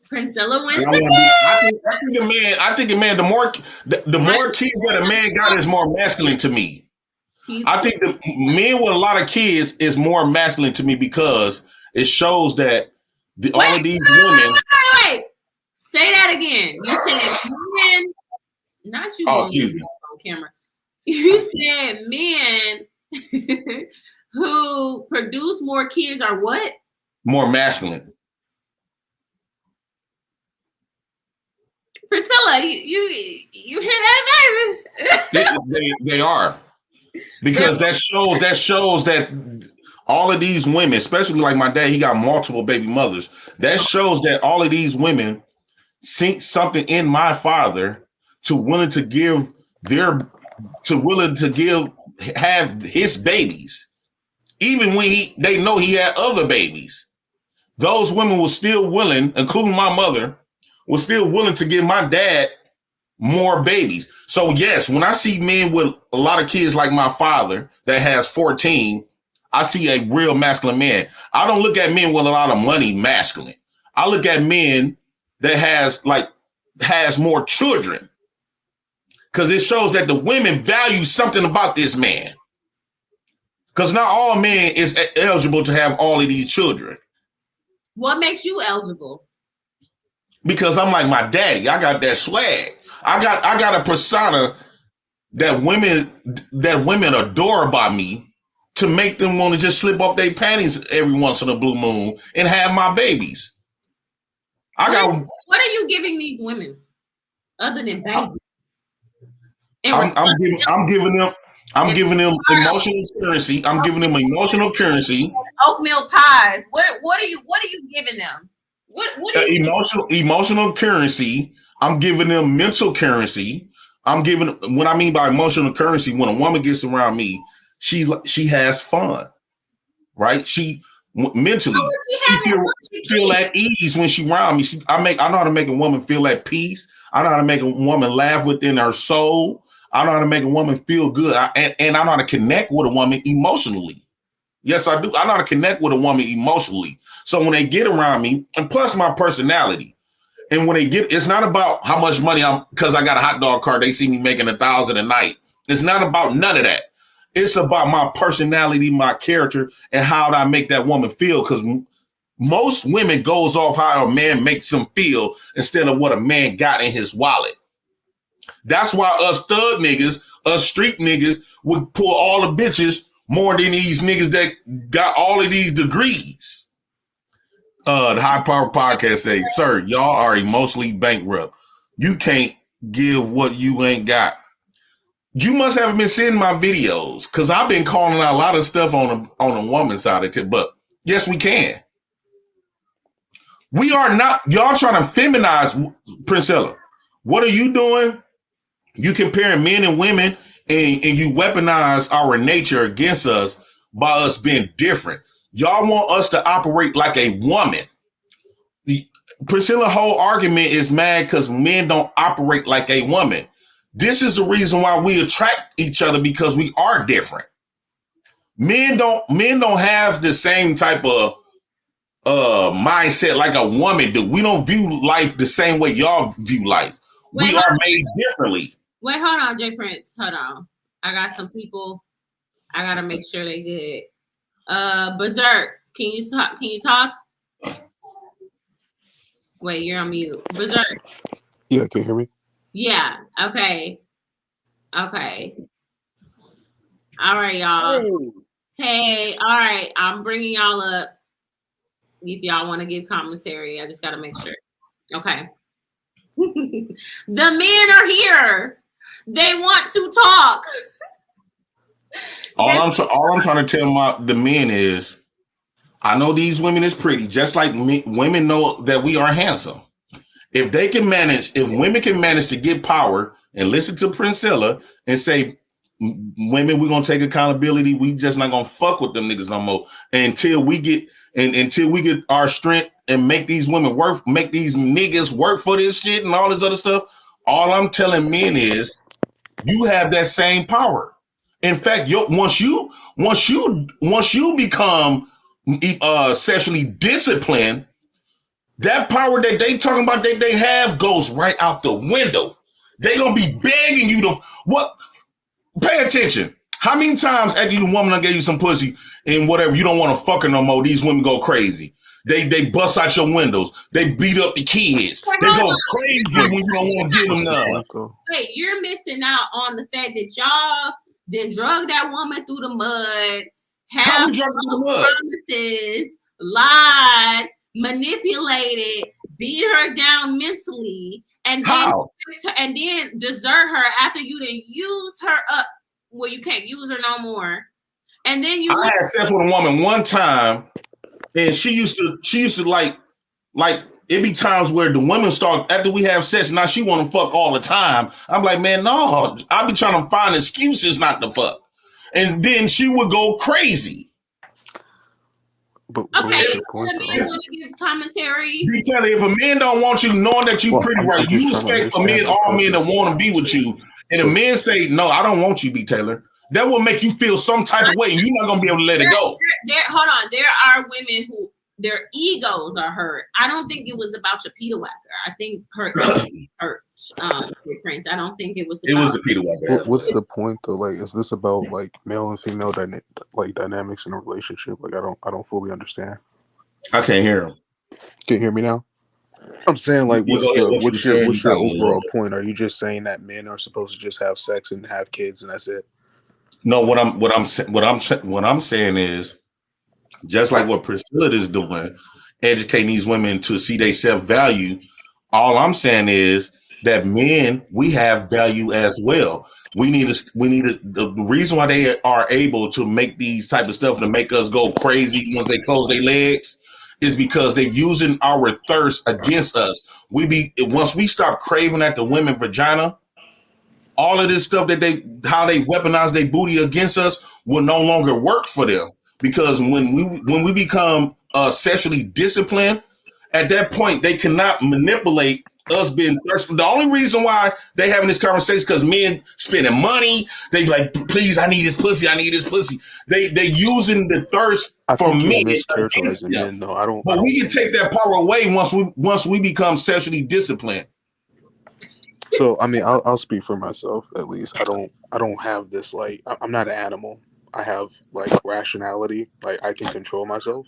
Priscilla wins. I think the more kids that a man got is more masculine to me. I think the men with a lot of kids is more masculine to me because it shows that all of these women. Wait. Say that again. You said men, not you. Oh, excuse me. On camera. You said men who produce more kids are what? More masculine. Priscilla, you hear that, baby? They are. Because that shows that all of these women, especially like my dad, he got multiple baby mothers. That shows that all of these women see something in my father have his babies. Even when they know he had other babies. Those women were still willing, including my mother, was still willing to give my dad more babies. So yes, when I see men with a lot of kids like my father that has 14, I see a real masculine man. I don't look at men with a lot of money masculine. I look at men that has more children. Because it shows that the women value something about this man. Because not all men is eligible to have all of these children. What makes you eligible? Because I'm like my daddy. I got that swag. I got a persona that women adore by me to make them want to just slip off their panties every once in a blue moon and have my babies. What are you giving these women other than babies? I'm giving them emotional currency. I'm giving them emotional currency. Oatmeal pies. What are you giving them? What are you emotional currency. I'm giving them mental currency. What I mean by emotional currency, when a woman gets around me, she has fun, right? She mentally feel at ease when she around me. I know how to make a woman feel at peace. I know how to make a woman laugh within her soul. I know how to make a woman feel good, and I know how to connect with a woman emotionally. Yes, I do. I know how to connect with a woman emotionally. So when they get around me, and plus my personality. And when they get, it's not about how much money because I got a hot dog cart, they see me making $1,000 a night. It's not about none of that. It's about my personality, my character, and how I make that woman feel. Because most women goes off how a man makes them feel instead of what a man got in his wallet. That's why us thug niggas, us street niggas would pull all the bitches more than these niggas that got all of these degrees. The High Power Podcast say, sir, y'all are emotionally bankrupt. You can't give what you ain't got. You must have been seeing my videos because I've been calling out a lot of stuff on the woman's side of it. But yes, we can. We are not, y'all trying to feminize Priscilla. What are you doing? You comparing men and women and you weaponize our nature against us by us being different. Y'all want us to operate like a woman. Priscilla's whole argument is mad because men don't operate like a woman. This is the reason why we attract each other, because we are different. Men don't have the same type of mindset like a woman do. We don't view life the same way y'all view life. We are made differently. Wait, hold on, J Prince. Hold on. I got some people. I gotta make sure they good. Berserk, can you talk? Can you talk? Wait, you're on mute. Berserk. Yeah, can you hear me? Yeah. Okay. Okay. All right, y'all. Hey, all right. I'm bringing y'all up. If y'all want to give commentary, I just gotta make sure. Okay. The men are here. They want to talk. All I'm trying to tell the men is, I know these women is pretty, just like women know that we are handsome. If women can manage to get power and listen to Priscilla and say, women, we're gonna take accountability. We just not gonna fuck with them niggas no more until we get our strength and make these women work, make these niggas work for this shit and all this other stuff. All I'm telling men is, you have that same power. In fact, once you become sexually disciplined, that power that they talking about that they have goes right out the window. They gonna be begging you to what? Pay attention. How many times after the woman gave you some pussy and whatever, you don't want to fuck her no more, these women go crazy. They bust out your windows. They beat up the kids. They go crazy when you don't want to give them none. Wait, you're missing out on the fact that y'all then drug that woman through the mud, have promises, lied, manipulated, beat her down mentally, and then desert her after you then used her up where you can't use her no more. And then I had sex with a woman one time, and she used to like it be times where the women start after we have sex. Now she want to fuck all the time. I'm like, man, no. I be trying to find excuses not to fuck, and then she would go crazy. Okay, the man want to give commentary. Be telling if a man don't want you, knowing that you pretty right, you expect for men, all men to want to be with you, and the men say, no, I don't want you, B. Taylor. That will make you feel some type of way, and you're not gonna be able to let it go. Hold on, there are women who their egos are hurt. I don't think it was about your Peter Whacker. I think her hurt. Prince. I don't think it was. It was the Peter Whacker. What's the point though? Like, is this about like male and female dynamics in a relationship? Like, I don't fully understand. I can't hear him. Can you hear me now? I'm saying, like, what's your overall point? Are you just saying that men are supposed to just have sex and have kids and that's it? No, what I'm saying is, just like what Priscilla is doing, educating these women to see their self-value. All I'm saying is that men, we have value as well. The reason why they are able to make these type of stuff to make us go crazy once they close their legs is because they're using our thirst against us. Once we stop craving at the women vagina, all of this stuff how they weaponize their booty against us will no longer work for them. Because when we become sexually disciplined, at that point they cannot manipulate us being thirsty. The only reason why they having this conversation is because men spending money. They be like, please, I need this pussy. I need this pussy. They using the thirst for men. But we can take that power away once we become sexually disciplined. So I mean, I'll speak for myself at least. I don't have this like I'm not an animal. I have like rationality, like I can control myself.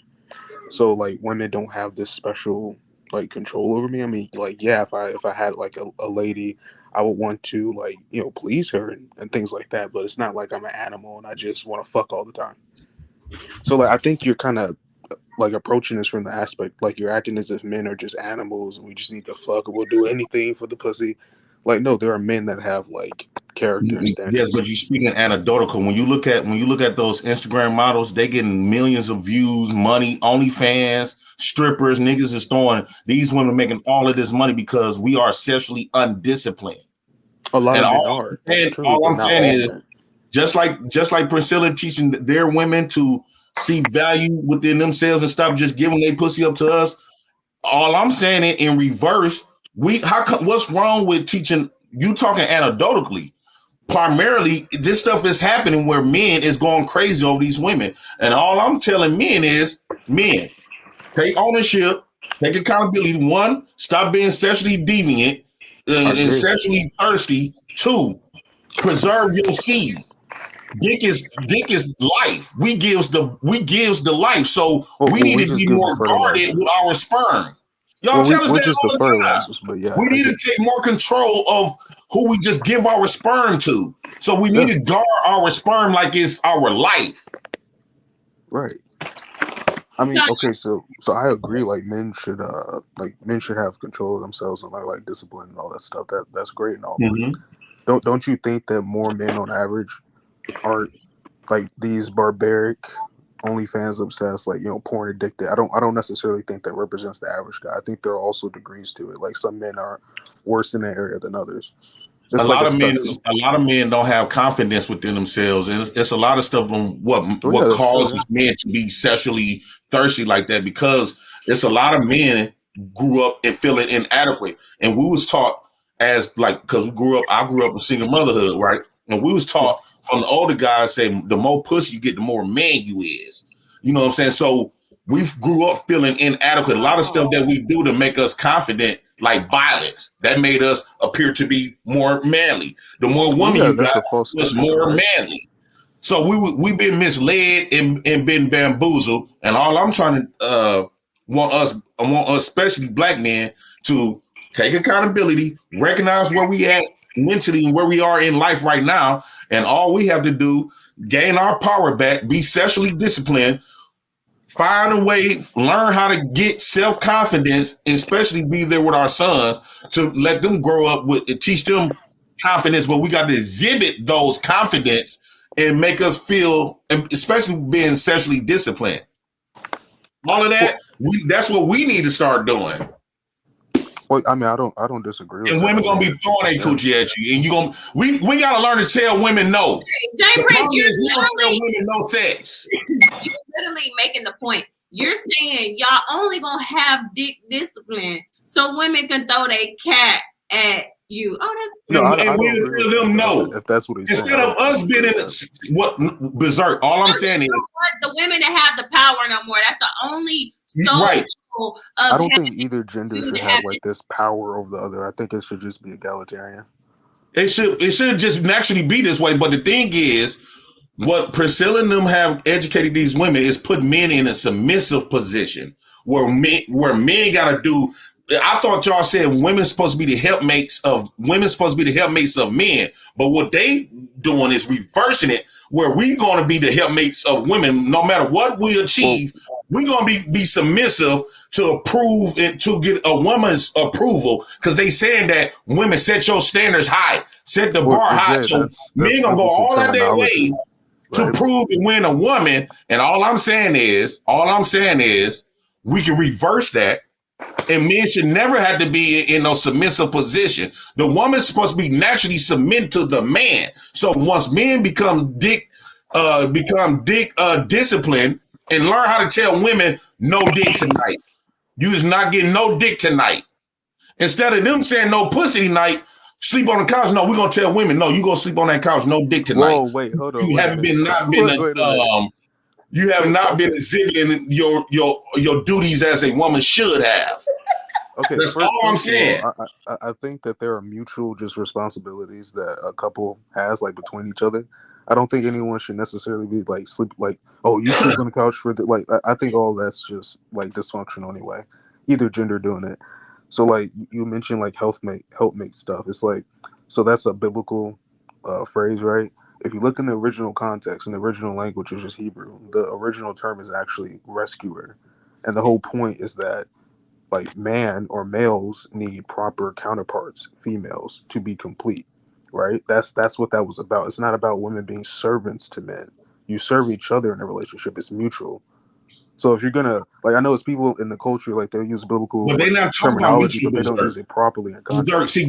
So like women don't have this special like control over me. I mean, like, yeah, if I had like a lady, I would want to like, you know, please her and things like that. But it's not like I'm an animal and I just want to fuck all the time. So like I think you're kind of like approaching this from the aspect like you're acting as if men are just animals and we just need to fuck and we'll do anything for the pussy. Like, no, there are men that have like character and standards. Yes, but you speaking anecdotal. When you look at those Instagram models, they getting millions of views, money, OnlyFans, strippers, niggas is throwing these women making all of this money because we are sexually undisciplined. A lot of men are. And True, all but I'm not saying all is, men. just like Priscilla teaching their women to see value within themselves and stop just giving their pussy up to us. All I'm saying in reverse, what's wrong with teaching you talking anecdotally? Primarily, this stuff is happening where men is going crazy over these women. And all I'm telling men is, men, take ownership, take accountability. One, stop being sexually deviant and sexually thirsty. Two, preserve your seed. Dick is life. We gives the life. So we need to be more guarded with our sperm. Y'all tell us that all the time. But yeah, we need to take more control of who we just give our sperm to. So we need to guard our sperm like it's our life. Right. I mean, okay, so I agree. Like men should have control of themselves and like discipline and all that stuff. That's great and all. But don't you think that more men on average aren't like these barbaric OnlyFans obsessed, like, you know, porn addicted? I don't necessarily think that represents the average guy. I think there are also degrees to it. Like some men are worse in that area than others. A lot of men don't have confidence within themselves, and it's a lot of stuff on what causes men to be sexually thirsty like that, because it's a lot of men grew up and feeling inadequate, and we was taught as like, because I grew up in single motherhood, right? And we was taught from the older guys, say the more pussy you get, the more man you is. You know what I'm saying? So we grew up feeling inadequate. A lot of stuff that we do to make us confident, like violence, that made us appear to be more manly. The more woman you got, was more manly. So we've been misled and been bamboozled. And all I'm trying to want us, especially black men, to take accountability, recognize where we at mentally and where we are in life right now. And all we have to do, gain our power back, be sexually disciplined, find a way, learn how to get self-confidence, especially be there with our sons to let them grow up with, teach them confidence, but we got to exhibit those confidence and make us feel, especially being sexually disciplined. All of that, that's what we need to start doing. Well, I mean, I don't disagree with and that. women gonna be throwing a coochie at you, and we gotta learn to tell women no. Jay Prince, you're literally women no sex. You're literally making the point. You're saying y'all only gonna have dick discipline so women can throw their cat at you. Oh, that's and we tell them no. If that's what he's instead saying. of us being in berserk. All I'm saying is the women that have the power no more. That's the only right. I don't think either gender should have like this power over the other. I think it should just be egalitarian. It should just naturally be this way. But the thing is, what Priscilla and them have educated these women is put men in a submissive position where men gotta do. I thought y'all said women's supposed to be the helpmates of men, but what they doing is reversing it, where we gonna be the helpmates of women. No matter what we achieve, we're gonna be submissive to approve and to get a woman's approval, because they saying that women set your standards high, set the bar high. So men gonna go all out their way to prove and win a woman. And all I'm saying is we can reverse that. And men should never have to be in no submissive position. The woman's supposed to be naturally submit to the man. So once men become disciplined and learn how to tell women no dick tonight. You is not getting no dick tonight. Instead of them saying no pussy tonight, sleep on the couch. No, we're gonna tell women, no, you gonna sleep on that couch, no dick tonight. Whoa, wait, hold on. You haven't not been exhibiting your duties as a woman should have. Okay, that's all I'm saying. I think that there are mutual just responsibilities that a couple has, like between each other. I don't think anyone should necessarily be like sleep like, oh, you sleep on the couch for the like. I think all that's just like dysfunctional anyway. Either gender doing it. So like you mentioned like helpmate stuff. It's like, so that's a biblical phrase, right? If you look in the original context, in the original language, which is Hebrew, the original term is actually rescuer. And the whole point is that like man or males need proper counterparts, females, to be complete, right? That's what that was about. It's not about women being servants to men. You serve each other in a relationship. It's mutual. So if you're gonna, like, I know it's people in the culture, like they'll use biblical But they're not talking about terminology, but mutual they don't use it properly in context. Dirk, see,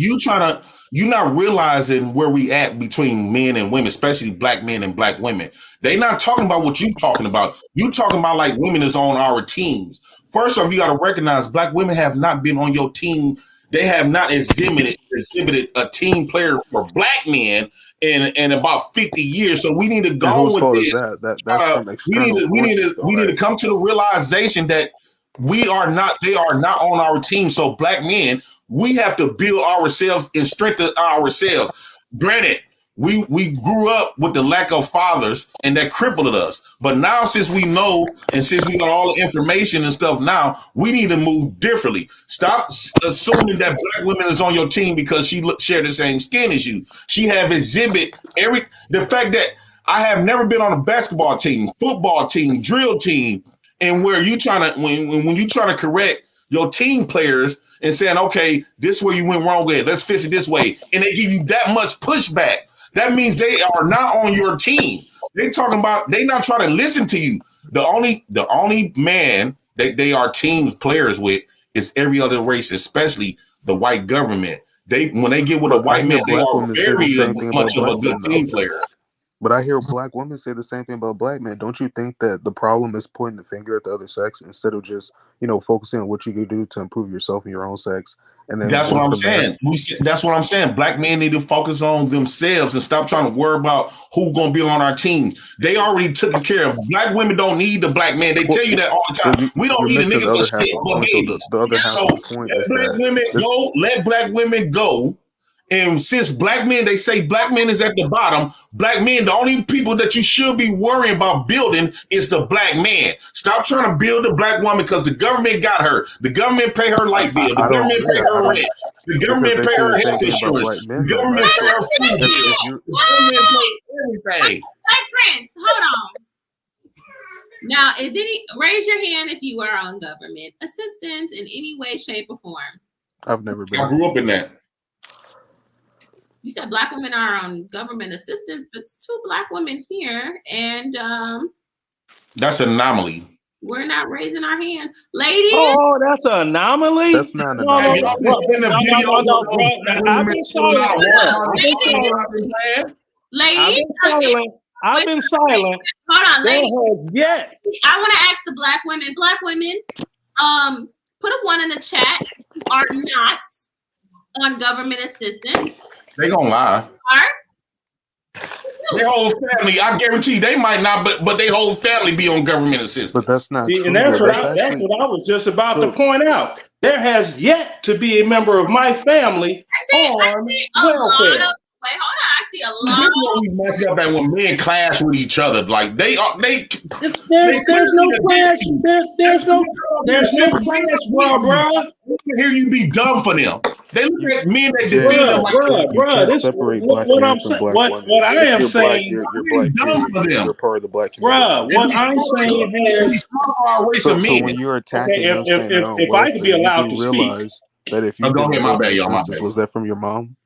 you're not realizing where we at between men and women, especially black men and black women. They not talking about what you talking about. You talking about like women is on our teams. First off, you got to recognize black women have not been on your team. They have not exhibited a team player for black men in about 50 years. So we need to go with this. That's from external we need to come to the realization that they are not on our team. So black men, we have to build ourselves and strengthen ourselves. Granted, we grew up with the lack of fathers and that crippled us. But now since we know and since we got all the information and stuff now, we need to move differently. Stop assuming that black women is on your team because she share the same skin as you. She have exhibit the fact that I have never been on a basketball team, football team, drill team, and where you trying to when you try to correct your team players and saying, okay, this is where you went wrong with, let's fix it this way, and they give you that much pushback, that means they are not on your team. They not trying to listen to you. The only man that they are team players with is every other race, especially the white government. When they get with a white man, they are very much of a good team player. But I hear black women say the same thing about black men. Don't you think that the problem is pointing the finger at the other sex instead of just, focusing on what you can do to improve yourself and your own sex? And then that's what I'm saying. That's what I'm saying. Black men need to focus on themselves and stop trying to worry about who's going to be on our team. They already taken care of. Black women don't need the black man. They tell you that all the time. We don't need a nigga for shit but babies. The other half of the point is let black women go. And since black men, they say black men is at the bottom, black men, the only people that you should be worrying about building is the black man. Stop trying to build the black woman because the government got her. The government pay her light bill. The government pay her rent. The government pay her health insurance. The government pay her food bill. The government pay everything. Hey, Prince, hold on. Now, raise your hand if you are on government assistance in any way, shape, or form. I've never been. I grew up in that. You said black women are on government assistance, but it's 2 black women here, and that's an anomaly. We're not raising our hands, ladies. Oh, that's an anomaly. That's not an anomaly. I've been silent. Ladies, I've been silent. Hold on, ladies. I want to ask the black women, put a 1 in the chat who are not on government assistance. They gonna lie. Their whole family, I guarantee they might not, but their whole family be on government assistance. But that's not true. And that's what I was just about to point out. There has yet to be a member of my family on welfare. Wait, hold on. I see a lot. We mess up that when men clash with each other, like there's no clash. There's no clash, bro. Here you be dumb for them. They look at men that defend them like you can't separate black men from black women. What I am saying, you're black. You're part of the black community. Bro, what I'm saying is, so when you're attacking them, if I could be allowed to realize that if you was that from your mom?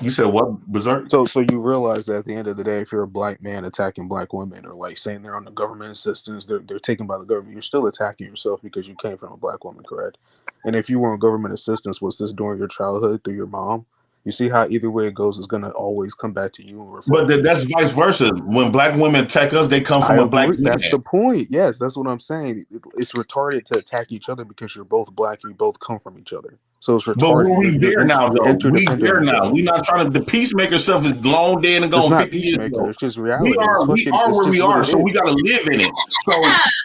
You said what, Berserk? So you realize that at the end of the day, if you're a black man attacking black women or like saying they're on the government assistance, they're taken by the government, you're still attacking yourself because you came from a black woman, correct? And if you were on government assistance, was this during your childhood through your mom? You see how either way it goes is going to always come back to you. But that's vice versa. When black women attack us, they come from a black man. That's the point. Yes, that's what I'm saying. It's retarded to attack each other because you're both black and you both come from each other. So it's retarded. But we there now, though. We there now. We're not trying to. The peacemaker stuff is long dead and gone 50 years ago. It's just reality. We are where we are, so we got to live in it. So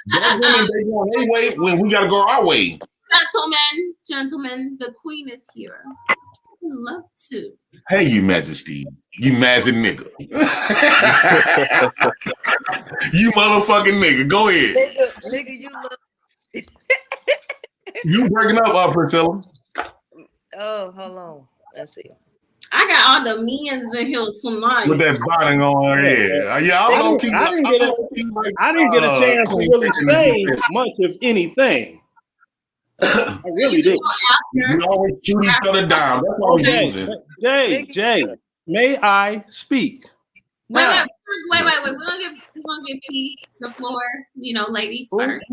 black women, they go their way when we got to go our way. Gentlemen, the queen is here. Love to. Hey, you majesty. You mazzy nigga. You motherfucking nigga. Go ahead. Nigga, you love. You breaking up, Priscilla? Oh, hold on. Let's see. I got all the men's in here tonight. With that bonnet on, yeah. I didn't get a chance to really say much, if anything. I really did. You always shoot each other down. That's what we're using. Jay, may I speak? Wait. We're gonna give P the floor. You know, ladies first.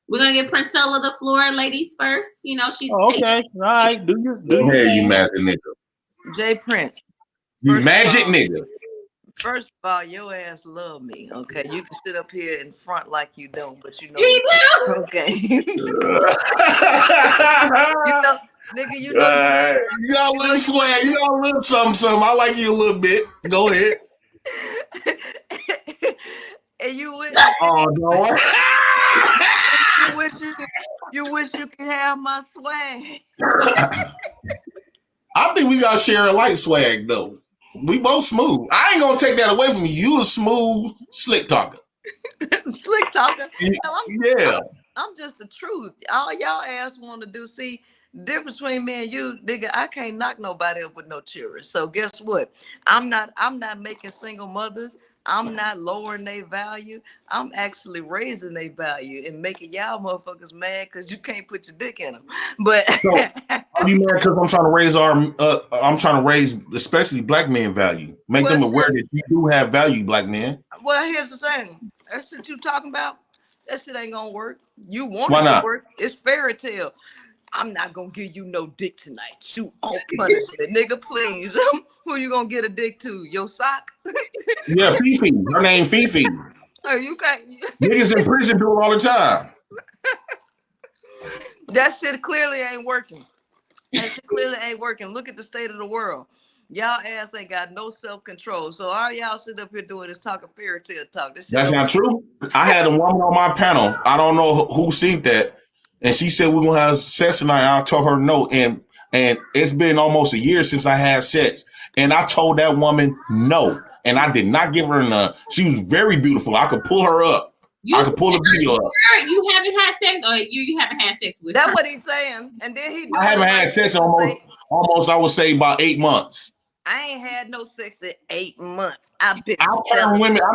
We're gonna give Princella the floor, ladies first. You know, she's okay. All right. Do you magic nigga? Jay Prince. You magic nigga. First of all, your ass love me. Okay, you can sit up here in front like you don't, but you know. You do. Okay. Nigga, you got a little swag. You got a little something. I like you a little bit. Go ahead. And you wish. Oh no. You wish you could have my swag. I think we gotta share a light swag though. We both smooth. I ain't gonna take that away from you. You a smooth slick talker. Slick talker. Yeah. I'm just the truth. All y'all ass want to do. See, the difference between me and you, nigga, I can't knock nobody up with no children. So guess what? I'm not making single mothers. I'm not lowering their value. I'm actually raising their value and making y'all motherfuckers mad because you can't put your dick in them. But so, are you mad because I'm trying to raise especially black men value, make them aware that you do have value, black men. Well, here's the thing. That shit you talking about, that shit ain't gonna work. You want Why it not? to work? It's fairy tale. I'm not gonna give you no dick tonight. Shoot on punishment, nigga. Please. Who you gonna get a dick to? Your sock? Yeah, Fifi. Her name Fifi. Oh, you can't. Niggas in prison do it all the time. That shit clearly ain't working. That shit clearly ain't working. Look at the state of the world. Y'all ass ain't got no self-control. So all y'all sit up here doing is talking fairy tale talk. This shit That's not true. I had a woman on my panel. I don't know who seen that. And she said we're gonna have sex tonight. I told her no. And it's been almost a year since I had sex. And I told that woman no. And I did not give her she was very beautiful. I could pull her up. I could pull the video up. You haven't had sex, or you haven't had sex with That's her? what he's saying. And then he I haven't had sex almost I would say about 8 months. I ain't had no sex in 8 months. I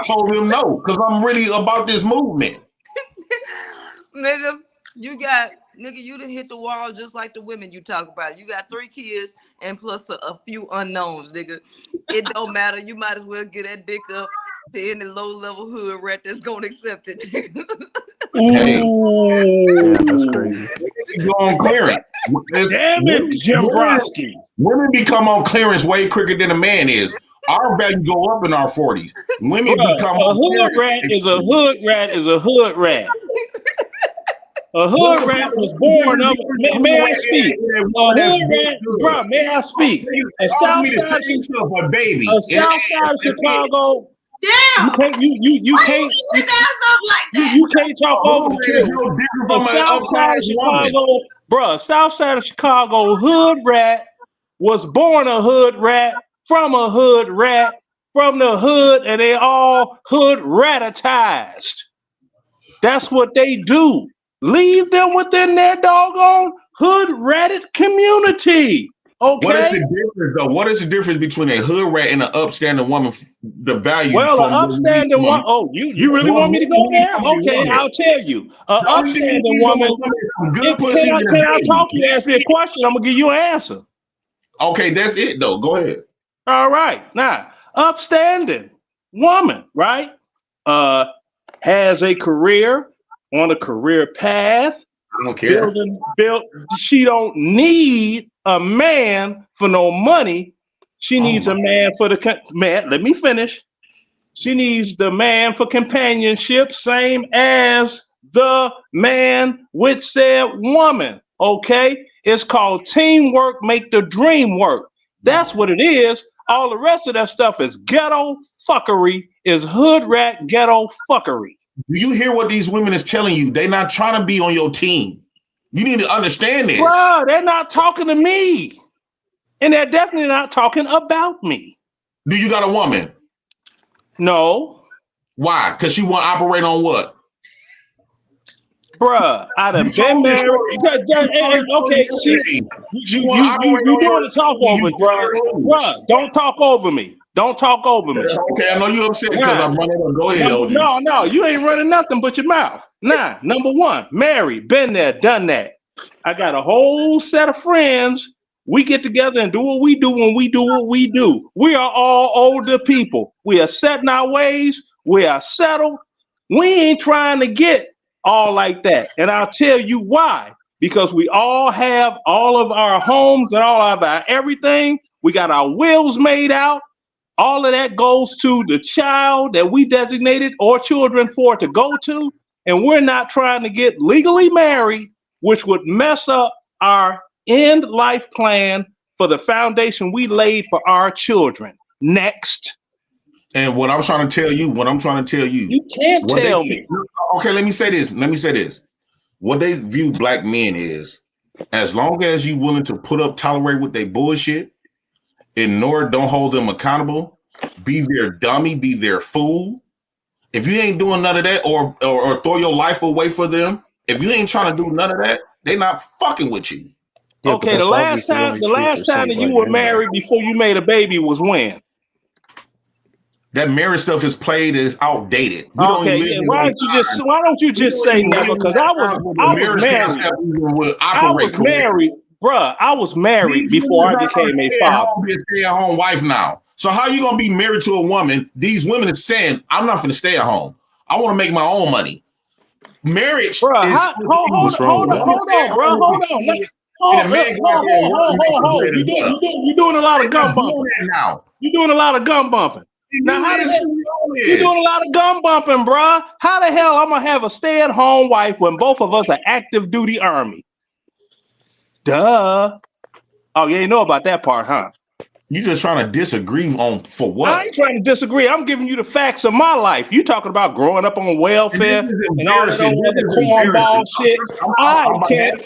told him no, because I'm really about this movement. Nigga, you done hit the wall just like the women you talk about. You got 3 kids and plus a few unknowns, nigga. It don't matter. You might as well get that dick up to any low-level hood rat that's gonna accept it. Ooh, that's crazy. Go on clearance. Damn it, Jim Brodsky. Women become on clearance way quicker than a man is. Our value go up in our 40s. Women become a hood rat is a hood rat is a hood rat. A hood rat was born of. May I speak? A hood rat, bro. May I speak? A south side of Chicago. Damn. You can't talk over the children. The south side of Chicago, bro. South side of Chicago hood rat was born a hood rat from a hood rat from the hood, and they all hood ratitized. That's what they do. Leave them within their doggone hood ratted community. Okay. What is the difference, though? What is the difference between a hood rat and an upstanding woman? The value. Well, an upstanding woman. Oh, you really want me to go there? Okay, I'll tell you. An upstanding woman. Can I talk? You ask me a question. I'm gonna give you an answer. Okay, that's it though. Go ahead. All right. Now, upstanding woman, right? Has a career on a career path. I don't care. She don't need a man for no money. She needs a man for the man. Let me finish. She needs the man for companionship, same as the man with said woman. Okay, it's called teamwork. Make the dream work. That's what it is. All the rest of that stuff is ghetto fuckery. Is hood rat ghetto fuckery. Do you hear what these women is telling you? They're not trying to be on your team. You need to understand this. Bro, they're not talking to me. And they're definitely not talking about me. Do you got a woman? No. Why? Because she want to operate on what? Bruh, I done been married. Okay, see, you doing the talk over, bruh. Don't talk over me. Don't talk over me. Okay, I know you upset because I'm running up. Go ahead, OG. No, you ain't running nothing but your mouth. Nah, number one, married, been there, done that. I got a whole set of friends. We get together and do what we do when we do what we do. We are all older people. We are set in our ways. We are settled. We ain't trying to get all like that. And I'll tell you why. Because we all have all of our homes and all of our everything. We got our wills made out. All of that goes to the child that we designated or children for to go to. And we're not trying to get legally married, which would mess up our end life plan for the foundation we laid for our children. Next. And what I'm trying to tell you, you can't tell me. Okay, let me say this. What they view black men is, as long as you willing to tolerate with their bullshit, ignore, don't hold them accountable, be their dummy, be their fool. If you ain't doing none of that or throw your life away for them, if you ain't trying to do none of that, they not fucking with you. Yeah, okay, the last time that you were married before you made a baby was when? That marriage stuff is played as outdated. Why don't you just say never? Because I was married, bruh. I was married before I became a father. I'm a stay-at-home wife now. So how you gonna be married to a woman? These women are saying, "I'm not gonna stay at home. I want to make my own money." Marriage, bruh. Hold on, bro. Hold on. You're doing a lot of gum bumping now. You're doing a lot of gum bumping. Now, you're doing a lot of gum bumping, bruh. How the hell I'm gonna have a stay-at-home wife when both of us are active duty Army? Duh. Oh, you ain't know about that part, huh? You just trying to disagree on for what? I ain't trying to disagree. I'm giving you the facts of my life. You talking about growing up on welfare and all that other cornball shit. I can't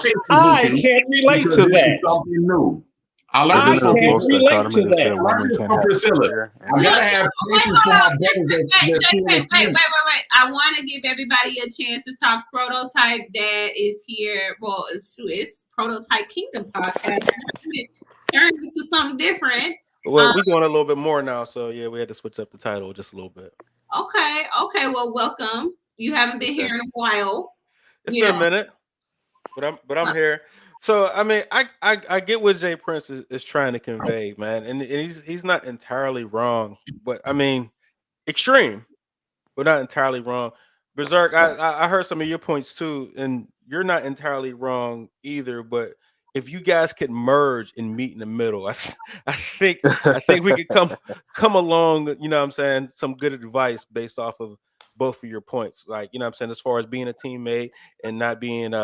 relate to that. I can't relate to that. I gotta have patience for my Wait. I want to give everybody a chance to talk. Prototype Dad is here. Well, it's Prototype Kingdom podcast. Turn into something different. Well, we're going a little bit more now, so yeah, we had to switch up the title just a little bit. Okay. Well, welcome. You haven't been here in a while. It's been a minute, but I'm here. So I mean, I get what Jay Prince is trying to convey, man, and he's not entirely wrong, but I mean, extreme, but not entirely wrong. Berserk, I heard some of your points too, and you're not entirely wrong either, but if you guys could merge and meet in the middle, I think we could come along, you know what I'm saying, some good advice based off of both of your points, like, you know what I'm saying, as far as being a teammate and not being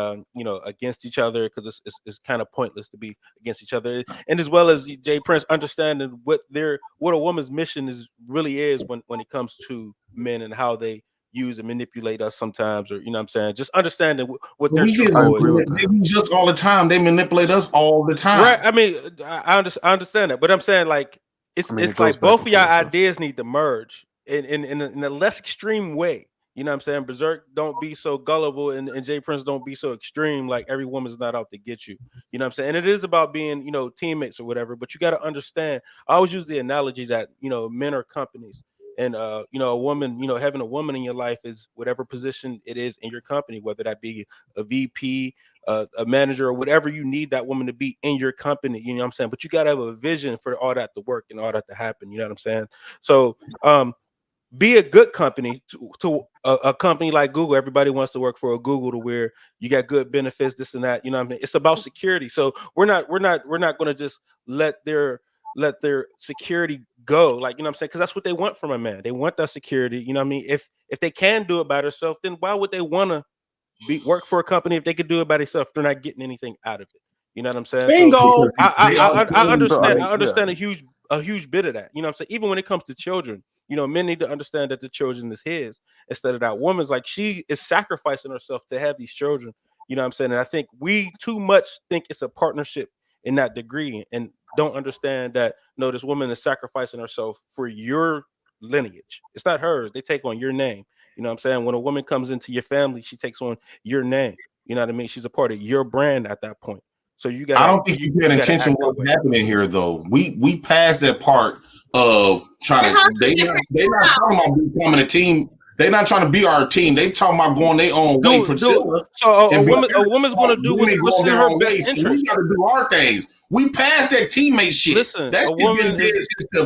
against each other, because it's kind of pointless to be against each other, and as well as Jay Prince understanding what a woman's mission really is when it comes to men and how they use and manipulate us sometimes, or you know what I'm saying, just understanding what their true is. They just all the time. They manipulate us all the time. Right. I mean, I understand that, but I'm saying like it's like both of y'all ideas need to merge in a less extreme way. You know what I'm saying? Berserk, don't be so gullible, and Jay Prince, don't be so extreme. Like every woman's not out to get you. You know what I'm saying? And it is about being, teammates or whatever. But you got to understand. I always use the analogy that men are companies. And a woman, having a woman in your life is whatever position it is in your company, whether that be a VP, a manager, or whatever you need that woman to be in your company. You know what I'm saying? But you got to have a vision for all that to work and all that to happen. You know what I'm saying? So be a good company to a company like Google. Everybody wants to work for a Google, to where you got good benefits, this and that. You know what I mean? It's about security. So we're not going to just let their security go, like, you know what I'm saying, because that's what they want from a man. They want that security. You know what I mean? If they can do it by themselves, then why would they want to work for a company if they could do it by themselves? They're not getting anything out of it. You know what I'm saying? Bingo. So I understand a huge bit of that. You know what I'm saying? Even when it comes to children, men need to understand that the children is his instead of that woman's. Like, she is sacrificing herself to have these children. You know what I'm saying? And I think we too much think it's a partnership in that degree, and don't understand that no, this woman is sacrificing herself for your lineage. It's not hers. They take on your name. You know what I'm saying? When a woman comes into your family, she takes on your name. You know what I mean? She's a part of your brand at that point. So you got. I don't think you paying attention to what's happening here, though. We passed that part of trying to. They not talking about becoming a team. They're not trying to be our team. They talking about going their own way. Priscilla. So a woman's going to do what's in her best interest. We got to do our things. We passed that teammate shit. Listen, that shit been dead since the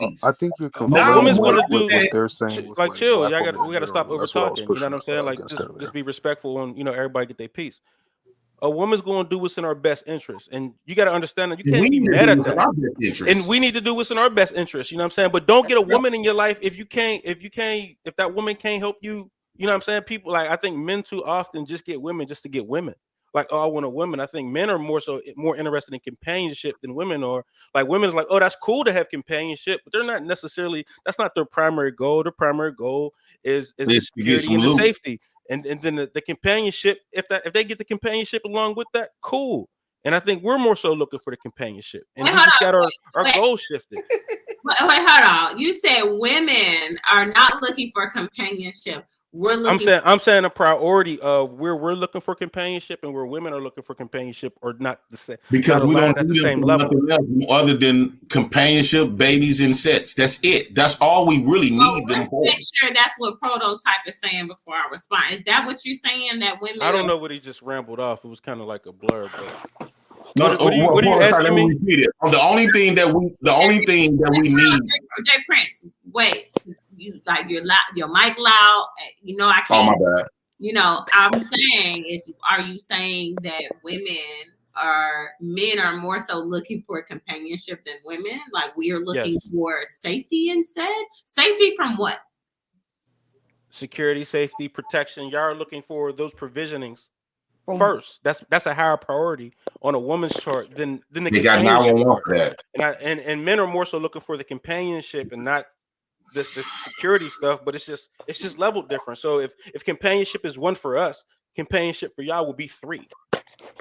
60s. I think you're a woman's going to do what they're saying. Like chill. We got to stop over talking. You know what I'm saying? Like just be respectful and everybody get their piece. A woman's going to do what's in our best interest, and you got to understand that you can't be mad at that. And we need to do what's in our best interest. You know what I'm saying? But don't get a woman in your life if that woman can't help you. You know what I'm saying? People I think men too often just get women just to get women. Like, oh, I want a woman. I think men are more interested in companionship than women are. Like women is like, oh, that's cool to have companionship, but they're not necessarily. That's not their primary goal. Their primary goal is the security and the safety. And then the companionship, if they get the companionship along with that, cool. And I think we're more so looking for the companionship. And we just got our goals shifted. Wait, hold on. You said women are not looking for companionship. We're looking. I'm saying a priority of where we're looking for companionship and where women are looking for companionship are not the same. Because we don't do the same level other than companionship, babies, and sex. That's it. That's all we really need them for. Make sure that's what Prototype is saying before I respond. Is that what you're saying? That women? I don't know what he just rambled off. It was kind of like a blur, but. No, what are you asking me? Repeat it. The only thing that we need. Jay Prince, wait. You your mic loud. You know I can't. Oh my bad. You know I'm saying is, are you saying that men are more so looking for companionship than women? Like we are looking for safety instead. Safety from what? Security, safety, protection. Y'all are looking for those provisionings. First, that's a higher priority on a woman's chart than the companionship part. And men are more so looking for the companionship and not the security stuff. But it's just leveled different. So if companionship is 1 for us, companionship for y'all will be 3.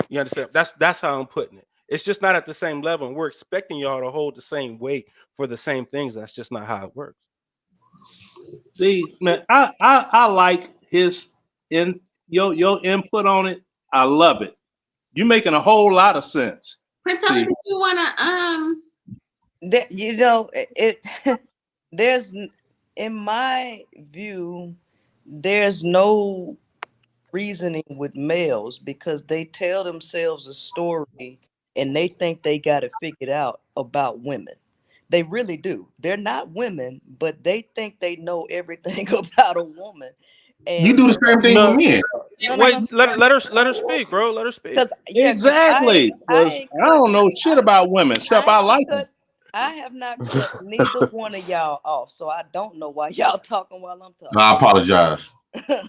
You understand? That's how I'm putting it. It's just not at the same level. And we're expecting y'all to hold the same weight for the same things. That's just not how it works. See, man, I like your input on it. I love it. You're making a whole lot of sense. Parental, did you want to there's, in my view, there's no reasoning with males because they tell themselves a story and they think they got it figured out about women. They really do. They're not women, but they think they know everything about a woman. And you do the same thing with men. Wait, let her speak, bro. Let her speak. Exactly. I don't know shit about women, except I like them. I have not cut neither one of y'all off, so I don't know why y'all talking while I'm talking. I apologize.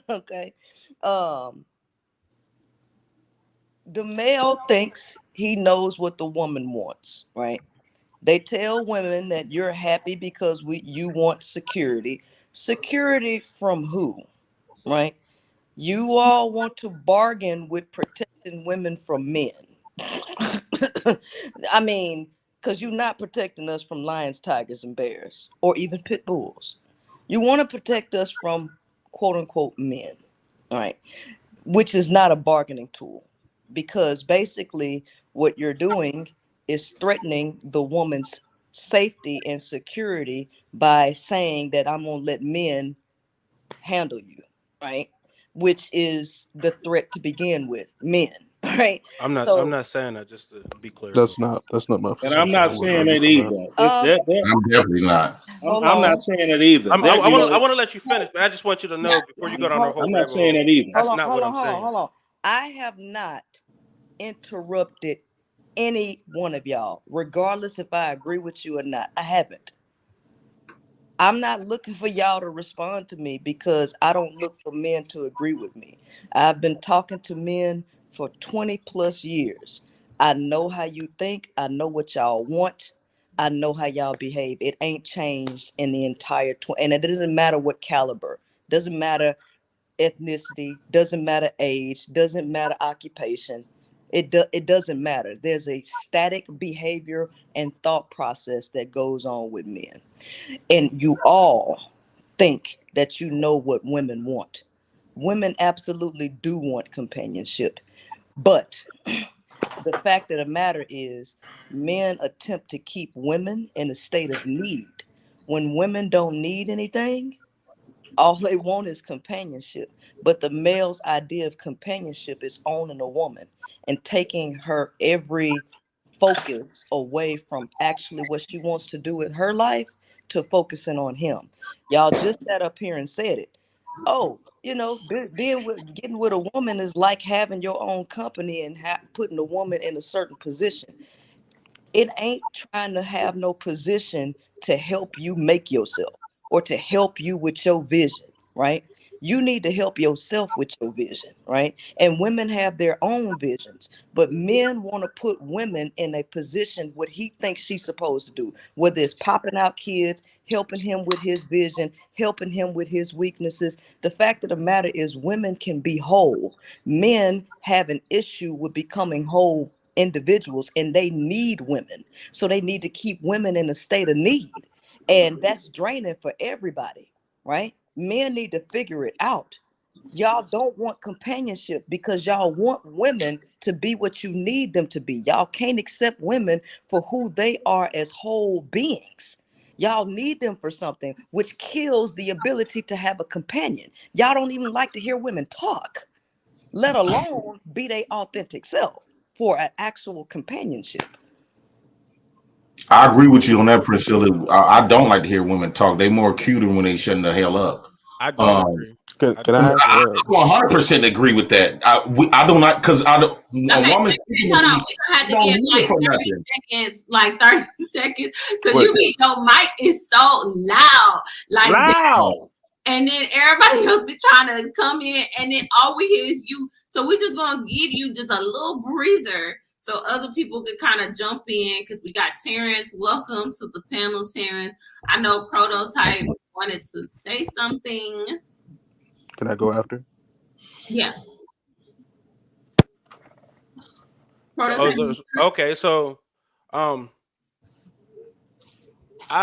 Okay. The male thinks he knows what the woman wants, right? They tell women that you're happy because you want security. Security from who? Right? You all want to bargain with protecting women from men. I mean, because you're not protecting us from lions, tigers, and bears, or even pit bulls. You want to protect us from quote unquote men, all right? Which is not a bargaining tool, because basically what you're doing is threatening the woman's safety and security by saying that I'm going to let men handle you, right? Which is the threat to begin with, men, right? I'm not saying that, just to be clear. That's not my position. And I'm not saying it either. I'm definitely not. I'm not saying it either. I want to let you finish, but I just want you to know before you go down the whole. I'm not saying it either. That's not what I'm saying. Hold on. I have not interrupted any one of y'all, regardless if I agree with you or not. I haven't. I'm not looking for y'all to respond to me because I don't look for men to agree with me. I've been talking to men for 20 plus years. I know how you think. I know what y'all want. I know how y'all behave. It ain't changed in the entire and it doesn't matter what caliber, doesn't matter ethnicity, doesn't matter age, doesn't matter occupation. It doesn't matter. There's a static behavior and thought process that goes on with men. And you all think that you know what women want. Women absolutely do want companionship. But the fact of the matter is, men attempt to keep women in a state of need. When women don't need anything, all they want is companionship. But the male's idea of companionship is owning a woman and taking her every focus away from actually what she wants to do with her life to focusing on him. Y'all just sat up here and said it. Oh, getting with a woman is like having your own company and putting a woman in a certain position. It ain't trying to have no position to help you make yourself or to help you with your vision, right? You need to help yourself with your vision, right? And women have their own visions, but men want to put women in a position what he thinks she's supposed to do, whether it's popping out kids, helping him with his vision, helping him with his weaknesses. The fact of the matter is women can be whole. Men have an issue with becoming whole individuals, and they need women. So they need to keep women in a state of need. And that's draining for everybody, right? Men need to figure it out. Y'all don't want companionship because y'all want women to be what you need them to be. Y'all can't accept women for who they are as whole beings. Y'all need them for something, which kills the ability to have a companion. Y'all don't even like to hear women talk, let alone be their authentic self for an actual companionship. I agree with you on that, Priscilla. I don't like to hear women talk. They more cuter when they shutting the hell up. I don't agree. Can I ask? I 100% agree with that. I do not, because I don't. Okay, A woman. hold on. We gonna have to give like 30 seconds, like 30 seconds, because you mean your mic is so loud, like loud. And then everybody else be trying to come in, and then all we hear is you. So we just gonna give you just a little breather so other people can kind of jump in, because we got Terrence. Welcome to the panel, Terrence. I know Prototype wanted to say something. Can I go after? Yeah. Okay, so I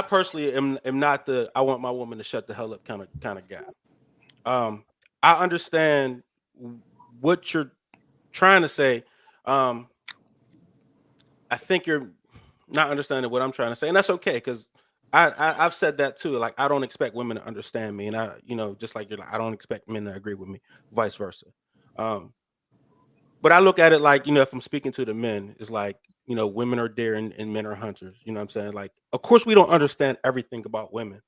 personally am not the I want my woman to shut the hell up kind of guy. I understand what you're trying to say. I think you're not understanding what I'm trying to say, and that's okay, because I've said that too. Like, I don't expect women to understand me, and just like you're like, I don't expect men to agree with me, vice versa. But I look at it like, if I'm speaking to the men, it's like, women are deer and men are hunters. You know what I'm saying? Like, of course, we don't understand everything about women,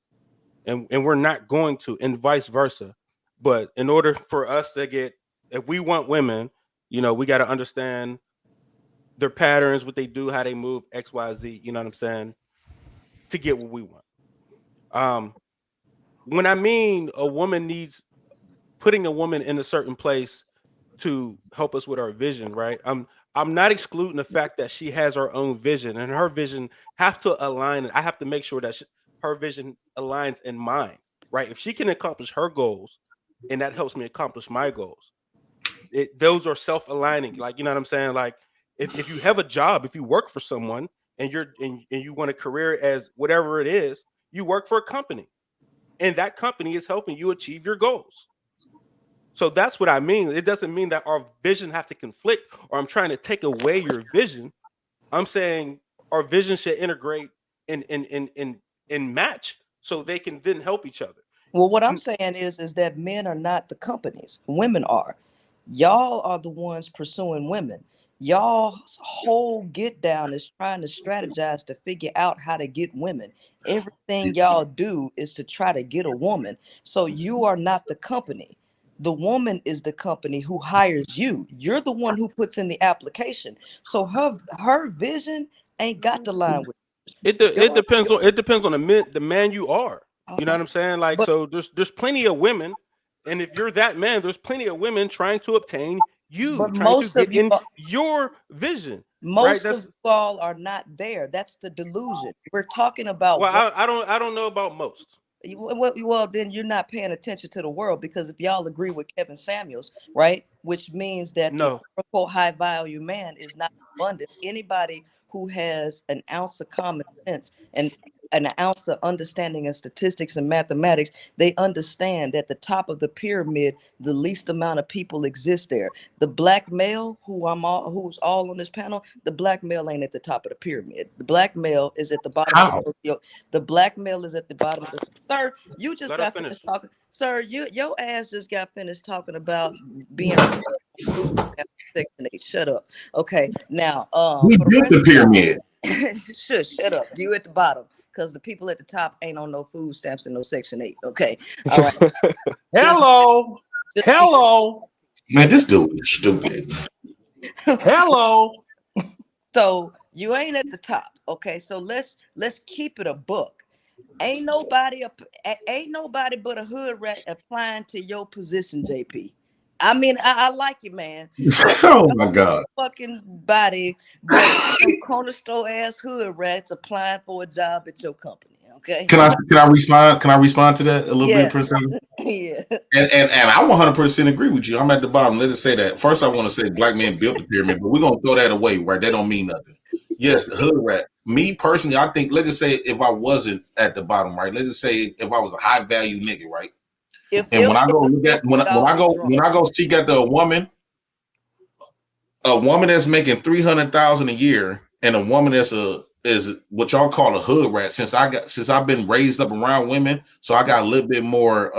and we're not going to, and vice versa. But in order for us to if we want women, we got to understand their patterns, what they do, how they move, X, Y, Z. You know what I'm saying? To get what we want. When I mean a woman needs putting a woman in a certain place to help us with our vision, right? I'm not excluding the fact that she has her own vision, and her vision have to align. I have to make sure that her vision aligns in mine, right? If she can accomplish her goals, and that helps me accomplish my goals, those are self-aligning. Like, you know what I'm saying? Like, if you have a job, if you work for someone, and you want a career as whatever it is, you work for a company, and that company is helping you achieve your goals. So that's what I mean. It doesn't mean that our vision have to conflict, or I'm trying to take away your vision. I'm saying our vision should integrate and match, so they can then help each other. Well, what I'm saying is that men are not the companies. Women are. Y'all are the ones pursuing women. Y'all's whole get down is trying to strategize to figure out how to get women. Everything y'all do is to try to get a woman. So you are not the company. The woman is the company who hires you. You're the one who puts in the application. So her vision ain't got to line with it depends on the man you are. You know what I'm saying? Like, so there's plenty of women, and if you're that man, there's plenty of women trying to obtain you, trying to get in your vision. Most of you all are not there. That's the delusion. We're talking about. Well, I don't know about most. Well, then you're not paying attention to the world, because if y'all agree with Kevin Samuels, right, which means that no, the high value man is not abundance. Anybody who has an ounce of common sense and an ounce of understanding in statistics and mathematics, they understand that the top of the pyramid, the least amount of people exist there. The black male, who's all on this panel, the black male ain't at the top of the pyramid. The black male is at the bottom. The black male is at the bottom of the. Sir, you just got finished talking. Sir, your ass just got finished talking about being Section 8. Shut up. Okay, now we built the pyramid. Shut up. You at the bottom. Because the people at the top ain't on no food stamps and no Section 8. Okay. All right. Hello. Hello. Man, this dude is stupid. Hello. So you ain't at the top. Okay. So let's keep it a book. Ain't nobody but a hood rat applying to your position, JP. I mean, I like you, man. Oh my God. Fucking body, but some corner store ass hood rats applying for a job at your company. Okay. Can I respond? Can I respond to that a little bit, Princess? Yeah. And I 100% agree with you. I'm at the bottom. Let's just say that. First, I want to say black men built the pyramid, but we're gonna throw that away, right? That don't mean nothing. Yes, the hood rat. Me personally, I think. Let's just say if I wasn't at the bottom, right? Let's just say if I was a high value nigga, right? When I go seek after a woman that's making $300,000 a year, and a woman that's is what y'all call a hood rat. Since I've been raised up around women, so I got a little bit more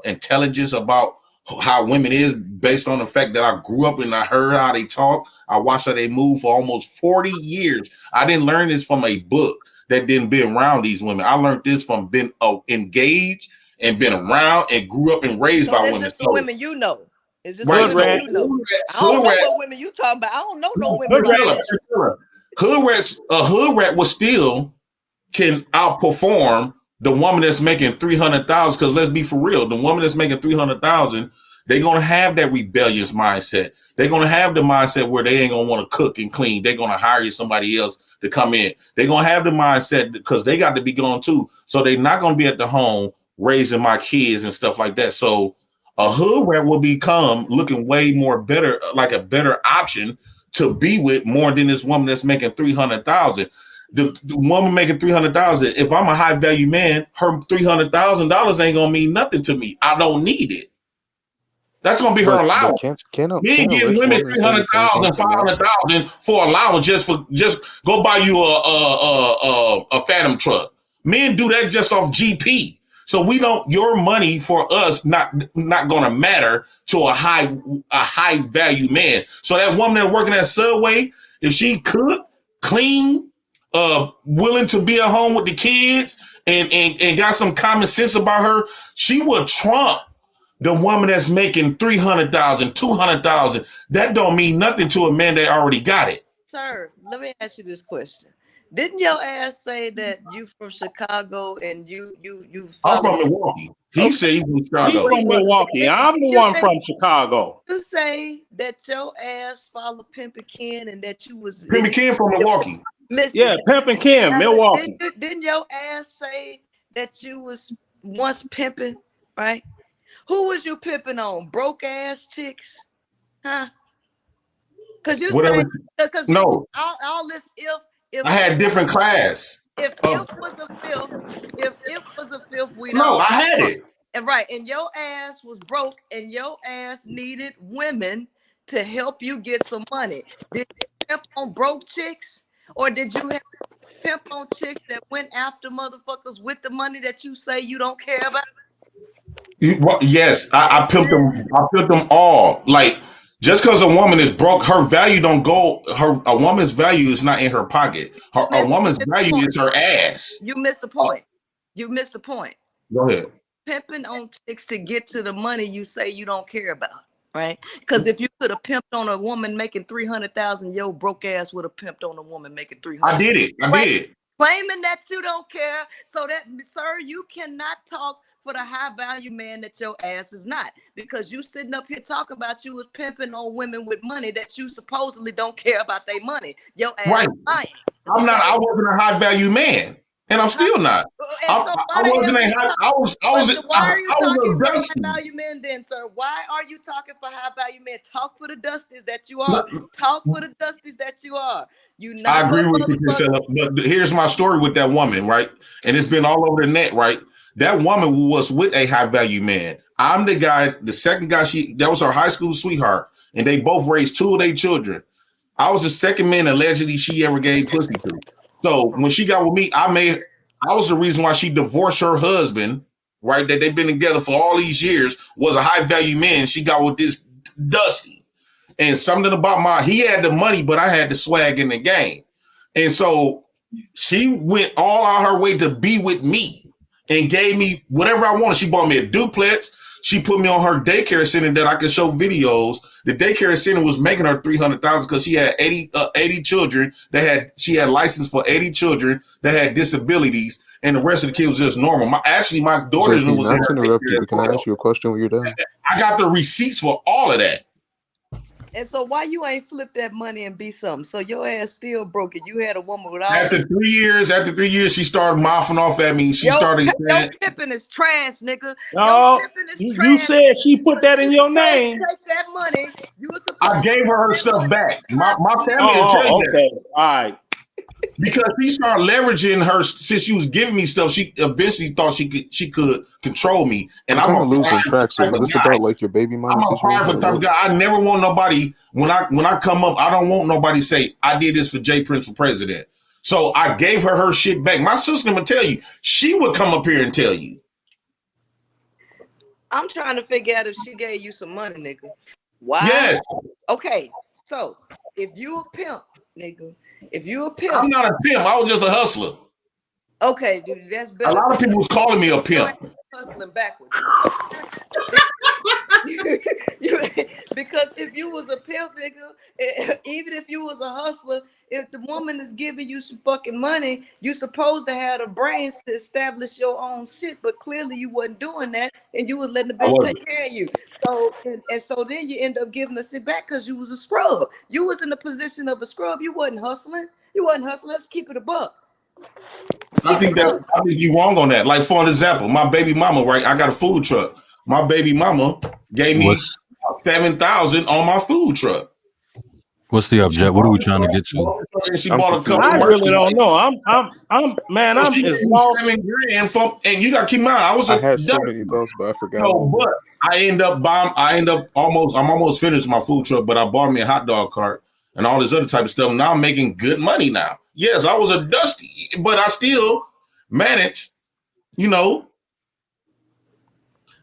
intelligence about how women is based on the fact that I grew up and I heard how they talk. I watched how they move for almost 40 years. I didn't learn this from a book that didn't be around these women. I learned this from being engaged and been around and grew up and raised by women. Just the women you know. It's just right, women you know. I don't know what women you talking about. I don't know no women. A hood rat will still can outperform the woman that's making $300,000. Because let's be for real, the woman that's making $300,000, they're gonna have that rebellious mindset. They're gonna have the mindset where they ain't gonna want to cook and clean. They're gonna hire somebody else to come in. They're gonna have the mindset because they got to be gone too. So they're not gonna be at the home raising my kids and stuff like that. So a hood rat will become looking way more better, like a better option to be with more than this woman that's making $300,000. The woman making $300,000. If I'm a high value man, her $300,000 ain't gonna mean nothing to me. I don't need it. That's gonna be her allowance. Me giving women $300,000, $500,000 for allowance just go buy you a Phantom truck. Men do that just off GP. So your money for us not gonna matter to a high value man. So that woman that working at Subway, if she cook, clean, willing to be at home with the kids and got some common sense about her, she will trump the woman that's making $300,000, $200,000. That don't mean nothing to a man that already got it. Sir, let me ask you this question. Didn't your ass say that you from Chicago and you I'm from Milwaukee. He said he's from Chicago. He's from Milwaukee. I'm the one from Chicago. You say that your ass followed Pimpin' Ken and that you was Pimpin' Ken from Milwaukee. Listen, yeah, Pimpin' Ken, Milwaukee. Didn't your ass say that you was once pimping, right? Who was you pimping on? Broke ass chicks, huh? Because you say because no, all this if I had different class. If it was a filth, we don't. No, I had it. And right, and your ass was broke, and your ass needed women to help you get some money. Did you pimp on broke chicks, or did you have pimp on chicks that went after motherfuckers with the money that you say you don't care about? Yes, I pimped them. I pimped them all. Like, just because a woman is broke, her value don't go. A woman's value is not in her pocket. A woman's value is her ass. You missed the point. You missed the point. Go ahead. Pimping on chicks to get to the money you say you don't care about, right? Because if you could have pimped on a woman making $300,000, your broke ass would have pimped on a woman making $300,000. I did it. I did. Claiming that you don't care, so that, sir, you cannot talk for the high value man that your ass is not, because you sitting up here talking about you was pimping on women with money that you supposedly don't care about their money. Your ass is lying. I'm not. I wasn't a high value man, and I'm still not. I wasn't a high. I was. Why are you talking for high value men then, sir? Why are you talking for high value men? Talk for the dusties that you are. Talk for the dusties that you are. I agree with you, Priscilla. But here's my story with that woman, right? And it's been all over the net, right? That woman was with a high value man. I'm the guy, the second guy, that was her high school sweetheart. And they both raised 2 of their children. I was the second man allegedly she ever gave pussy to. So when she got with me, I was the reason why she divorced her husband, right? That they've been together for all these years, was a high value man. She got with this Dusty. And something about he had the money, but I had the swag in the game. And so she went all out her way to be with me and gave me whatever I wanted. She bought me a duplex. She put me on her daycare center that I could show videos. The daycare center was making her $300,000 because she had 80 children. She had license for 80 children that had disabilities, and the rest of the kids was just normal. My daughter was not to interrupt you, but can I ask you a question when you're done? I got the receipts for all of that. And so why you ain't flip that money and be something? So your ass still broke it. You had a woman without. After 3 years, she started mouthing off at me. She started saying, your pimping is trash, nigga. No, you said she put that in your name. Take that money. I gave her stuff back. My family will tell you that. All right. Because she started leveraging her since she was giving me stuff. She eventually thought she could control me, and I'm a losing track. So is this about like your baby mama? I'm a private type of guy. I never want nobody when I come up. I don't want nobody say I did this for Jay Prince for president. So I gave her shit back. My sister would tell you. She would come up here and tell you. I'm trying to figure out if she gave you some money, nigga. Why? Yes. Okay. So if you a pimp. Nigga, if you a pimp, I'm not a pimp. I was just a hustler. Okay, dude, that's better. A lot of people was calling me a pimp. Hustling backwards. Because if you was a pimp, nigga, even if you was a hustler, if the woman is giving you some fucking money, you supposed to have the brains to establish your own shit. But clearly, you wasn't doing that, and you was letting the bitch take care of you. So and so then you end up giving the shit back because you was a scrub. You was in the position of a scrub. You wasn't hustling. Let's keep it a buck. I think you wrong on that. Like for an example, my baby mama, right? I got a food truck. My baby mama gave me $7,000 on my food truck. What's the object? What are we trying to get to? And she bought a couple. I really don't know. I'm she as lost $7,000 from, and you got to keep in mind, I had so many thoughts, but I forgot. No, but I'm almost finished my food truck, but I bought me a hot dog cart and all this other type of stuff. Now I'm making good money now. Yes, I was a dusty, but I still managed,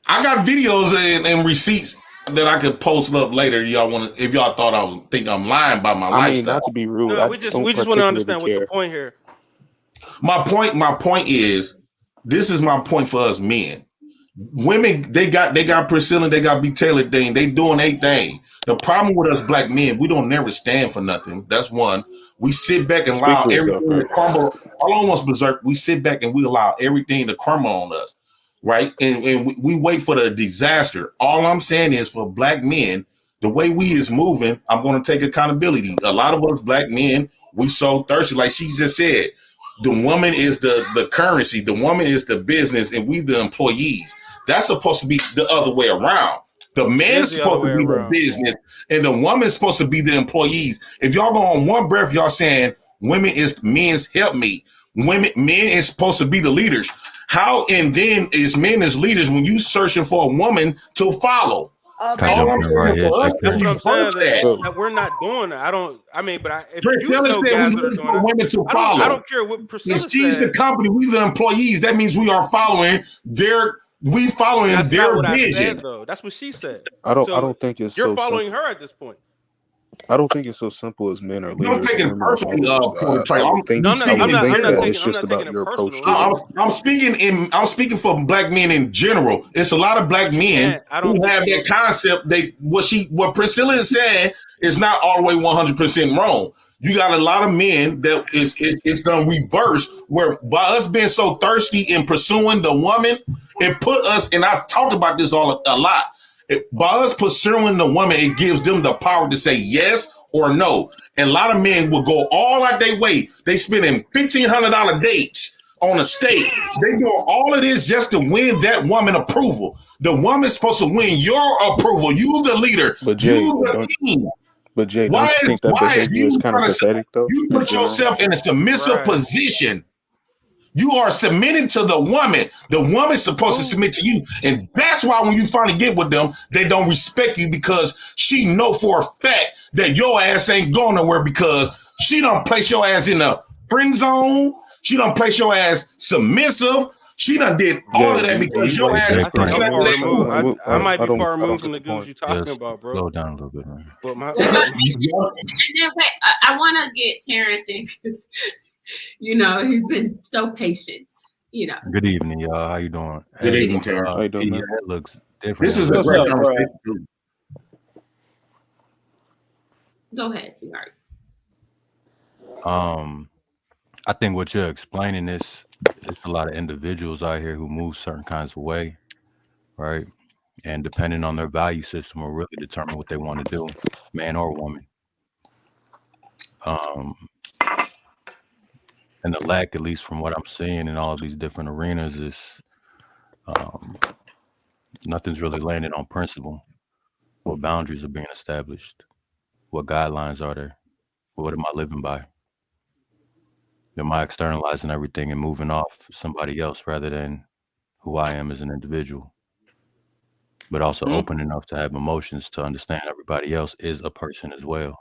I got videos and receipts that I could post up later. If y'all thought I was thinking I'm lying about my lifestyle. Mean, not to be rude. No, we just want to understand what's the point here. My point is, this is my point for us men. Women, they got Priscilla, they got B. Taylor thing. They doing their thing. The problem with us black men, we don't never stand for nothing. That's one. We sit back and allow everything to crumble. Almost berserk. We sit back and we allow everything to crumble on us, right? And we wait for the disaster. All I'm saying is, for black men, the way we is moving, I'm going to take accountability. A lot of us black men, we so thirsty, like she just said. The woman is the currency. The woman is the business, and we the employees. That's supposed to be the other way around. The man's supposed to be the business, and the woman's supposed to be the employees. If y'all go on one breath, y'all saying women is men's helpmate. Men is supposed to be the leaders. How and then is men as leaders when you searching for a woman to follow? That's what I'm saying. That we're not doing that. If you know guys that are doing women to follow. I don't care what Priscilla said. If she's the company, we the employees. That means we are following their vision. Said, though. That's what she said. I don't think it's you're following her at this point. I don't think it's so simple as men are leaders. Don't take it personally. I'm speaking for black men in general. It's a lot of black men who have that concept. What Priscilla is saying is not all the way 100% wrong. You got a lot of men that it's done reverse, where by us being so thirsty in pursuing the woman, it put us, and I talk about this a lot. By us pursuing the woman, it gives them the power to say yes or no. And a lot of men will go all out their way. They spending $1,500 dates on a state. They doing all of this just to win that woman approval. The woman's supposed to win your approval. You the leader. But Jay, you the team. But Jay, Why don't you think that is behavior is you kind of trying to pathetic though? you put yourself in a submissive position? You are submitting to the woman. The woman's supposed to submit to you. And that's why when you finally get with them, they don't respect you because she know for a fact that your ass ain't going nowhere because she don't place your ass in the friend zone. She don't place your ass submissive. She done did all of that because your ass is I might be far removed from the dudes you're talking about, bro. Slow down a little bit, man. But my And then wait, I want to get Terrence in because, you know, he's been so patient. You know. Good evening, y'all. How you doing? Good evening, Terrence. How you doing, man? It looks different. This is a great conversation too. Go ahead, sweetheart. I think what you're explaining is a lot of individuals out here who move certain kinds of way, right? And depending on their value system will really determine what they want to do, man or woman. And the lack, at least from what I'm seeing in all of these different arenas, is nothing's really landing on principle. What boundaries are being established? What guidelines are there? What am I living by? Am I externalizing everything and moving off somebody else rather than who I am as an individual? But also open enough to have emotions to understand everybody else is a person as well.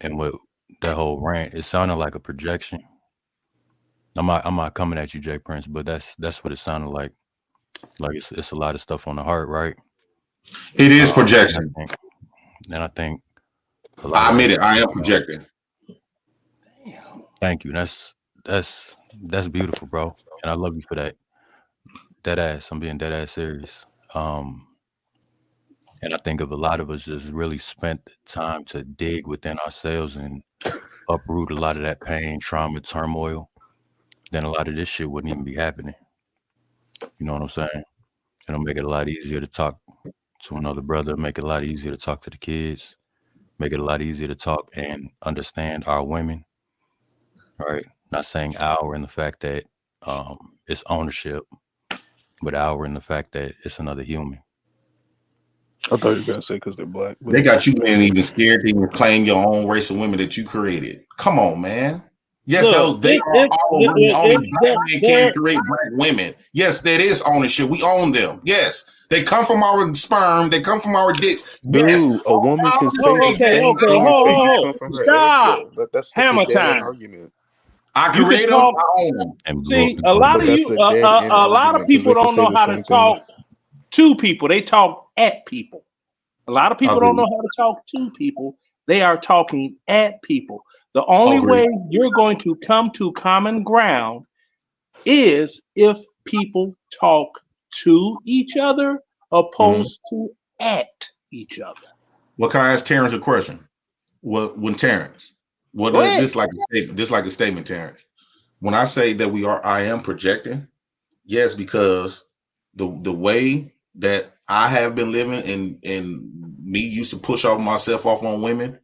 And with that whole rant, it sounded like a projection. I'm not coming at you, Jay Prince, but that's what it sounded like. Like it's a lot of stuff on the heart, right? It is projection. And I think I admit it, I am projecting. Thank you. That's beautiful, bro. And I love you for that. Dead ass. I'm being dead ass serious. And I think of a lot of us just really spent the time to dig within ourselves and uproot a lot of that pain, trauma, turmoil. Then a lot of this shit wouldn't even be happening. You know what I'm saying? It'll make it a lot easier to talk to another brother, make it a lot easier to talk to the kids, make it a lot easier to talk and understand our women. Right? Not saying our in the fact that it's ownership, but our in the fact that it's another human. I thought you were gonna say because they're black. They got you man even scared to even claim your own race of women that you created. Come on, man. Yes, they are only black men can create black women. Yes, that is ownership. We own them. Yes. They come from our sperm. They come from our dicks. Dude, yes. a woman can say the same thing and say you come from her eggs. Though. That's such Hammer a dead time. argument. I create them. I own them. See, a lot of you, a lot of people don't know how to talk to people. They talk at people. A lot of people don't know how to talk to people. They are talking at people. The only way you're going to come to common ground is if people talk to each other opposed to at each other. Well, can I ask Terrence a question? When Terrence, this like a statement, Terrence. When I say that I am projecting, yes, because the way that I have been living and me used to push off myself off on women,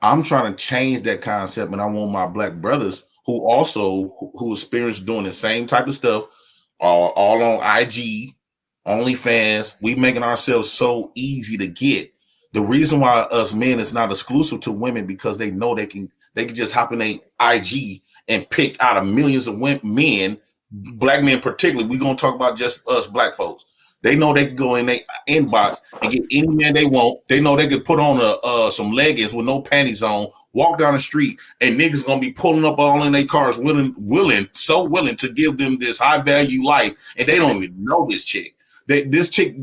I'm trying to change that concept, and I want my black brothers who experience doing the same type of stuff, all on IG, OnlyFans. We making ourselves so easy to get. The reason why us men is not exclusive to women because they know they can just hop in a IG and pick out of millions of men, black men particularly. We're gonna talk about just us black folks. They know they can go in their inbox and get any man they want. They know they could put on some leggings with no panties on, walk down the street, and niggas gonna be pulling up all in their cars, willing to give them this high value life, and they don't even know this chick. This chick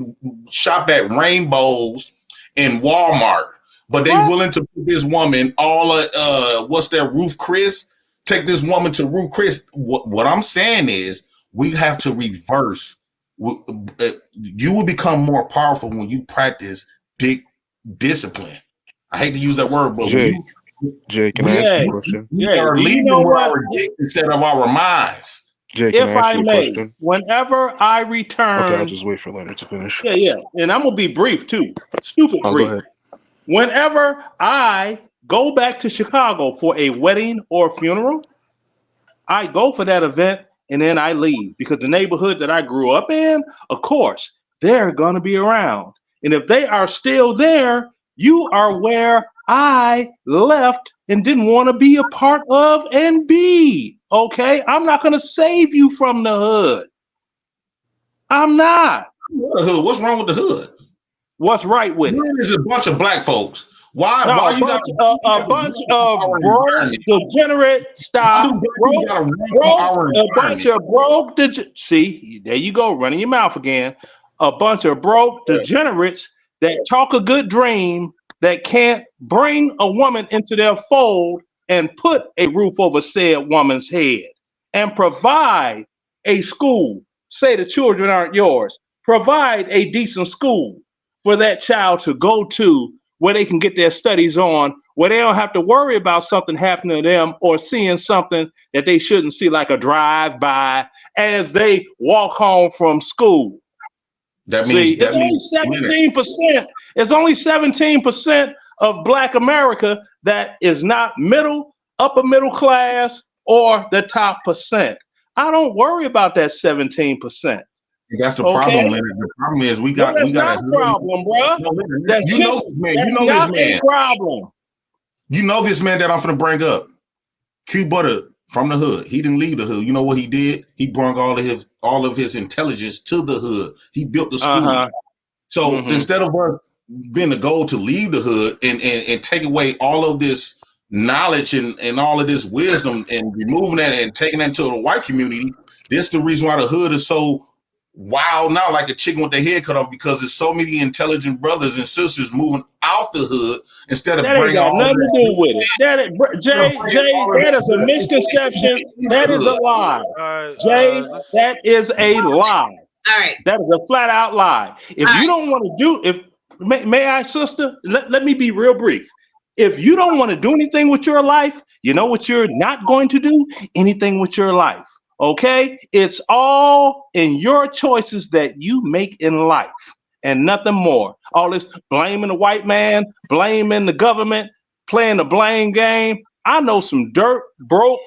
shop at Rainbows in Walmart, but they willing to put this woman what's that, Ruth Chris? Take this woman to Ruth Chris. What I'm saying is we have to reverse. You will become more powerful when you practice discipline. I hate to use that word, but Jay, can I ask you a question? We are leading with our dick instead of our minds. Jay, can If I ask I you a may, question? whenever I return, Okay, I'll just wait for Leonard to finish. Yeah, and I'm gonna be brief too. Stupid Go brief. ahead. Whenever I go back to Chicago for a wedding or funeral, I go for that event and then I leave because the neighborhood that I grew up in, of course, they're gonna be around. And if they are still there, You are where I left and didn't want to be a part of and be. Okay? I'm not going to save you from the hood. I'm not. The hood. What's wrong with the hood? What's right with it? There's a bunch of black folks. Why? No, why you got a bunch of broke, degenerate, See, there you go, running your mouth again. A bunch of broke degenerates that talk a good dream that can't bring a woman into their fold and put a roof over said woman's head and provide a school. Say the children aren't yours. Provide a decent school for that child to go to where they can get their studies on, where they don't have to worry about something happening to them or seeing something that they shouldn't see, like a drive-by as they walk home from school. That means it's only 17%. It's only 17% of Black America that is not upper middle class, or the top percent. I don't worry about that 17%. That's the problem, Leonard. The problem is we got not a problem, bro. You know this man. Problem. You know this man that I'm finna bring up. Q Butter from the hood. He didn't leave the hood. You know what he did? He brought all of his intelligence to the hood. He built the school. So instead of us being the goal to leave the hood and take away all of this knowledge and all of this wisdom and removing that and taking that to the white community, this is the reason why the hood is so wild now, like a chicken with their head cut off, because there's so many intelligent brothers and sisters moving out the hood instead of bringing all nothing to do with it. Jay, that is a misconception. That is a lie. Jay, that is a lie. All right. That is a flat out lie. If you don't want to do, may I, sister, let me be real brief. If you don't want to do anything with your life, you know what you're not going to do? Anything with your life. Okay? It's all in your choices that you make in life and nothing more. All this blaming the white man, blaming the government, playing the blame game. I know some dirt, broke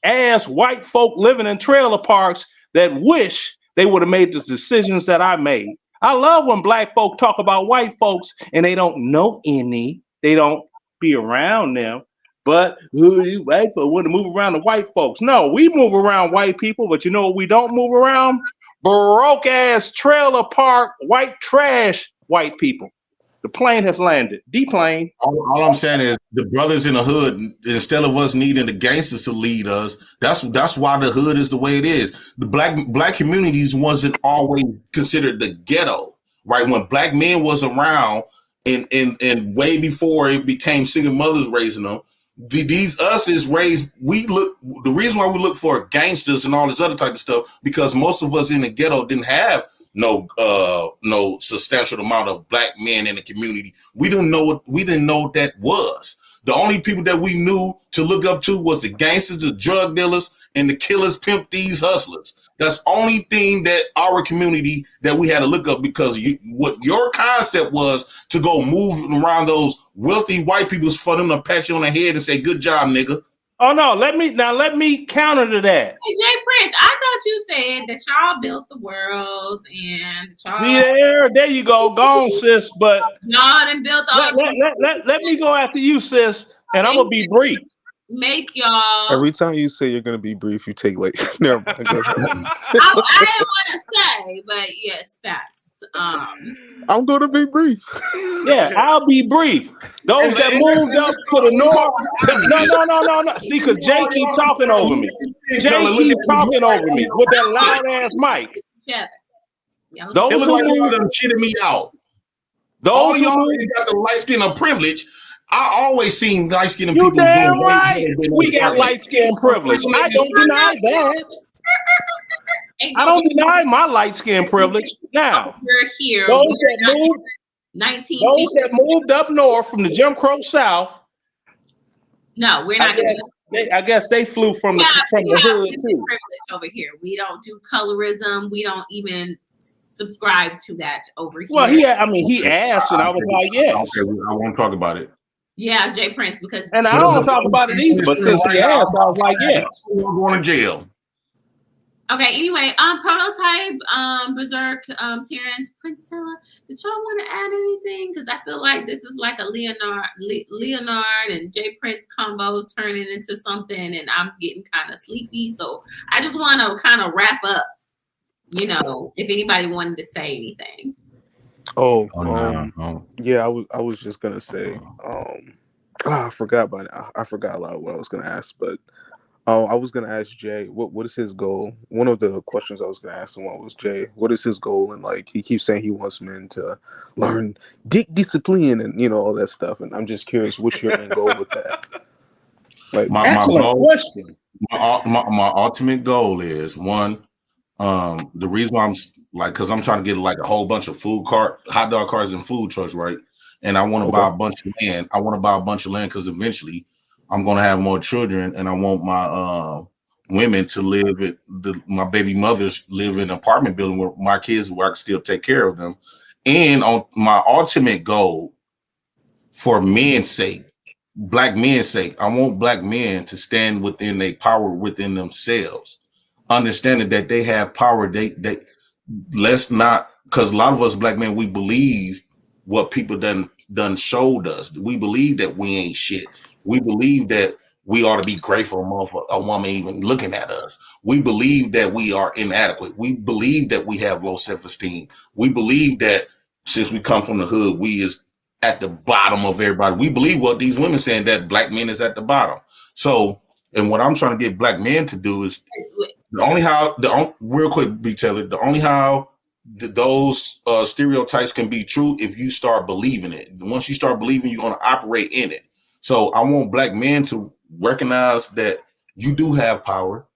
ass white folk living in trailer parks that wish they would have made the decisions that I made. I love when black folk talk about white folks and they don't know any. They don't be around them. But these white folks want to move around the white folks. No, we move around white people, but you know what we don't move around? Broke ass trailer park, white trash white people. The plane has landed. Deplane. All I'm saying is the brothers in the hood, instead of us needing the gangsters to lead us, that's why the hood is the way it is. The black communities wasn't always considered the ghetto, right? When black men was around and way before it became single mothers raising them, these us is raised. The reason why we look for gangsters and all this other type of stuff, because most of us in the ghetto didn't have no substantial amount of black men in the community. We didn't know what that was. The only people that we knew to look up to was the gangsters, the drug dealers, and the killers, pimp thieves, hustlers. That's the only thing that our community that we had to look up, because what your concept was to go move around those wealthy white people for them to pat you on the head and say, "Good job, nigga." Oh no, let me counter to that. Hey, Jay Prince, I thought you said that y'all built the world and y'all. See there you go, gone sis. But y'all done built all. Let me go after you, sis, and I'm gonna be brief. Make y'all. Every time you say you're gonna be brief, you take like never mind. I didn't want to say, but yes, facts. I'm gonna be brief. Yeah, I'll be brief. Those that moved up to the north. No. See, because Jay keep talking over me. Jay keep talking over me with that loud ass mic. Yeah. Those look like y'all done cheated me out. All y'all got the light skin of privilege. I always seen light skinned people. You damn right. We got light skin privilege. I don't deny that. I don't deny my light skin privilege. Now, we're here. Those that moved up north from the Jim Crow South. No, we're not. I guess they flew from the hood too. Over here, we don't do colorism. We don't even subscribe to that over here. Well, he asked, and I was like, yes. Okay, I won't talk about it. Yeah, Jay Prince, because and I don't talk about it either. But since he asked, I was like, yes. We're going to jail. Okay, anyway, prototype, Berserk, Terrence, Priscilla, did y'all want to add anything? Because I feel like this is like a Leonard and J Prince combo turning into something, and I'm getting kind of sleepy. So I just want to kind of wrap up, you know, if anybody wanted to say anything. Yeah, I was just gonna say, I forgot about it. I forgot a lot of what I was gonna ask, but I was gonna ask Jay, what is his goal? One of the questions I was gonna ask him was, Jay, what is his goal? And like he keeps saying he wants men to learn dick discipline and you know all that stuff. And I'm just curious, what's your end goal with that? Like my ultimate goal is one. The reason why I'm like, because I'm trying to get like a whole bunch of hot dog cars and food trucks, right? And I want to buy a bunch of land. I want to buy a bunch of land because eventually I'm going to have more children, and I want my women to live my baby mothers live in an apartment building where my kids, where I can still take care of them. And on my ultimate goal, for men's sake, black men's sake, I want black men to stand within their power within themselves, understanding that they have power. They let's not, because a lot of us black men, we believe what people done showed us. We believe that we ain't shit. We believe that we ought to be grateful for a woman even looking at us. We believe that we are inadequate. We believe that we have low self-esteem. We believe that since we come from the hood, we is at the bottom of everybody. We believe what these women saying, that black men is at the bottom. So, and what I'm trying to get black men to do is real quick, B. Taylor, the only how those stereotypes can be true if you start believing it. Once you start believing, you're going to operate in it. So I want black men to recognize that you do have power.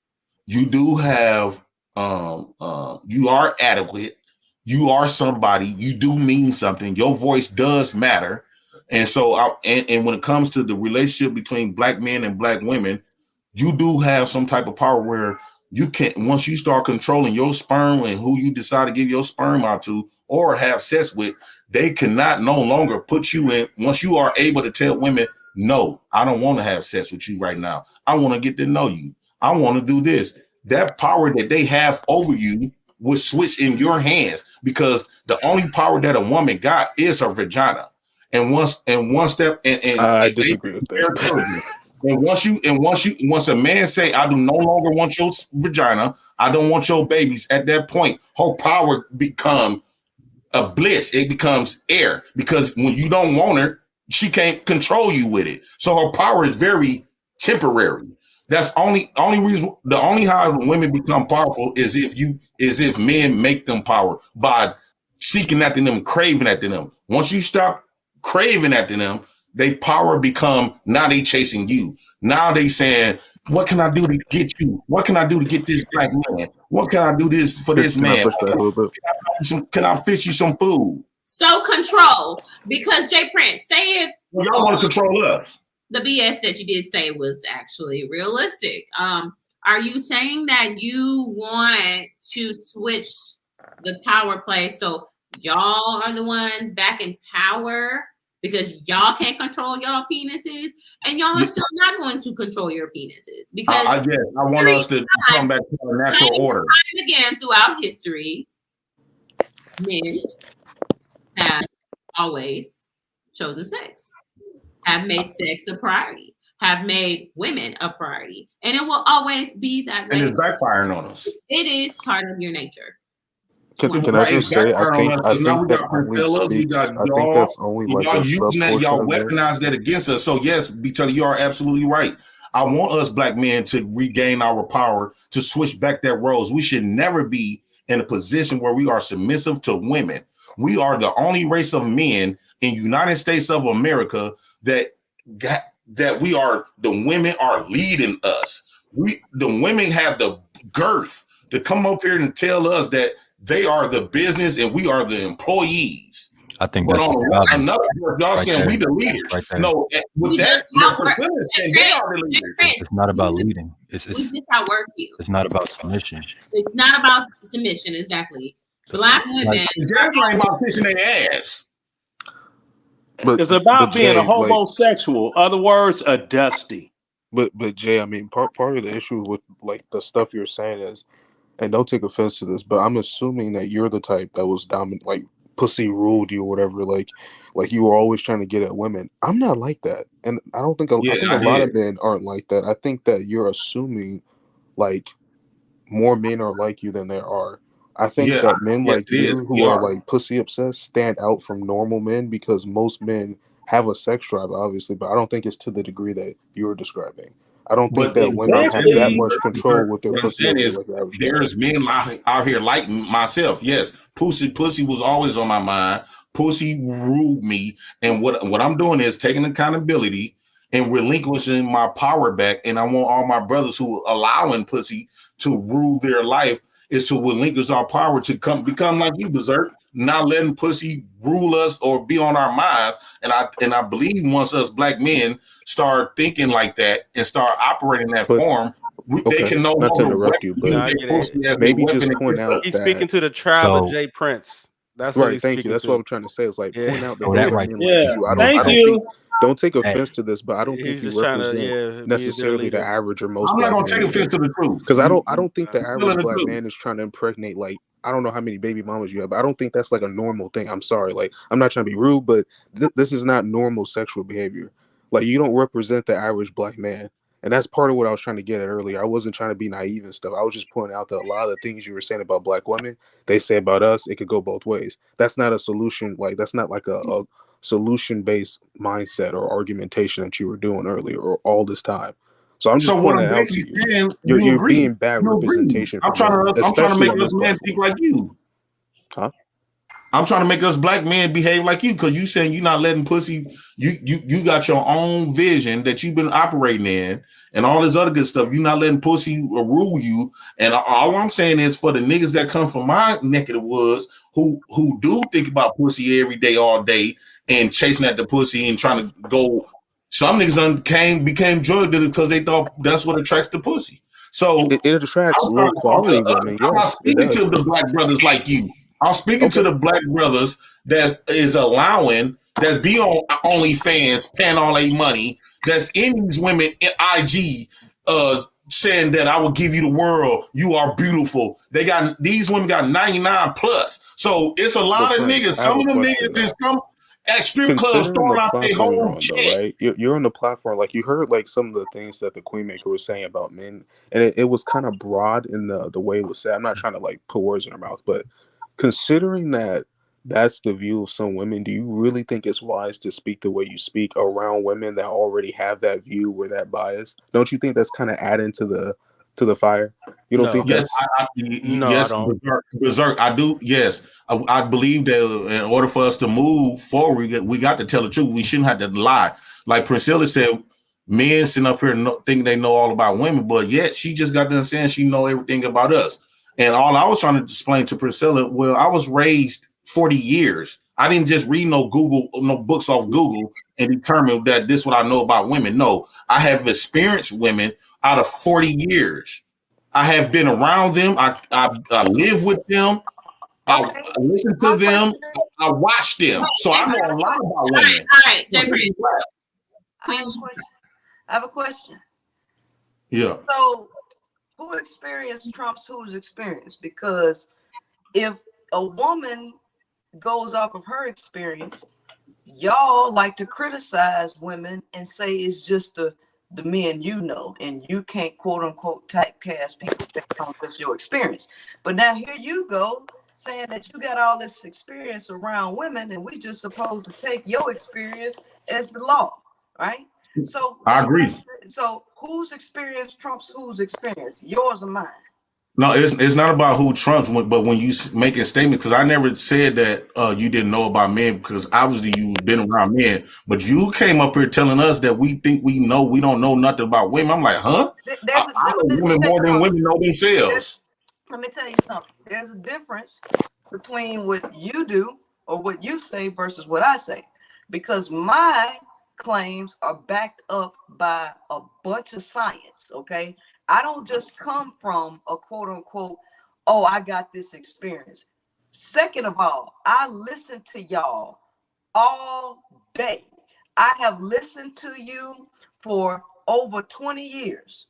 You do have, you are adequate. You are somebody. You do mean something. Your voice does matter. And so, and when it comes to the relationship between black men and black women, you do have some type of power where you can't, once you start controlling your sperm and who you decide to give your sperm out to or have sex with, they cannot no longer put you in. Once you are able to tell women, no, I don't want to have sex with you right now. I want to get to know you. I want to do this. That power that they have over you will switch in your hands, because the only power that a woman got is her vagina. And once I disagree with that. And once a man say, I do no longer want your vagina, I don't want your babies, at that point, her power become a bliss. It becomes air, because when you don't want her, she can't control you with it. So her power is very temporary. That's only reason. The only how women become powerful is if men make them power by seeking after them, craving after them. Once you stop craving after them, they power become, now they chasing you. Now they saying, what can I do to get you? What can I do to get this black man? What can I do this for this man? Can I fish you some food? So control, because J Prince, say if y'all want to control us. The BS that you did say was actually realistic. Are you saying that you want to switch the power play so y'all are the ones back in power because y'all can't control y'all penises, and y'all are still not going to control your penises? Because I want us to come back to a natural order. Time again throughout history, men have always chosen sex, have made sex a priority, have made women a priority, and it will always be that way. And it's backfiring on us. It is part of your nature. Can I just say, I think that only speaks, y'all using that, y'all weaponize that against us. So yes, because you are absolutely right. I want us black men to regain our power, to switch back that roles. We should never be in a position where we are submissive to women. We are the only race of men in United States of America that we are, the women are leading us. The women have the girth to come up here and tell us that they are the business and we are the employees. I think that's the problem. Another, y'all right saying there. We the leaders. Right there. No, with that, they are the leaders. It's not about leading. We just outwork you. It's not about submission. It's not about submission, exactly. Black women. It's definitely about kissing their ass. It's about being a homosexual. Other words, a dusty. But Jay, I mean, part of the issue with like the stuff you're saying is, and don't take offense to this, but I'm assuming that you're the type that was dominant, like pussy ruled you or whatever, like you were always trying to get at women. I'm not like that, and I Yeah, think a I lot did. of men aren't like that. I think that you're assuming like more men are like you than there are. I think that men Yes, like it is. you We who are are. like pussy obsessed stand out from normal men because most men have a sex drive, obviously, but I don't think it's to the degree that you're describing. I don't think But that what I'm women have saying that Exactly. much control with their what I'm pussy saying over is like the average guy. there's men out here like myself. Yes, pussy was always on my mind. Pussy ruled me, and what I'm doing is taking accountability and relinquishing my power back. And I want all my brothers who are allowing pussy to rule their life is to relinquish our power to become like you, Berserk, not letting pussy rule us or be on our minds. And I believe once us black men start thinking like that and start operating that But form, they okay, can no not to longer interrupt you, use but I their get pussy it. as a maybe weapon just point against out us. He's that speaking to the tribe of So Jay Prince. That's what right, he's thank you. speaking That's what to. I'm trying to say. It's like Yeah. point out that so there that are right men there like Yeah. is you. real I Thank talk. don't think you. don't take Hey, offense to this, but I don't think He's you just trying to, represent be their necessarily the leader. average or most I'm not black gonna men take offense either. to the truth. Because You I don't think the telling average the black truth. man is trying to impregnate like I don't know how many baby mamas you have, but I don't think that's like a normal thing. I'm sorry, like I'm not trying to be rude, but this is not normal sexual behavior. Like you don't represent the average black man, and that's part of what I was trying to get at earlier. I wasn't trying to be naive and stuff. I was just pointing out that a lot of the things you were saying about black women, they say about us, it could go both ways. That's not a solution. Like that's not like a solution based mindset or argumentation that you were doing earlier or all this time. So I'm just So what pointing I'm that out to basically you. saying, You're being bad You agree. representation for men, I'm trying to especially make on us this men platform. think like you. Huh? I'm trying to make us black men behave like you because you saying you're not letting pussy. You got your own vision that you've been operating in, and all this other good stuff. You're not letting pussy rule you. And all I'm saying is for the niggas that come from my neck of the woods who do think about pussy every day, all day, and chasing at the pussy and trying to go. Some niggas became drug dealers because they thought that's what attracts the pussy. So It attracts I'm trying low to talk to quality us. women. I'm not Yes, it speaking does. to the black brothers like you. I'm speaking to Okay. the black brothers that is allowing that's be on OnlyFans, paying all their money, that's in these women in IG saying that I will give you the world, you are beautiful. These women got 99 plus. So it's a But lot of Prince, niggas. I have Some a of them question niggas though. just come at strip clubs Considering the throwing out their platform you're whole on, though, check. right? You're on the platform. Like you heard, like some of the things that the Queenmaker was saying about men, and it was kind of broad in the way it was said. I'm not trying to like put words in her mouth, but considering that that's the view of some women, do you really think it's wise to speak the way you speak around women that already have that view or that bias? Don't you think that's kind of adding to the fire? You don't think No. Yes, that's No, I yes, don't. berserk. I do. Yes, I believe that in order for us to move forward, we got to tell the truth. We shouldn't have to lie. Like Priscilla said, men sitting up here think they know all about women, but yet she just got done saying she know everything about us. And all I was trying to explain to Priscilla, well, I was raised 40 years. I didn't just read no books off Google and determine that this is what I know about women. No, I have experienced women out of 40 years. I have been around them. I live with them. I listen to them. I watch them. So I know a lot about women. All right, Jay Prince. I have a question. Yeah. So, who experience trumps whose experience? Because if a woman goes off of her experience, y'all like to criticize women and say it's just the men you know, and you can't quote unquote typecast people based on just your experience. But now here you go saying that you got all this experience around women, and we just supposed to take your experience as the law, right? So I agree. So whose experience trumps whose experience? Yours or mine? No, it's not about who trumps, but when you make a statement, because I never said that you didn't know about men, because obviously you've been around men, but you came up here telling us that we think we don't know nothing about women. I'm like, huh? I know women more than women know themselves. Let me tell you something. There's a difference between what you do or what you say versus what I say, because my claims are backed up by a bunch of science. Okay, I don't just come from a quote unquote, oh, I got this experience. Second of all, I listen to y'all all day. I have listened to you for over 20 years.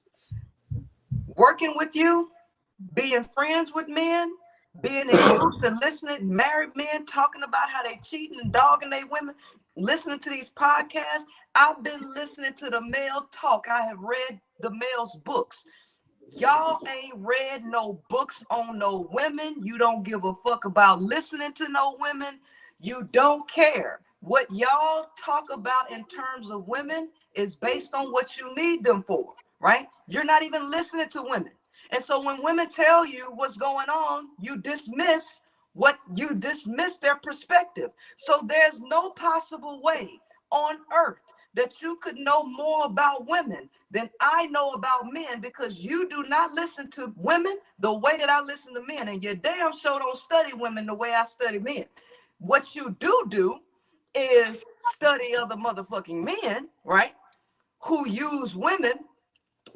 Working with you, being friends with men, being in groups and listening, married men talking about how they cheating and dogging their women, listening to these podcasts. I've been listening to the male talk. I have read the male's books. Y'all ain't read no books on no women. You don't give a fuck about listening to no women. You don't care. What y'all talk about in terms of women is based on what you need them for, right? You're not even listening to women. And so when women tell you what's going on, you dismiss their perspective. So there's no possible way on earth that you could know more about women than I know about men, because you do not listen to women the way that I listen to men, and you damn sure don't study women the way I study men. What you do is study other motherfucking men, right, who use women,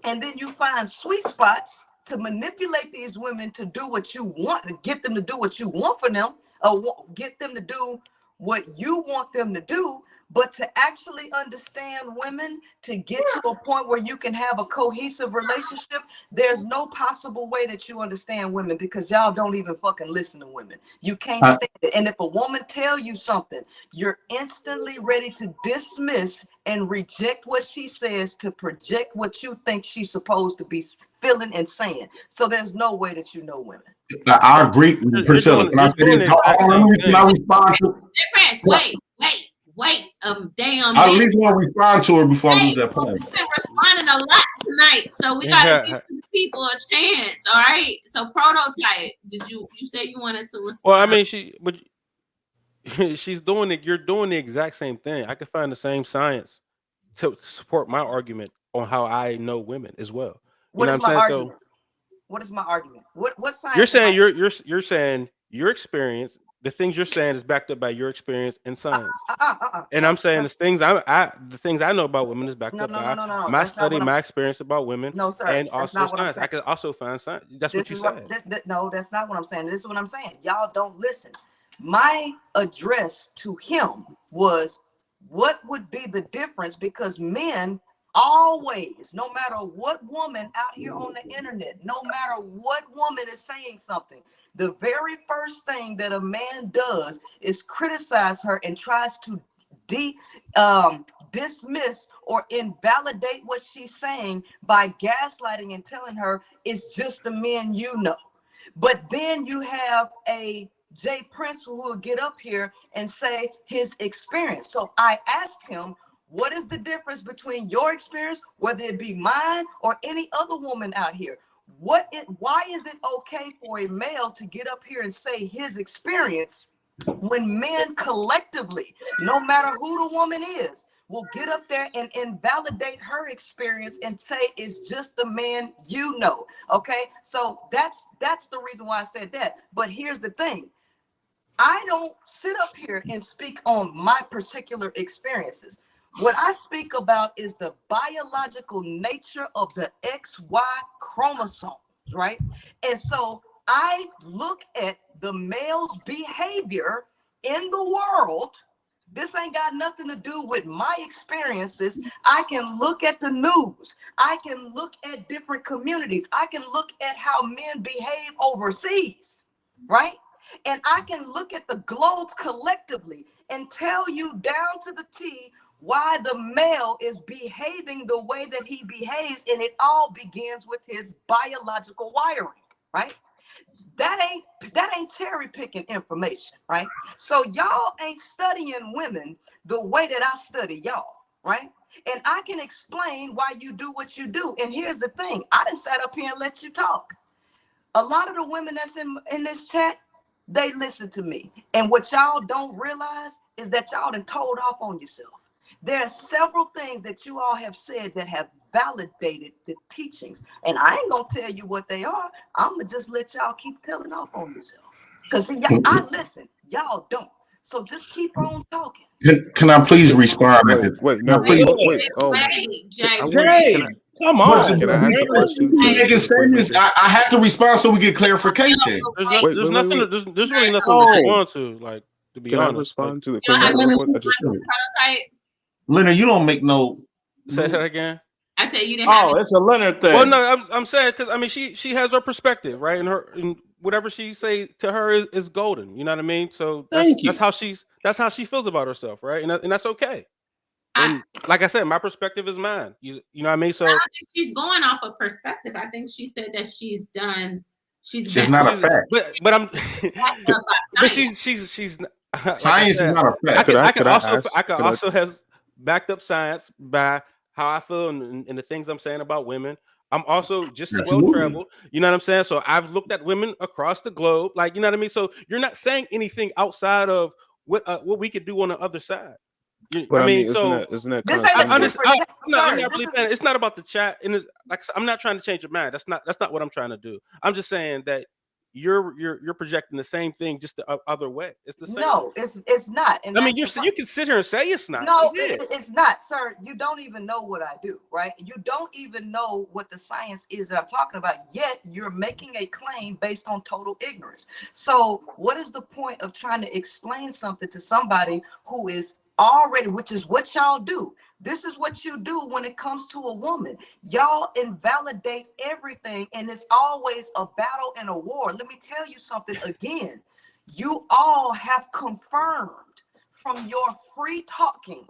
and then you find sweet spots to manipulate these women to do what you want, to get them to do what you want for them, or get them to do what you want them to do. But to actually understand women, to get to a point where you can have a cohesive relationship, there's no possible way that you understand women, because y'all don't even fucking listen to women. You can't stand it. And if a woman tell you something, you're instantly ready to dismiss and reject what she says to project what you think she's supposed to be feeling and saying. So there's no way that you know women. I agree, Priscilla. Can I say this? Can I respond to? Wait, damn. I at least want to respond to her before I lose that point. We've been responding a lot tonight, so we gotta give these people a chance. All right. So Prototype, you said you wanted to respond? Well, I mean, she's doing it. You're doing the exact same thing. I could find the same science to support my argument on how I know women as well. What is my argument? What is my argument? What science? You're saying you're saying your experience. The things you're saying is backed up by your experience and science. And I'm saying the things I know about women is backed up by my study, my experience about women. No, sir. And also science. I could also find science. That's what you said. No, that's not what I'm saying. This is what I'm saying. Y'all don't listen. My address to him was, what would be the difference? Because men always, no matter what woman out here on the internet, no matter what woman is saying something, the very first thing that a man does is criticize her and tries to dismiss or invalidate what she's saying by gaslighting and telling her it's just the men you know. But then you have a Jay Prince who will get up here and say his experience. So I asked him, what is the difference between your experience, whether it be mine or any other woman out here? Why is it okay for a male to get up here and say his experience when men collectively, no matter who the woman is, will get up there and invalidate her experience and say it's just the man you know? Okay, so that's the reason why I said that. But here's the thing. I don't sit up here and speak on my particular experiences. What I speak about is the biological nature of the XY chromosomes, right? And so I look at the male's behavior in the world. This ain't got nothing to do with my experiences. I can look at the news. I can look at different communities. I can look at how men behave overseas, right? And I can look at the globe collectively and tell you down to the T why the male is behaving the way that he behaves, and it all begins with his biological wiring, right? That ain't cherry picking information, right? So y'all ain't studying women the way that I study y'all, right? And I can explain why you do what you do. And here's the thing, I done sat up here and let you talk. A lot of the women that's in this chat, they listen to me. And what y'all don't realize is that y'all done told off on yourself. There are several things that you all have said that have validated the teachings. And I ain't gonna tell you what they are. I'm gonna just let y'all keep telling off on yourself. Because I listen, y'all don't. So just keep on talking. Can I please respond? Wait, Jay, come on. Can I ask a question? I have to respond so we get clarification. There's really nothing to respond to. Like, to be honest, I respond to the question? Leonard, you don't make no. Say that again. I said you didn't have. Oh, it's a Leonard thing. Well, no, I'm saying because I mean she has her perspective, right? And whatever she say to her is golden. You know what I mean? So that's how she feels about herself, right? And that's okay. And like I said, my perspective is mine. You know what I mean? So I don't think she's going off of perspective. I think she said that she's done. She's not a fact. But I'm. But she's. Like science said, is not a fact. I can also have backed up science by how I feel and the things I'm saying about women. I'm also just as well traveled. You know what I'm saying? So I've looked at women across the globe. Like, you know what I mean? So you're not saying anything outside of what we could do on the other side. But I mean, isn't that kind of I'm not really saying it's not about the chat, and it's, like I'm not trying to change your mind. That's not what I'm trying to do. I'm just saying that you're projecting the same thing, just the other way. It's the same. No, it's not. And I mean, you can sit here and say it's not. No, it's not, sir. You don't even know what I do, right? You don't even know what the science is that I'm talking about, yet you're making a claim based on total ignorance. So what is the point of trying to explain something to somebody who is already, which is what y'all do. This is what you do when it comes to a woman. Y'all invalidate everything, and it's always a battle and a war. Let me tell you something again. You all have confirmed from your free talking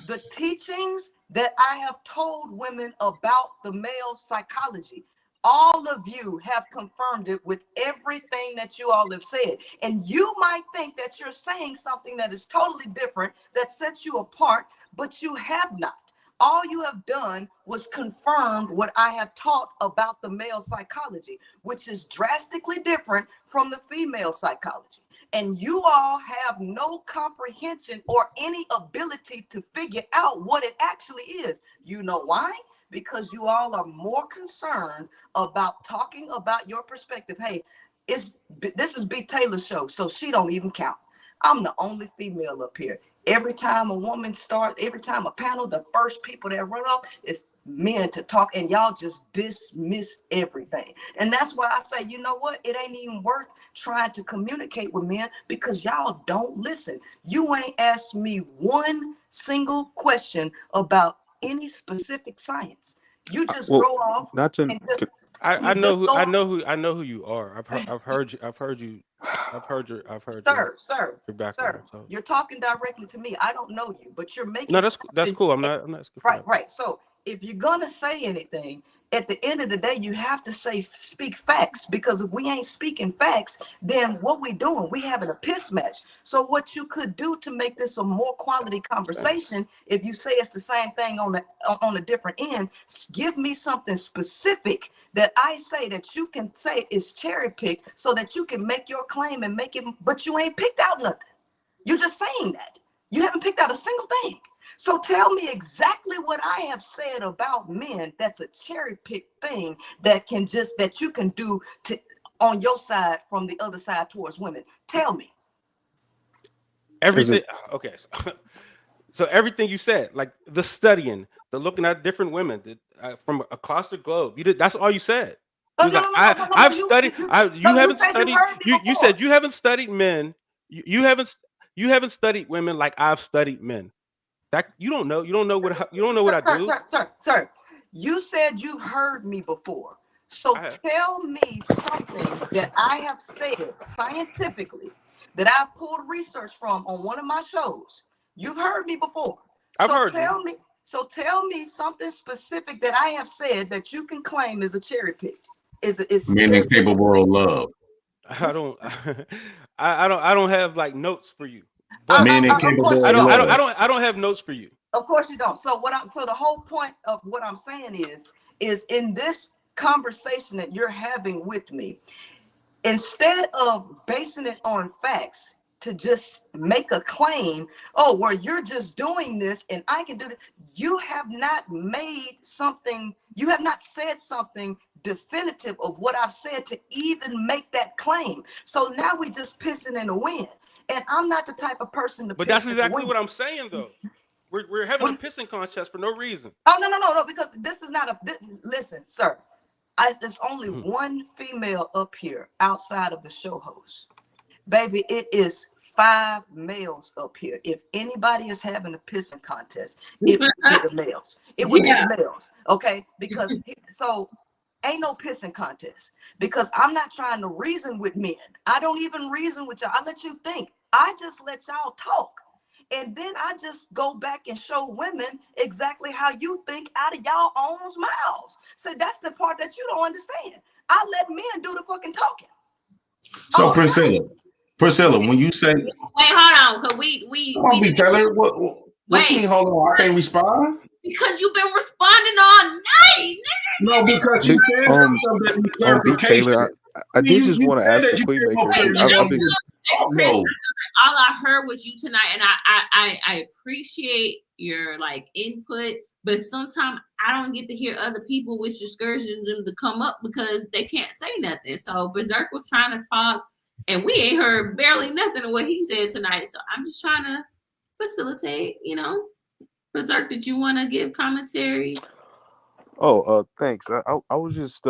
the teachings that I have told women about the male psychology. All of you have confirmed it with everything that you all have said. And you might think that you're saying something that is totally different, that sets you apart, but you have not. All you have done was confirmed what I have taught about the male psychology, which is drastically different from the female psychology. And you all have no comprehension or any ability to figure out what it actually is. You know why? Because you all are more concerned about talking about your perspective. Hey, this is B. Taylor's show, so she don't even count. I'm the only female up here. Every time a woman starts, every time a panel, the first people that run off is men to talk, and y'all just dismiss everything. And that's why I say, you know what? It ain't even worth trying to communicate with men because y'all don't listen. You ain't asked me one single question about any specific science. You just go off. Not to. And just, I know who you are. I've heard you. Sir, you're talking directly to me. I don't know you, but you're making. No, that's cool. I'm not. Right. So if you're gonna say anything, at the end of the day, you have to speak facts, because if we ain't speaking facts, then what we doing? We having a piss match. So what you could do to make this a more quality conversation, if you say it's the same thing on a different end, give me something specific that I say that you can say is cherry picked, so that you can make your claim and make it. But you ain't picked out nothing. You're just saying that. You haven't picked out a single thing. So tell me exactly what I have said about men that's a cherry pick thing that you can do to on your side from the other side towards women. Tell me. Everything. Okay. So everything you said, like the studying, the looking at different women from across the globe, that's all you said. I've studied. You haven't studied. You said you haven't studied men. You haven't studied women like I've studied men. That you don't know. You don't know what I do. Sir, you said you've heard me before. So tell me something that I have said scientifically that I've pulled research from on one of my shows. You've heard me before. I've heard you. So tell me something specific that I have said that you can claim is a cherry pick. Is men incapable of love. I don't have like notes for you. But men incapable of love. I don't have notes for you. Of course you don't. So the whole point of what I'm saying is in this conversation that you're having with me, instead of basing it on facts to just make a claim, where you're just doing this and I can do this, you have not said something definitive of what I've said to even make that claim. So now we're just pissing in the wind. And I'm not the type of person to. But that's exactly what I'm saying, though. We're having a pissing contest for no reason. Oh no! Because this is not listen, sir. There's only one female up here outside of the show host, baby. It is 5 males up here. If anybody is having a pissing contest, it would be the males. It would be the males, okay? Because so ain't no pissing contest, because I'm not trying to reason with men. I don't even reason with y'all. I let you think. I just let y'all talk. And then I just go back and show women exactly how you think out of y'all own mouths. So that's the part that you don't understand. I let men do the fucking talking. So Priscilla, when you say, wait, hold on, because we come on, B-Taylor, what you mean? Hold on, I can't respond because you've been responding all night. No, because she said something that needs clarification. Taylor, I did just want to ask the Queenmaker. All I heard was you tonight, and I appreciate your like input, but sometimes I don't get to hear other people with excursions and to come up because they can't say nothing. So Berserk was trying to talk, and we ain't heard barely nothing of what he said tonight. So I'm just trying to facilitate, you know. Berserk, did you want to give commentary? Oh, thanks. I was just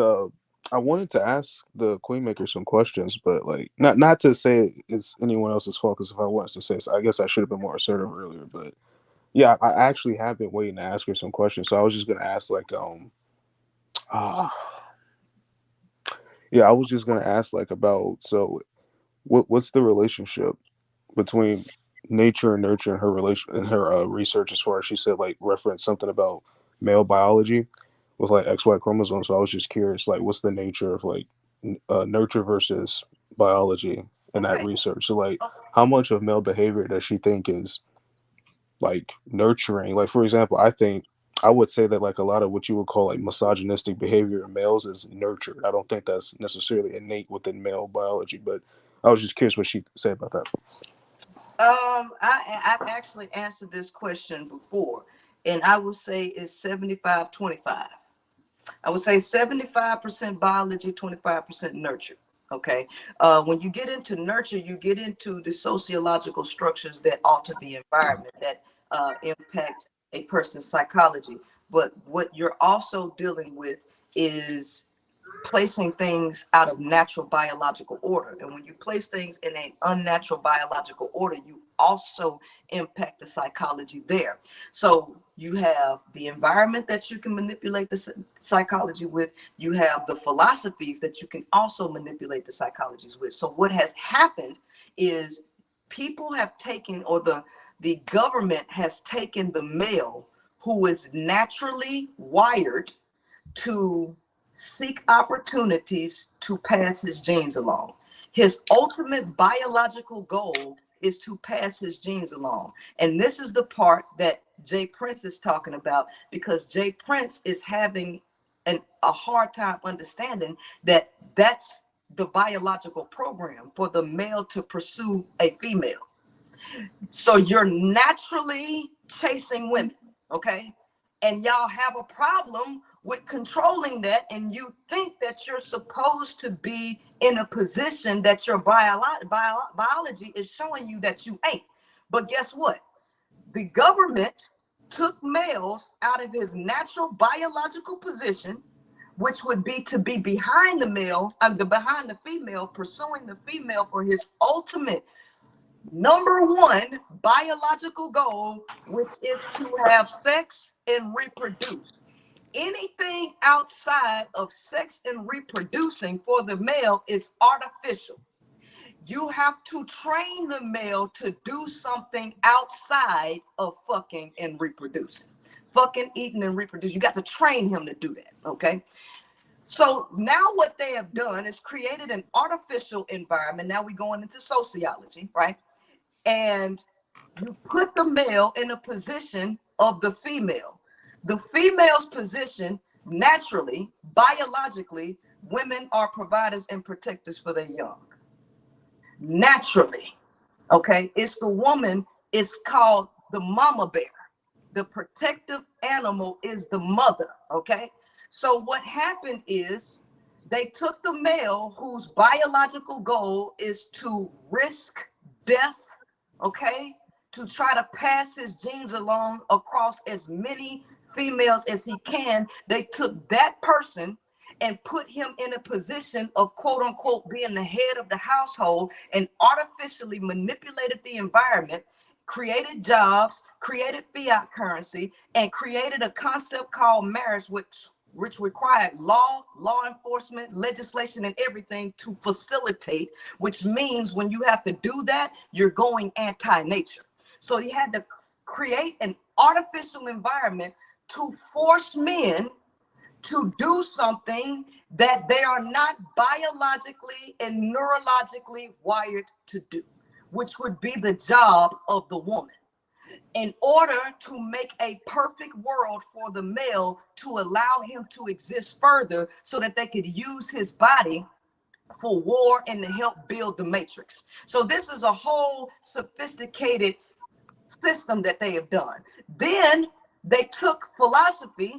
I wanted to ask the Queenmaker some questions, but like not to say it's anyone else's fault, because if I wanted to say so, I guess I should have been more assertive earlier. But yeah, I actually have been waiting to ask her some questions. So I was just gonna ask like I was just gonna ask like about, so what's the relationship between nature and nurture in her relation in her research, as far as she said like reference something about male biology with like XY chromosomes. So I was just curious, like what's the nature of like nurture versus biology in that research? So like how much of male behavior does she think is like nurturing? Like for example, I would say that like a lot of what you would call like misogynistic behavior in males is nurtured. I don't think that's necessarily innate within male biology, but I was just curious what she said about that. I've actually answered this question before, and I would say it's 75-25. I would say 75% biology, 25% nurture. Okay. When you get into nurture, you get into the sociological structures that alter the environment, that impact a person's psychology. But what you're also dealing with is placing things out of natural biological order. And when you place things in an unnatural biological order, you also impact the psychology there. So you have the environment that you can manipulate the psychology with. You have the philosophies that you can also manipulate the psychologies with. So what has happened is people have taken, or the government has taken the male who is naturally wired to seek opportunities to pass his genes along. His ultimate biological goal is to pass his genes along. And this is the part that Jay Prince is talking about, because Jay Prince is having a hard time understanding that that's the biological program for the male to pursue a female. So you're naturally chasing women, okay? And y'all have a problem with controlling that, and you think that you're supposed to be in a position that your biology is showing you that you ain't. But guess what? The government took males out of his natural biological position, which would be to be behind the male, behind the female, pursuing the female for his ultimate #1 biological goal, which is to have sex and reproduce. Anything outside of sex and reproducing for the male is artificial. You have to train the male to do something outside of fucking and reproducing. Fucking, eating, and reproducing. You got to train him to do that, okay? So now what they have done is created an artificial environment. Now we're going into sociology, right? And you put the male in a position of the female. The female's position, naturally, biologically, women are providers and protectors for their young. Naturally, okay? It's the woman, it's called the mama bear. The protective animal is the mother, okay? So what happened is they took the male whose biological goal is to risk death, okay, to try to pass his genes along across as many females as he can. They took that person and put him in a position of quote unquote being the head of the household and artificially manipulated the environment, created jobs, created fiat currency, and created a concept called marriage, which required law enforcement, legislation, and everything to facilitate, which means when you have to do that, you're going anti-nature. So he had to create an artificial environment to force men to do something that they are not biologically and neurologically wired to do, which would be the job of the woman, in order to make a perfect world for the male to allow him to exist further so that they could use his body for war and to help build the matrix. So this is a whole sophisticated system that they have done. Then they took philosophy,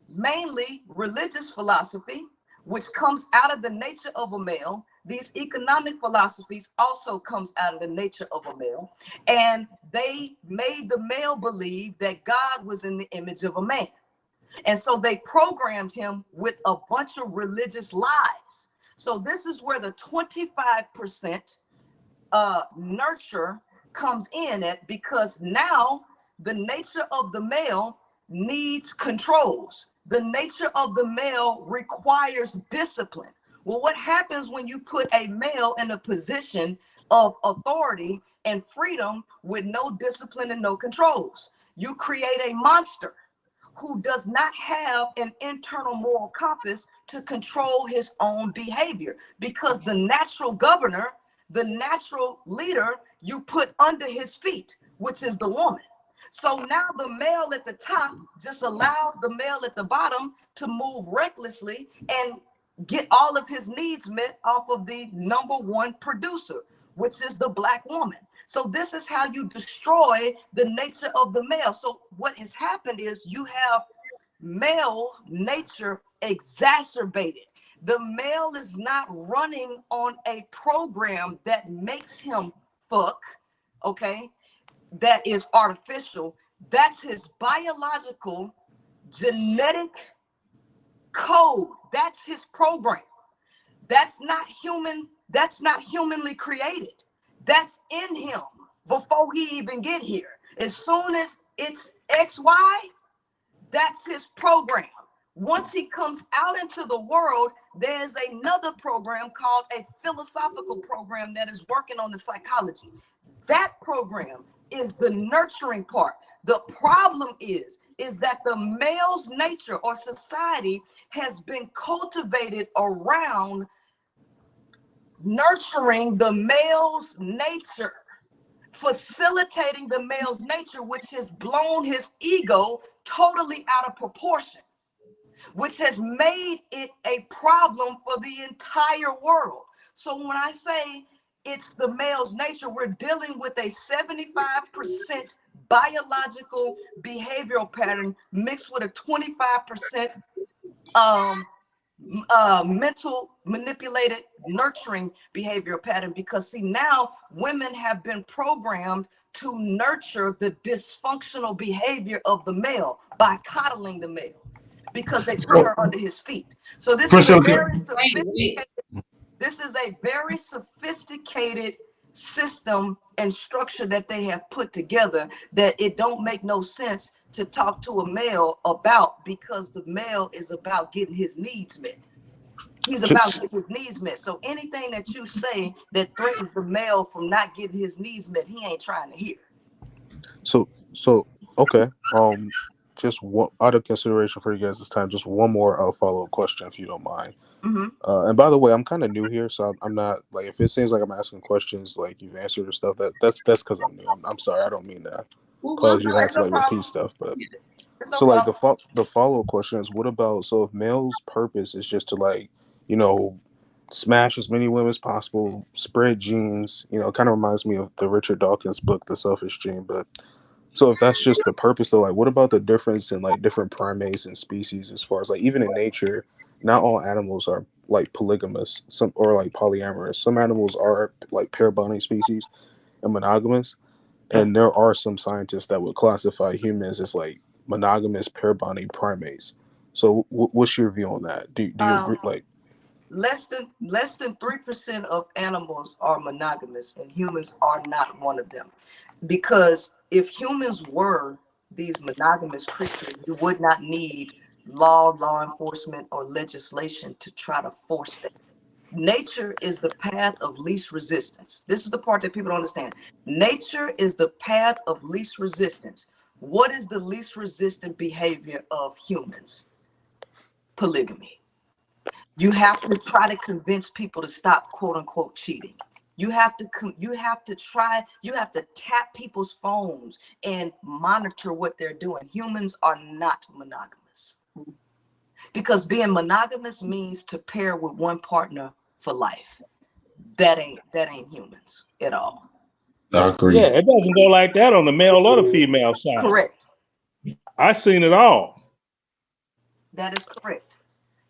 mainly religious philosophy, which comes out of the nature of a male. These economic philosophies also comes out of the nature of a male. And they made the male believe that God was in the image of a man. And so they programmed him with a bunch of religious lies. So this is where the 25% nurture comes in at, because now the nature of the male needs controls. The nature of the male requires discipline. Well, what happens when you put a male in a position of authority and freedom with no discipline and no controls? You create a monster who does not have an internal moral compass to control his own behavior, because the natural governor, the natural leader, you put under his feet, which is the woman. So now the male at the top just allows the male at the bottom to move recklessly and get all of his needs met off of the number one producer, which is the black woman. So this is how you destroy the nature of the male. So what has happened is you have male nature exacerbated. The male is not running on a program that makes him fuck, okay? That is artificial. That's his biological genetic code. That's his program. That's not human. That's not humanly created. That's in him before he even get here. As soon as it's XY, that's his program. Once he comes out into the world, there's another program called a philosophical program that is working on the psychology. That program is the nurturing part. The problem is that the male's nature or society has been cultivated around nurturing the male's nature, facilitating the male's nature, which has blown his ego totally out of proportion, which has made it a problem for the entire world. So when I say it's the male's nature, we're dealing with a 75% biological behavioral pattern mixed with a 25% mental manipulated nurturing behavioral pattern. Because see, now women have been programmed to nurture the dysfunctional behavior of the male by coddling the male, because they put her under his feet. So this is a very sophisticated, system and structure that they have put together that it don't make no sense to talk to a male about, because the male is about getting his needs met. He's about getting his needs met. So anything that you say that threatens the male from not getting his needs met, he ain't trying to hear. So okay. Just one out of consideration for you guys this time, just one more follow-up question, if you don't mind. Mm-hmm. And by the way, I'm kind of new here, so I'm not like, if it seems like I'm asking questions like you've answered or stuff, that's because I'm new. I'm sorry, I don't mean to cause you to have to like repeat stuff, but so like the follow-up question is, what about, so if male's purpose is just to like, smash as many women as possible, spread genes, it kind of reminds me of the Richard Dawkins book, The Selfish Gene. But so if that's just the purpose, though, like what about the difference in like different primates and species, as far as like even in nature, not all animals are like polygamous, some or like polyamorous. Some animals are like pair bonding species and monogamous. And there are some scientists that would classify humans as like monogamous pair bonding primates. So what's your view on that? Do you agree? Like, less than 3% of animals are monogamous, and humans are not one of them. Because if humans were these monogamous creatures, we would not need law enforcement, or legislation to try to force that. Nature is the path of least resistance. This is the part that people don't understand. Nature is the path of least resistance. What is the least resistant behavior of humans? Polygamy. You have to try to convince people to stop, quote unquote, cheating. You have to tap people's phones and monitor what they're doing. Humans are not monogamous. Because being monogamous means to pair with one partner for life. That ain't humans at all. I agree. Yeah, it doesn't go like that on the male or the female side. Correct. I seen it all. That is correct.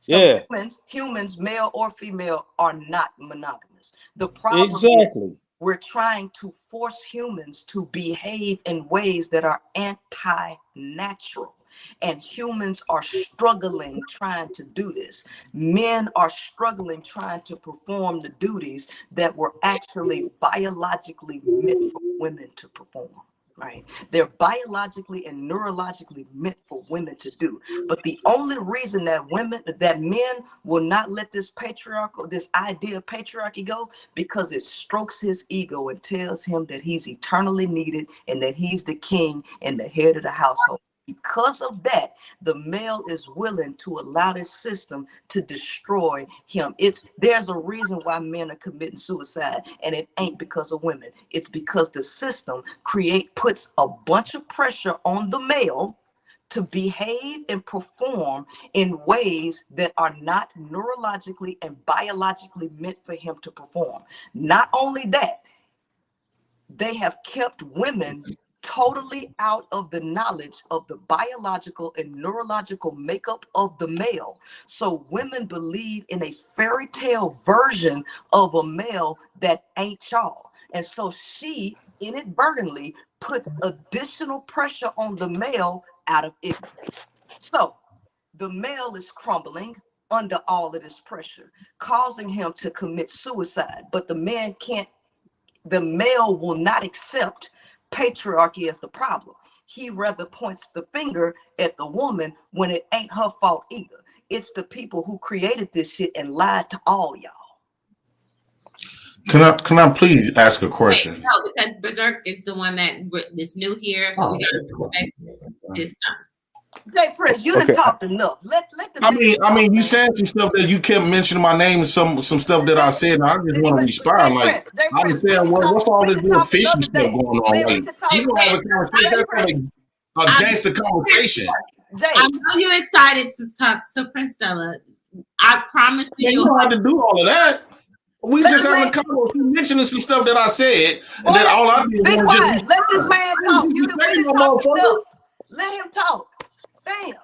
So yeah. Humans, male or female, are not monogamous. The problem is we're trying to force humans to behave in ways that are anti-natural. And humans are struggling trying to do this. Men are struggling trying to perform the duties that were actually biologically meant for women to perform. Right? They're biologically and neurologically meant for women to do. But the only reason that men will not let this idea of patriarchy go, because it strokes his ego and tells him that he's eternally needed and that he's the king and the head of the household. Because of that, the male is willing to allow this system to destroy him. There's a reason why men are committing suicide, and it ain't because of women. It's because the system puts a bunch of pressure on the male to behave and perform in ways that are not neurologically and biologically meant for him to perform. Not only that, they have kept women totally out of the knowledge of the biological and neurological makeup of the male. So women believe in a fairy tale version of a male that ain't y'all. And so she inadvertently puts additional pressure on the male out of ignorance. So the male is crumbling under all of this pressure, causing him to commit suicide. But the male will not accept patriarchy as the problem. He rather points the finger at the woman when it ain't her fault either. It's the people who created this shit and lied to all y'all. Can I please ask a question? Wait, no, because Berserk is the one that is new here, so we gotta respect his time. Jay Prince, you done talked enough. Let the I mean, you said some stuff that you kept mentioning my name and some stuff that I said, and I just want to respond. Like, I understand what's all this little fishy stuff going on. Like, you don't have a conversation. That's against the conversation. I know you're excited to talk to Princella. I promise you. You don't have to do all of that. We just having a convo. You mentioning some stuff that I said, and then all I did was just let this man talk. You done talk enough. Let him talk. Damn.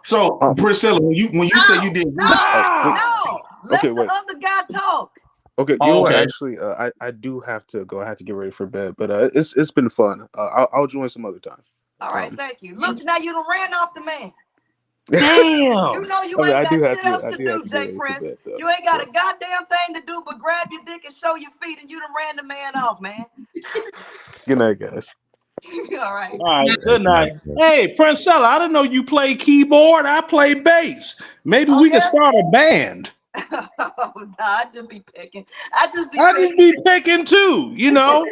So, Priscilla, when you say you did, no. Let the other guy talk. Okay, you know what? Actually, I do have to go. I have to get ready for bed, but it's been fun. I'll join some other time. All right, thank you. Look, now you done ran off the man. Damn. You know you ain't got shit else to do, Jay Prince. You ain't got a goddamn thing to do but grab your dick and show your feet, and you done ran the man off, man. Good night, guys. All right. All right. Good night. Hey, Princella, I didn't know you play keyboard. I play bass. Maybe we can start a band. I just be picking. I just be picking too. You know,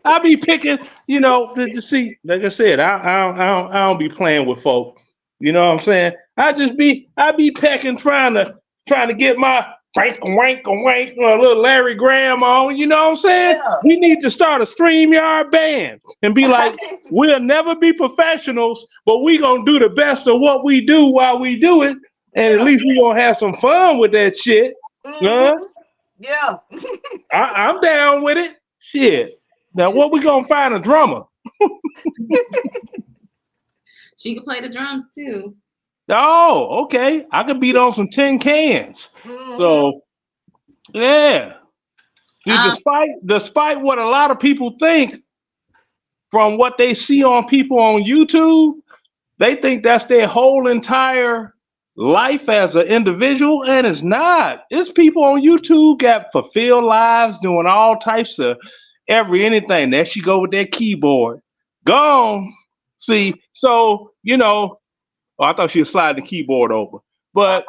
I be picking. You know, to see. Like I said, I don't be playing with folk. You know what I'm saying? I be pecking, trying to get my wank, little Larry Graham on. You know what I'm saying? Yeah. We need to start a StreamYard band and be like, we'll never be professionals, but we gonna do the best of what we do while we do it, and at least we gonna have some fun with that shit. Yeah. I'm down with it. Shit. Now, what we gonna find a drummer? She can play the drums too. Oh, okay. I could beat on some tin cans. So, yeah. See, despite what a lot of people think from what they see on people on YouTube, They think that's their whole entire life as an individual, and it's not. It's people on YouTube got fulfilled lives doing all types of anything. There she go with that keyboard. Gone. See, so I thought she was sliding the keyboard over. But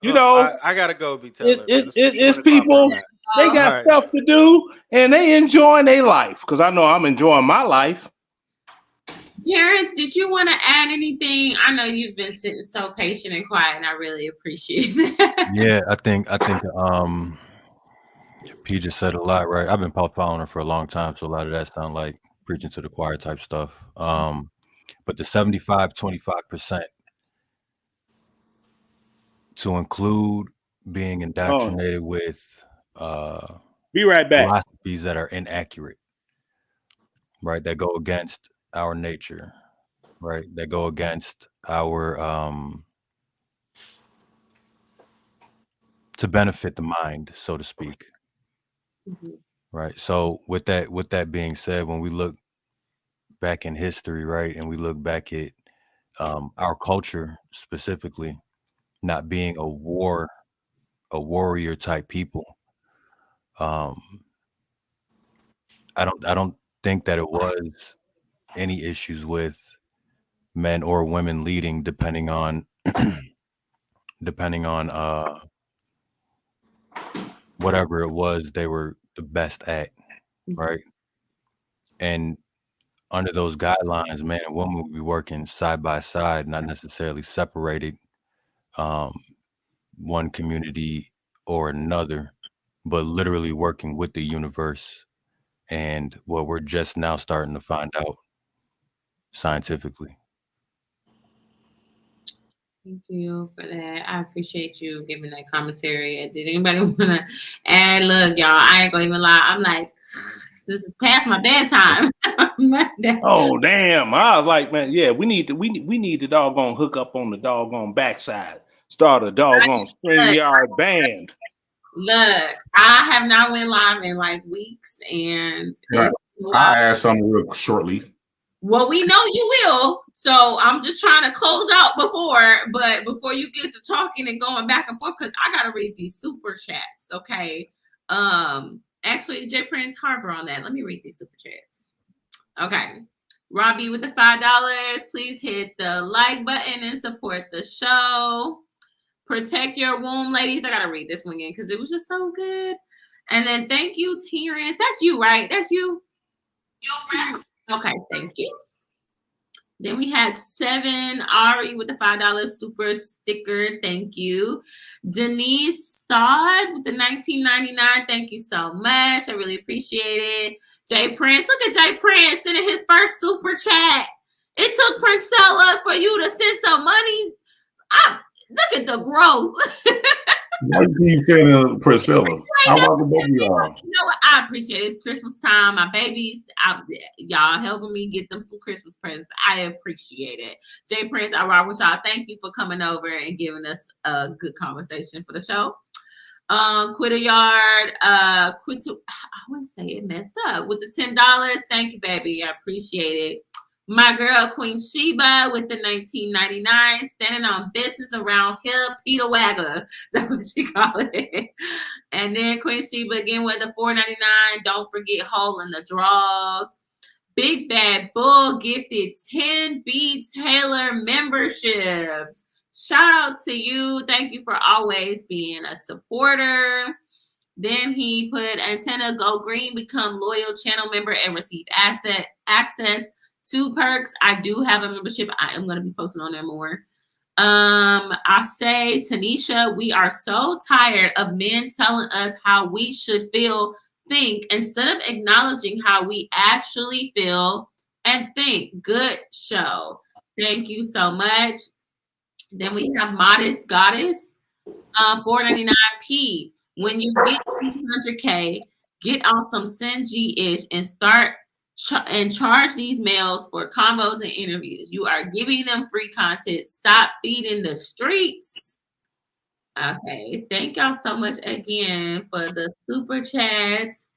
I gotta go, btaylor. It's people. They got stuff to do, and they enjoying their life. Because I know I'm enjoying my life. Terrence, did you want to add anything? I know you've been sitting so patient and quiet, and I really appreciate that. Yeah, I think P just said a lot, right? I've been following her for a long time, so a lot of that sound like preaching to the choir type stuff. But the 75-25% to include being indoctrinated with be right back philosophies that are inaccurate, right? That go against our nature, right? That go against our to benefit the mind, so to speak. Right. So with that being said, when we look back in history, right, and we look back at our culture specifically not being a warrior type people, I don't think that it was any issues with men or women leading, depending on whatever it was they were the best at, right? And under those guidelines, man and woman would be working side by side, not necessarily separated, one community or another, but literally working with the universe and what we're just now starting to find out scientifically. Thank you for that. I appreciate you giving that commentary. Did anybody want to add? Look, y'all, I ain't gonna even lie. I'm like, this is past my bedtime. Oh damn! I was like, man, yeah, we need to doggone hook up on the doggone backside. Start a doggone StreamYard band. Look, I have not went live in like weeks, and I'll add something real shortly. Well, we know you will. So I'm just trying to close out before you get to talking and going back and forth, because I gotta read these super chats. Okay. Actually, J Prince Harbor on that. Let me read these super chats. Okay. Robbie with the $5. Please hit the like button and support the show. Protect your womb, ladies. I gotta read this one again because it was just so good. And then thank you, Terrence. That's you, right? That's you. Okay, thank you. Then we had 7 Ari with the $5 super sticker. Thank you. Denise Stodd with the $19.99. Thank you so much. I really appreciate it. Jay Prince. Look at Jay Prince sending his first super chat. It took Priscilla for you to send some money. Look at the growth. Why do you saying Priscilla? How about the baby y'all? You know what? I appreciate it. It's Christmas time. My babies out there. Y'all helping me get them some Christmas presents. I appreciate it. Jay Prince, I rock with y'all. Thank you for coming over and giving us a good conversation for the show. Quitter Yard, I always say it messed up with the $10. Thank you, baby. I appreciate it. My girl, Queen Sheba with the $19.99, standing on business around here, Peter Wagger. That's what she called it. And then Queen Sheba again with the $4.99. Don't forget Hole in the Draws. Big Bad Bull gifted 10 btaylor memberships. Shout out to you. Thank you for always being a supporter. Then he put Antenna Go Green, become loyal channel member and receive access to perks. I do have a membership. I am going to be posting on there more. I say, Tanisha, we are so tired of men telling us how we should feel, think, instead of acknowledging how we actually feel and think. Good show. Thank you so much. Then we have Modest Goddess, $4.99p. When you get 200K, get on some Sin-G-ish and start and charge these males for combos and interviews. You are giving them free content. Stop feeding the streets. Okay, thank y'all so much again for the super chats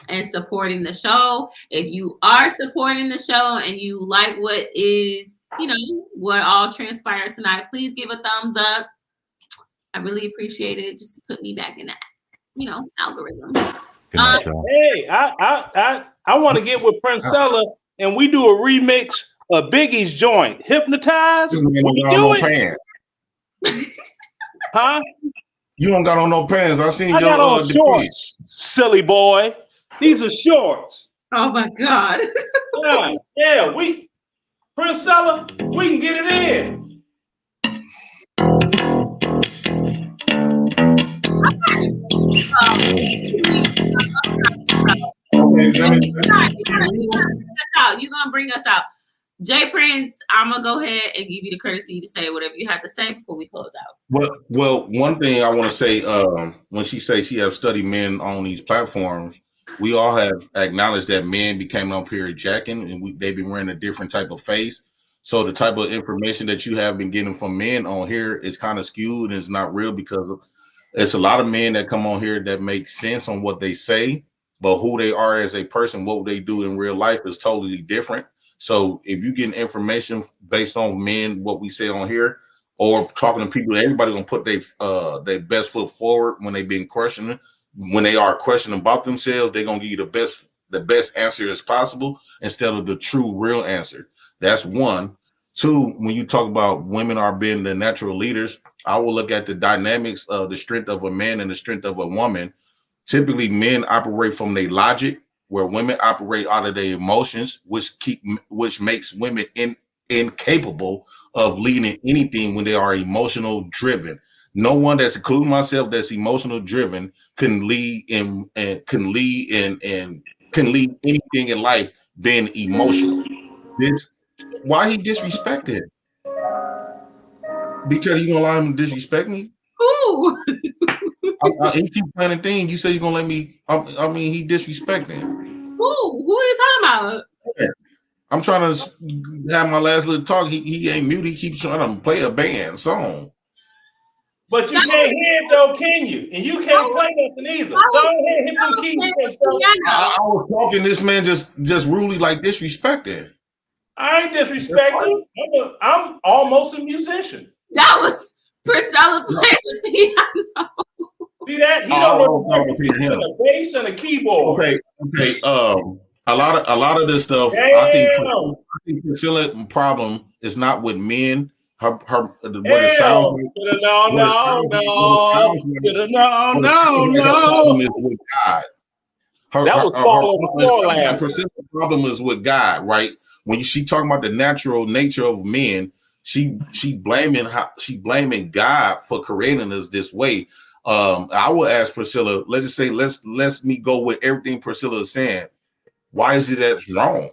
and supporting the show. If you are supporting the show and you like what is you know, what all transpired tonight. Please give a thumbs up. I really appreciate it. Just put me back in that, you know, algorithm. Hey, I want to get with Princella and we do a remix of Biggie's joint, Hypnotized. What you doing? Huh? You don't got on no pants. I seen I your got on shorts, silly boy. These are shorts. Oh my God. Yeah, Princella, we can get it in. You're gonna bring us out. Jay Prince, I'm gonna go ahead and give you the courtesy to say whatever you have to say before we close out. Well, one thing I want to say, when she says she have studied men on these platforms, we all have acknowledged that men became on period jacking, and they've been wearing a different type of face. So the type of information that you have been getting from men on here is kind of skewed and it's not real, because it's a lot of men that come on here that make sense on what they say, but who they are as a person, what they do in real life is totally different. So if you get information based on men, what we say on here, or talking to people, everybody gonna put their best foot forward when they've been questioning. When they are questioning about themselves, they're gonna give you the best answer as possible instead of the true real answer. That's one. Two, when you talk about women are being the natural leaders, I will look at the dynamics of the strength of a man and the strength of a woman. Typically, men operate from their logic, where women operate out of their emotions, which makes women incapable of leading anything when they are emotional driven. No one, that's including myself, that's emotional driven can lead anything in life being emotional. Why he disrespected? Because you gonna allow him to disrespect me? Who? He keep playing a thing. You say you're gonna let me. I mean, he disrespecting. Who are you talking about? I'm trying to have my last little talk. He ain't mute. He keeps trying to play a band song. But you can't hear it though, can you? And you can't play nothing either. Go ahead, hit them keys. I was talking. This man just rudely like disrespecting. I ain't disrespecting. I'm almost a musician. That was Priscilla playing the piano. See that? He don't know the bass and the keyboard. Okay. A lot of this stuff. I think Priscilla's problem is not with men. What it sounds like. Is with God. That was falling. Priscilla's problem is with God, right? When she talking about the natural nature of men, she blaming God for creating us this way. I will ask Priscilla, let's me go with everything Priscilla is saying. Why is it that's wrong?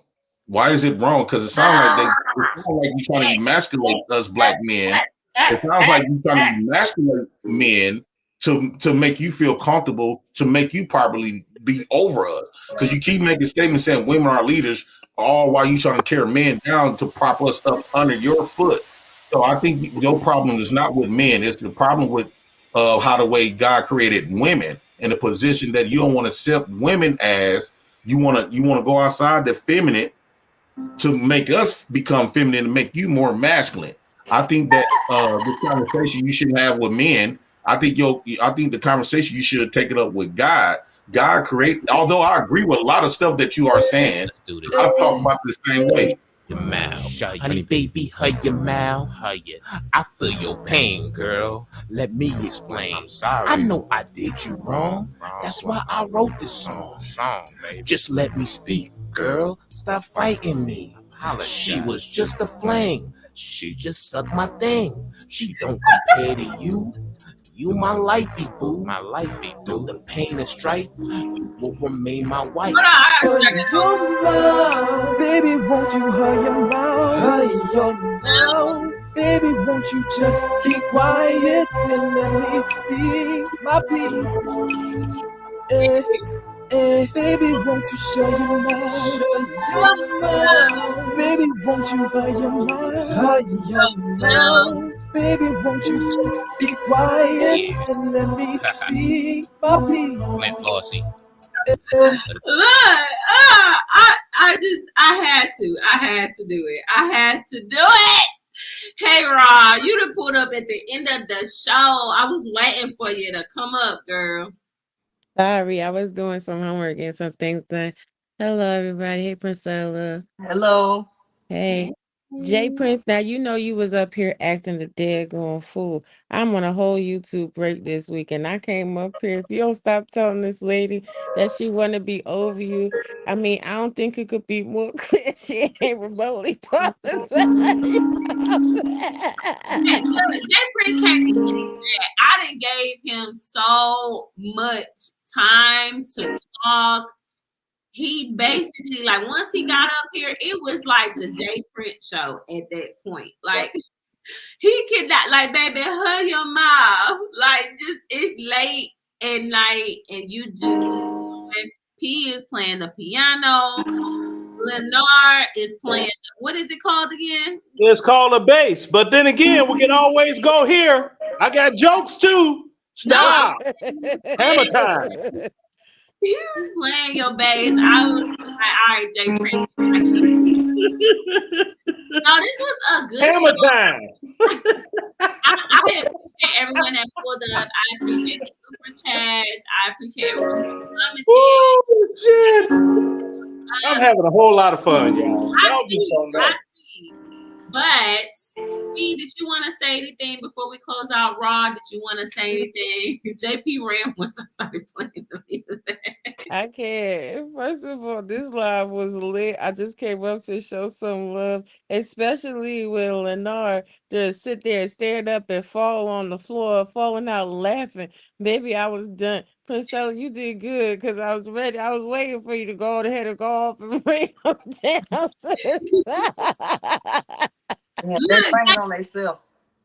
Why is it wrong? Because it sounds like you're trying to emasculate us black men. It sounds like you're trying to emasculate men to make you feel comfortable, to make you properly be over us. Because you keep making statements saying women are leaders, all while you trying to tear men down to prop us up under your foot. So I think your problem is not with men; it's the problem with how the way God created women in a position that you don't want to accept women as. You want to go outside the feminine to make us become feminine and make you more masculine. I think that the conversation you should have with men. I think the conversation you should take it up with God. God created. Although I agree with a lot of stuff that you are saying, I talk about the same way. Your mouth, honey baby, hug your mouth. I feel your pain, girl. Let me explain. I'm sorry. I know I did you wrong. That's why I wrote this song. Just let me speak, girl. Stop fighting me. She was just a fling. She just sucked my thing. She don't compare to you. You my lifey, boo. My lifey, boo. The pain and strife, you will remain my wife. Baby, won't you hug your mouth? Hug your mouth. Baby, won't you just be quiet and let me speak my piece? Baby, won't you shut your mouth? Shut your mouth. Baby, won't you hug your mouth? Hug your mouth. Baby, won't you just be quiet and let me speak my piece? Flint Flossie. Look, I had to do it. I had to do it. Hey, Rod, you done pulled up at the end of the show. I was waiting for you to come up, girl. Sorry, I was doing some homework and some things done. Hello, everybody. Hey, Priscilla. Hello. Hey. Jay Prince, now you know you was up here acting the daggone fool. I'm on a whole YouTube break this week, and I came up here. If you don't stop telling this lady that she want to be over you, I mean, I don't think it could be more clear. She ain't remotely prophesied. Yeah, Jay Prince can't be mad. I done gave him so much time to talk. He basically, like, once he got up here, it was like the Jay Prince show at that point. Like, he could not, like, baby, hug your mouth. Like, just, it's late at night, and you just, P is playing the piano. Lennar is playing, what is it called again? It's called a bass. But then again, we can always go here. I got jokes too. Stop. Hammer time. He was playing your bass. I was like, all right, Jay Prince. No, this was a good Hammer show. time. I appreciate everyone that pulled up. I appreciate the super chats. I appreciate everyone who commented. Oh, shit. I'm having a whole lot of fun, y'all. Y'all just don't know. I see. But, P, did you want to say anything before we close out? Rod, did you want to say anything? JP ran once I started playing the music. I can't. First of all, this live was lit. I just came up to show some love, especially when Lennar just sit there and stand up and fall on the floor, falling out laughing. Baby, I was done. Priscilla, you did good because I was ready. I was waiting for you to go ahead and go off and bring them down to the side. They're bringing on themselves.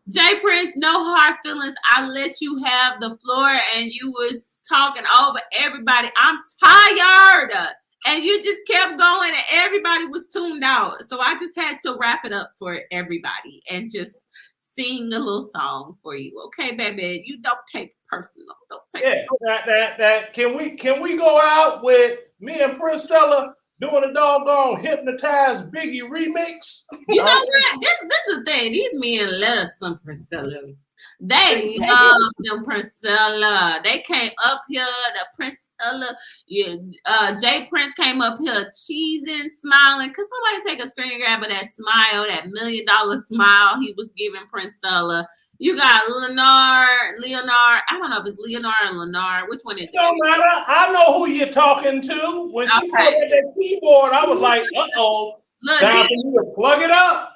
Jay Prince, no hard feelings. I let you have the floor and you was talking over everybody. I'm tired. And you just kept going and everybody was tuned out. So I just had to wrap it up for everybody and just sing a little song for you. Okay, baby? You don't take it personal. Don't take it personal. That can we go out with me and Priscilla doing a doggone Hypnotized Biggie remix? You know what? This is the thing. These men love some Priscilla. They love them Priscilla. They came up here, the Priscilla. Jay Prince came up here cheesing, smiling. Could somebody take a screen grab of that smile, that $1 million smile he was giving Priscilla? You got Leonard. I don't know if it's Leonard or Lennar. Which one is it? Don't matter. I know who you're talking to. When she put at that keyboard, I was like, uh-oh. Time for you to plug it up.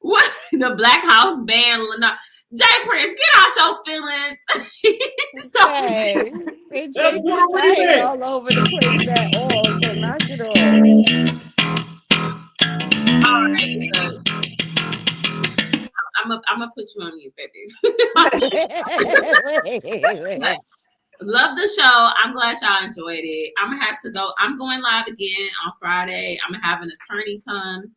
What? The Black House Band, Lennar. Jay Prince, get out your feelings. Hey, Jay Prince ain't all over the place at all, so knock it off. All right, I'm gonna put you on mute, baby. Love the show. I'm glad y'all enjoyed it. I'm gonna have to go. I'm going live again on Friday. I'm gonna have an attorney come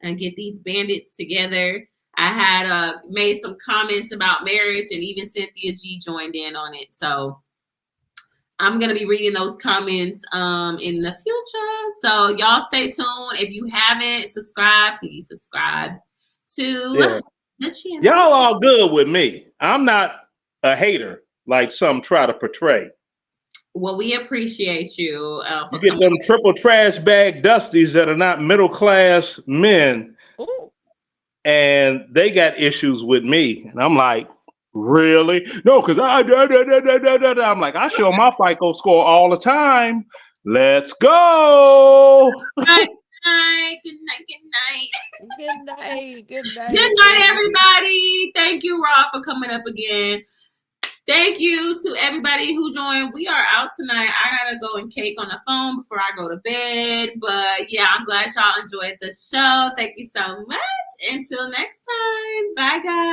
and get these bandits together. I had made some comments about marriage, and even Cynthia G joined in on it. So I'm gonna be reading those comments in the future. So y'all stay tuned. If you haven't subscribed, please subscribe to the channel. Y'all all good with me. I'm not a hater like some try to portray. Well, we appreciate you. You get them triple trash bag dusties that are not middle class men. Ooh. And they got issues with me. And I'm like, really? No, because I'm like, I show my FICO score all the time. Let's go. Good night. Good night. Good night. Good night. Good night. Good night, everybody. Thank you, Rob, for coming up again. Thank you to everybody who joined. We are out tonight. I gotta go and cake on the phone before I go to bed. But yeah, I'm glad y'all enjoyed the show. Thank you so much. Until next time. Bye, guys.